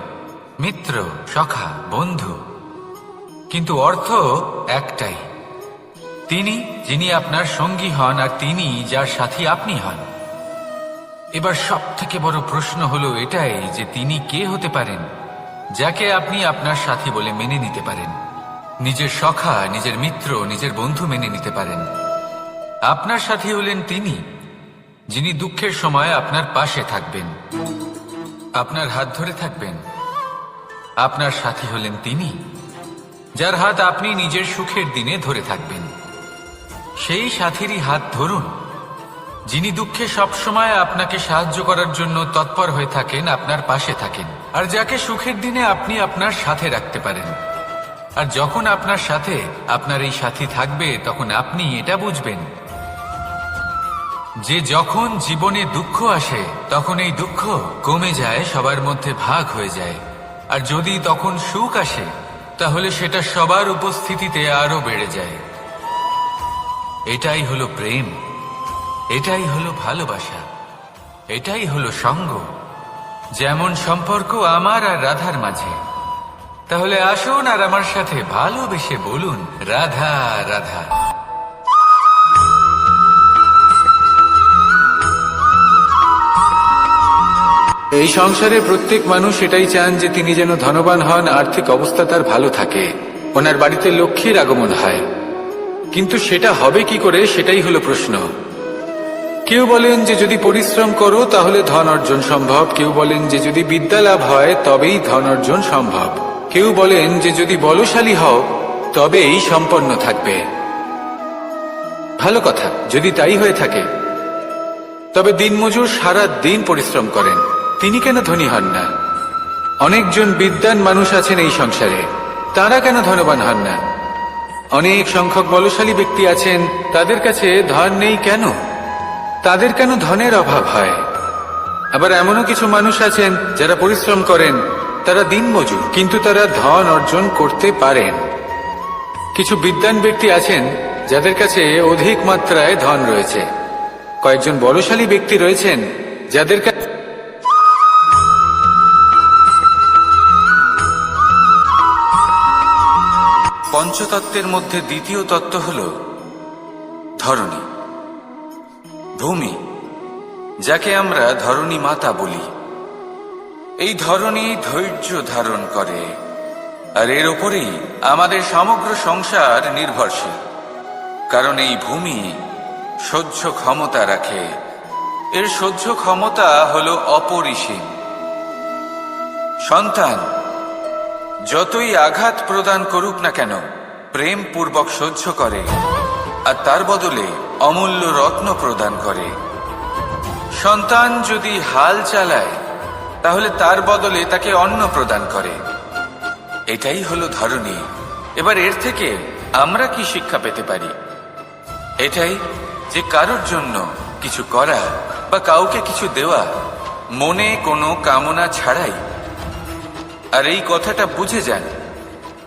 মিত্র, সখা, বন্ধু। কিন্তু অর্থ একটাই, তিনি যিনি আপনার সঙ্গী হন আর তিনি যার সাথী আপনি হন। এবার সব থেকে বড় প্রশ্ন হলো এটাই যে তিনি কে হতে পারেন যাকে আপনি আপনার সাথী বলে মেনে নিতে পারেন, নিজের সখা, নিজের মিত্র, নিজের বন্ধু মেনে নিতে পারেন। আপনার সাথী হলেন তিনি যিনি দুঃখের সময় আপনার পাশে থাকবেন, আপনার হাত ধরে থাকবেন। আপনার সাথী হলেন তিনি যার হাত আপনি নিজের সুখের দিনে ধরে থাকবেন। সেই সাথীরই হাত ধরুন যিনি দুঃখে সবসময় আপনাকে সাহায্য করার জন্য তৎপর হয়ে থাকেন, আপনার পাশে থাকেন, আর যাকে সুখের দিনে আপনি আপনার সাথে রাখতে পারেন। আর যখন আপনার সাথে আপনার এই সাথী থাকবে, তখন আপনি এটা বুঝবেন যে যখন জীবনে দুঃখ আসে, তখন এই দুঃখ কমে যায়, সবার মধ্যে ভাগ হয়ে যায়। আর যদি তখন সুখ আসে, তাহলে সেটা সবার উপস্থিতিতে আরো বেড়ে যায়। এটাই হলো প্রেম, এটাই হলো ভালোবাসা, এটাই হলো সঙ্গ। যেমন সম্পর্ক আমার আর রাধার মাঝে। তাহলে আসুন আর আমার সাথে ভালোবেসে বলুন, রাধা রাধা। এই সংসারে প্রত্যেক মানুষ এটাই চান যে তিনি যেন ধনবান হন, আর্থিক অবস্থা তার ভালো থাকে, ওনার বাড়িতে লক্ষ্মীর আগমন হয়। কিন্তু সেটা হবে কি করে, সেটাই হলো প্রশ্ন। কেউ বলেন যে যদি পরিশ্রম করো তাহলে ধন অর্জন সম্ভব, কেউ বলেন যে যদি বিদ্যা লাভ হয় তবেই ধন অর্জন সম্ভব, কেউ বলেন যে যদি বলশালী হও তবেই সম্পন্ন থাকবে। ভালো কথা, যদি তাই হয়ে থাকে, তবে দিনমজুর সারা দিন পরিশ্রম করেন, তিনি কেন ধনী হন না? অনেকজন বিদ্বান মানুষ আছেন এই সংসারে, তারা কেন ধনবান হন না? অনেক সংখ্যক বলশালী ব্যক্তি আছেন, তাদের কাছে ধন নেই কেন? তাদের কেন ধনের অভাব হয়? আবার এমনও কিছু মানুষ আছেন যারা পরিশ্রম করেন, তারা দিনমজুর, কিন্তু তারা ধন অর্জন করতে পারেন। কিছু বিদ্বান ব্যক্তি আছেন যাদের কাছে অধিক মাত্রায় ধন রয়েছে। কয়েকজন বলশালী ব্যক্তি রয়েছেন যাদের কাছে পঞ্চতত্ত্বের মধ্যে দ্বিতীয় তত্ত্ব হল ধরণী, ভূমি, যাকে আমরা ধরণী মাতা বলি। এই ধরণী ধৈর্য ধারণ করে, আর এর ওপরেই আমাদের সমগ্র সংসার নির্ভরশীল। কারণ এই ভূমি সহ্য ক্ষমতা রাখে, এর সহ্য ক্ষমতা হল অপরিসীম। সন্তান যতই আঘাত প্রদান করুক না কেন, প্রেম পূর্বক সহ্য করে, আর তার বদলে অমূল্য রত্ন প্রদান করে। সন্তান যদি হাল চালায়, তাহলে তার বদলে তাকে অন্ন প্রদান করে। এটাই হলো ধরণী। এবার এর থেকে আমরা কি শিক্ষা পেতে পারি? এটাই যে কারোর জন্য কিছু করা বা কাউকে কিছু দেওয়া মনে কোনো কামনা ছাড়াই। আর এই কথাটা বুঝে যান,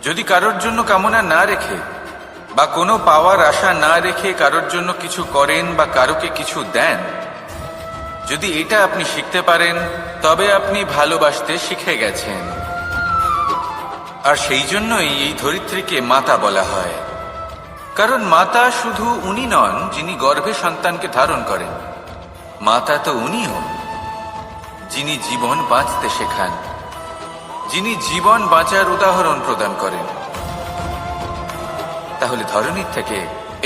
যদি কারোর জন্য কামনা না রেখে বা কোনো পাওয়ার আশা না রেখে কারোর জন্য কিছু করেন বা কারোকে কিছু দেন, যদি এটা আপনি শিখতে পারেন, তবে আপনি ভালোবাসতে শিখে গেছেন। আর সেই জন্যই এই ধরিত্রীকে মাতা বলা হয়। কারণ মাতা শুধু উনি নন যিনি গর্ভে সন্তানকে ধারণ করেন, মাতা তো উনিও যিনি জীবন বাঁচতে শেখান, যিনি জীবন বাঁচার উদাহরণ প্রদান করেন। তাহলে ধরণীর থেকে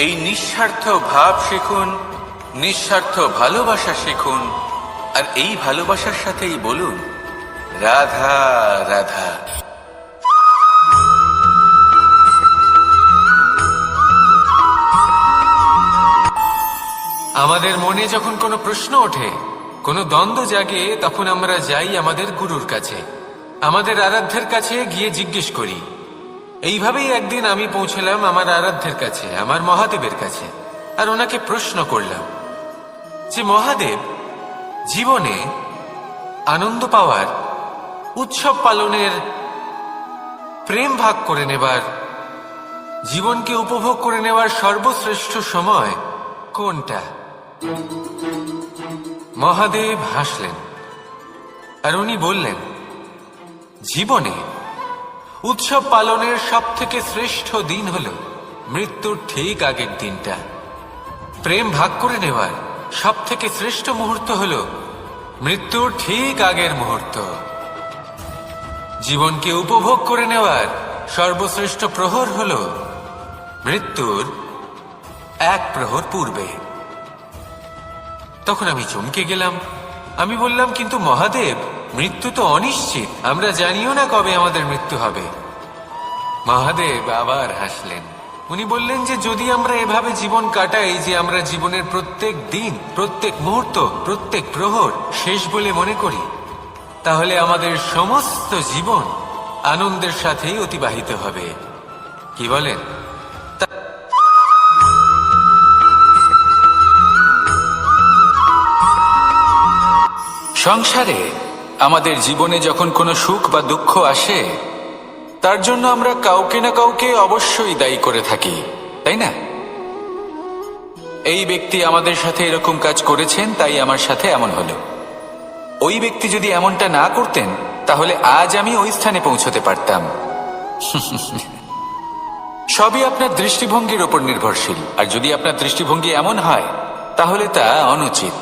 এই নিঃস্বার্থ ভাব শিখুন, নিঃস্বার্থ ভালোবাসা শিখুন, আর এই ভালোবাসার সাথেই বলুন, রাধা রাধা। আমাদের মনে যখন কোনো প্রশ্ন ওঠে, কোনো দ্বন্দ্ব জাগে, তখন আমরা যাই আমাদের গুরুর কাছে, আমাদের আরাধ্যের কাছে গিয়ে জিজ্ঞেস করি। এইভাবেই একদিন আমি পৌঁছলাম আমার আরাধ্যের কাছে, আমার মহাদেবের কাছে, আর ওনাকে প্রশ্ন করলাম যে মহাদেব, জীবনে আনন্দ পাওয়ার, উৎসব পালনের, প্রেম ভাগ করে নেবার, জীবনকে উপভোগ করে নেওয়ার সর্বশ্রেষ্ঠ সময় কোনটা? মহাদেব হাসলেন আর উনি বললেন, জীবনে উৎসব পালনের সব থেকে শ্রেষ্ঠ দিন হল মৃত্যুর ঠিক আগের দিনটা। প্রেম ভাগ করে নেওয়ার সব থেকে শ্রেষ্ঠ মুহূর্ত হল মৃত্যুর ঠিক আগের মুহূর্ত। জীবনকে উপভোগ করে নেওয়ার সর্বশ্রেষ্ঠ প্রহর হল মৃত্যুর এক প্রহর পূর্বে। তখন আমি চমকে গেলাম। আমি বললাম, কিন্তু মহাদেব, মৃত্যু তো অনিশ্চিত, আমরা জানিও না কবে আমাদের মৃত্যু হবে। মহাদেব আবার হাসলেন উনি বললেন যে যদি আমরা এভাবে জীবন কাটাই যে আমরা জীবনের প্রত্যেক দিন, প্রত্যেক মুহূর্ত, প্রত্যেক প্রহর শেষ বলে মনে করি, তাহলে আমাদের সমস্ত জীবন আনন্দের সাথেই অতিবাহিত হবে। কি বলেন? সংসারে আমাদের জীবনে যখন কোনো সুখ বা দুঃখ আসে, তার জন্য আমরা কাউকে না কাউকে অবশ্যই দায়ী করে থাকি, তাই না? এই ব্যক্তি আমাদের সাথে এরকম কাজ করেছেন, তাই আমার সাথে এমন হলো। ওই ব্যক্তি যদি এমনটা না করতেন, তাহলে আজ আমি ওই স্থানে পৌঁছতে পারতাম। সবই আপনার দৃষ্টিভঙ্গির ওপর নির্ভরশীল, আর যদি আপনার দৃষ্টিভঙ্গি এমন হয়, তাহলে তা অনুচিত।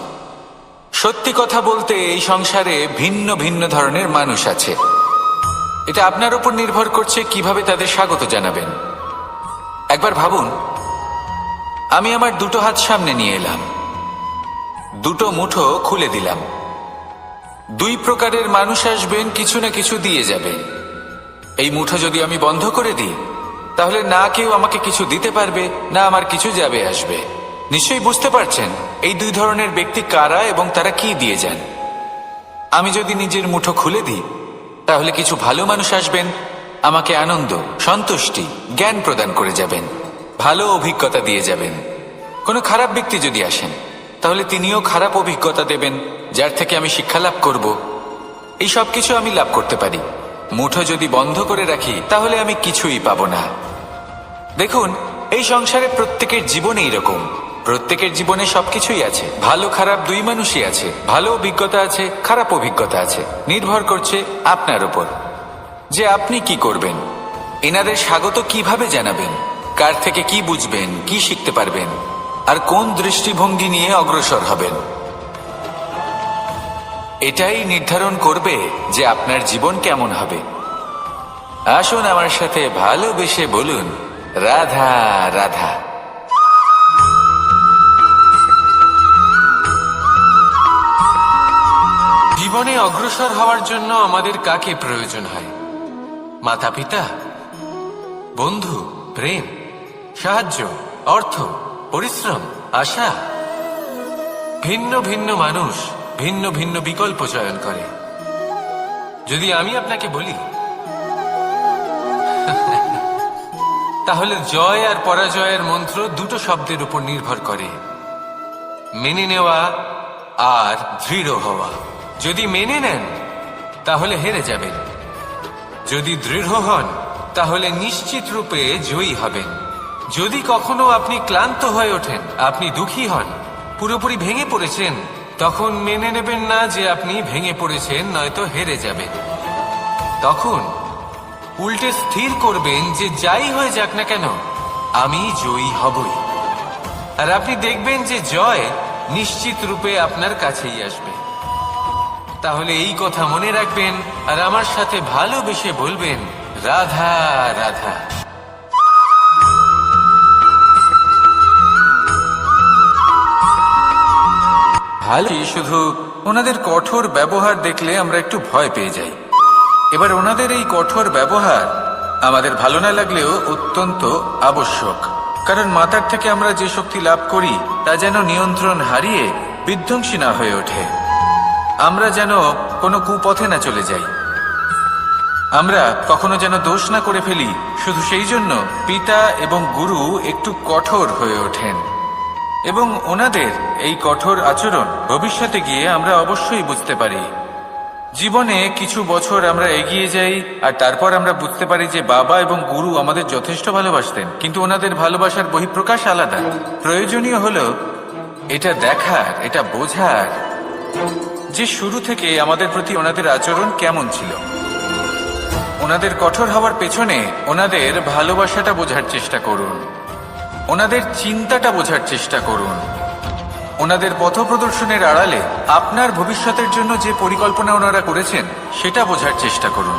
সত্যি কথা বলতে এই সংসারে ভিন্ন ভিন্ন ধরনের মানুষ আছে। এটা আপনার উপর নির্ভর করছে কিভাবে তাদের স্বাগত জানাবেন। একবার ভাবুন, আমি আমার দুটো হাত সামনে নিয়ে এলাম, দুটো মুঠো খুলে দিলাম। দুই প্রকারের মানুষ আসবেন, কিছু না কিছু দিয়ে যাবেন। এই মুঠো যদি আমি বন্ধ করে দিই, তাহলে না কেউ আমাকে কিছু দিতে পারবে, না আমার কিছু যাবে আসবে। নিশ্চয়ই বুঝতে পারছেন এই দুই ধরনের ব্যক্তি কারা এবং তারা কি দিয়ে যান। আমি যদি নিজের মুঠো খুলে দিই, তাহলে কিছু ভালো মানুষ আসবেন, আমাকে আনন্দ, সন্তুষ্টি, জ্ঞান প্রদান করে যাবেন, ভালো অভিজ্ঞতা দিয়ে যাবেন। কোনো খারাপ ব্যক্তি যদি আসেন, তাহলে তিনিও খারাপ অভিজ্ঞতা দেবেন, যার থেকে আমি শিক্ষা লাভ করব। এই সব কিছু আমি লাভ করতে পারি। মুঠো যদি বন্ধ করে রাখি, তাহলে আমি কিছুই পাবো না। দেখুন, এই সংসারে প্রত্যেকের জীবনে এইরকম। প্রত্যেকের জীবনে সবকিছুই আছে, ভালো খারাপ দুই মানুষই আছে, ভালো অভিজ্ঞতা আছে, খারাপ অভিজ্ঞতা আছে। নির্ভর করছে আপনার উপর যে আপনি কি করবেন, এনাদের স্বাগত কিভাবে জানাবেন, কার থেকে কি বুঝবেন, কি শিখতে পারবেন, আর কোন দৃষ্টিভঙ্গি নিয়ে অগ্রসর হবেন। এটাই নির্ধারণ করবে যে আপনার জীবন কেমন হবে। আসুন আমার সাথে ভালোবেসে বলুন, রাধা রাধা। জীবনে অগ্রসর হওয়ার জন্য আমাদের কাকে প্রয়োজন হয়? মাতা পিতা, বন্ধু, প্রেম, সাহায্য, অর্থ, পরিশ্রম, আশা। ভিন্ন ভিন্ন মানুষ ভিন্ন ভিন্ন বিকল্প চয়ন করে। যদি আমি আপনাকে বলি, তাহলে জয় আর পরাজয়ের মন্ত্র দুটো শব্দের উপর নির্ভর করে, মেনে নেওয়া আর দৃঢ় হওয়া। যদি মেনে নেন, তাহলে হেরে যাবেন। যদি দৃঢ় হন, তাহলে নিশ্চিত রূপে জয়ী হবেন। যদি কখনো আপনি ক্লান্ত হয়ে ওঠেন, আপনি দুঃখী হন, পুরোপুরি ভেঙে পড়েছেন, তখন মেনে নেবেন না যে আপনি ভেঙে পড়েছেন, নয়তো হেরে যাবেন। তখন উল্টে স্থির করবেন যে যাই হয়ে যাক না কেন, আমি জয়ী হবই। আর আপনি দেখবেন যে জয় নিশ্চিত রূপে আপনার কাছেই আসবে। তাহলে এই কথা মনে রাখবেন আর আমার সাথে ভালোবেসে বলবেন, রাধা রাধা। ভালো, শুধু ওনাদের কঠোর ব্যবহার দেখলে আমরা একটু ভয় পেয়ে যাই। এবার ওনাদের এই কঠোর ব্যবহার আমাদের ভালো না লাগলেও অত্যন্ত আবশ্যক, কারণ মাতার থেকে আমরা যে শক্তি লাভ করি তা যেন নিয়ন্ত্রণ হারিয়ে বিধ্বংসী না হয়ে ওঠে। আমরা যেন কোনো কুপথে না চলে যাই, আমরা কখনো যেন দোষ না করে ফেলি। শুধু সেই জন্য পিতা এবং গুরু একটু কঠোর হয়ে ওঠেন, এবং ওনাদের এই কঠোর আচরণ ভবিষ্যতে গিয়ে আমরা অবশ্যই বুঝতে পারি। জীবনে কিছু বছর আমরা এগিয়ে যাই আর তারপর আমরা বুঝতে পারি যে বাবা এবং গুরু আমাদের যথেষ্ট ভালোবাসতেন, কিন্তু ওনাদের ভালোবাসার বহিঃপ্রকাশ আলাদা। প্রয়োজনীয় হলো এটা দেখার, এটা বোঝার যে শুরু থেকে আমাদের প্রতি ওনাদের আচরণ কেমন ছিল। ওনাদের কঠোর হওয়ার পেছনে ওনাদের ভালোবাসাটা বোঝার চেষ্টা করুন, ওনাদের চিন্তাটা বোঝার চেষ্টা করুন, ওনাদের পথপ্রদর্শনের আড়ালে আপনার ভবিষ্যতের জন্য যে পরিকল্পনা ওনারা করেছেন সেটা বোঝার চেষ্টা করুন।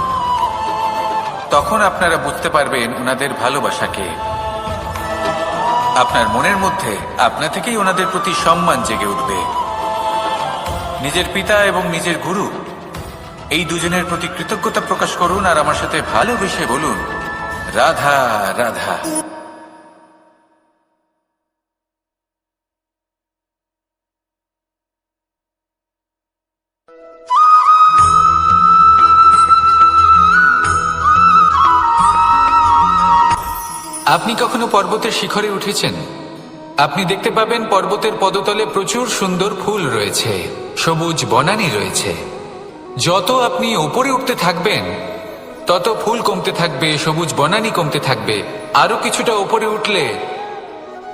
তখন আপনারা বুঝতে পারবেন ওনাদের ভালোবাসাকে। আপনার মনের মধ্যে আপনা থেকেই ওনাদের প্রতি সম্মান জেগে উঠবে। নিজের পিতা এবং নিজের গুরু এই দুজনের প্রতি কৃতজ্ঞতা প্রকাশ করুন আর আমার সাথে ভালোবেসে বলুন, রাধা রাধা। আপনি কখনো পর্বতের শিখরে উঠেছেন? আপনি দেখতে পাবেন পর্বতের পদতলে প্রচুর সুন্দর ফুল রয়েছে, সবুজ বনানী রয়েছে। যত আপনি ওপরে উঠতে থাকবেন তত ফুল কমতে থাকবে, সবুজ বনানী কমতে থাকবে। আরো কিছুটা ওপরে উঠলে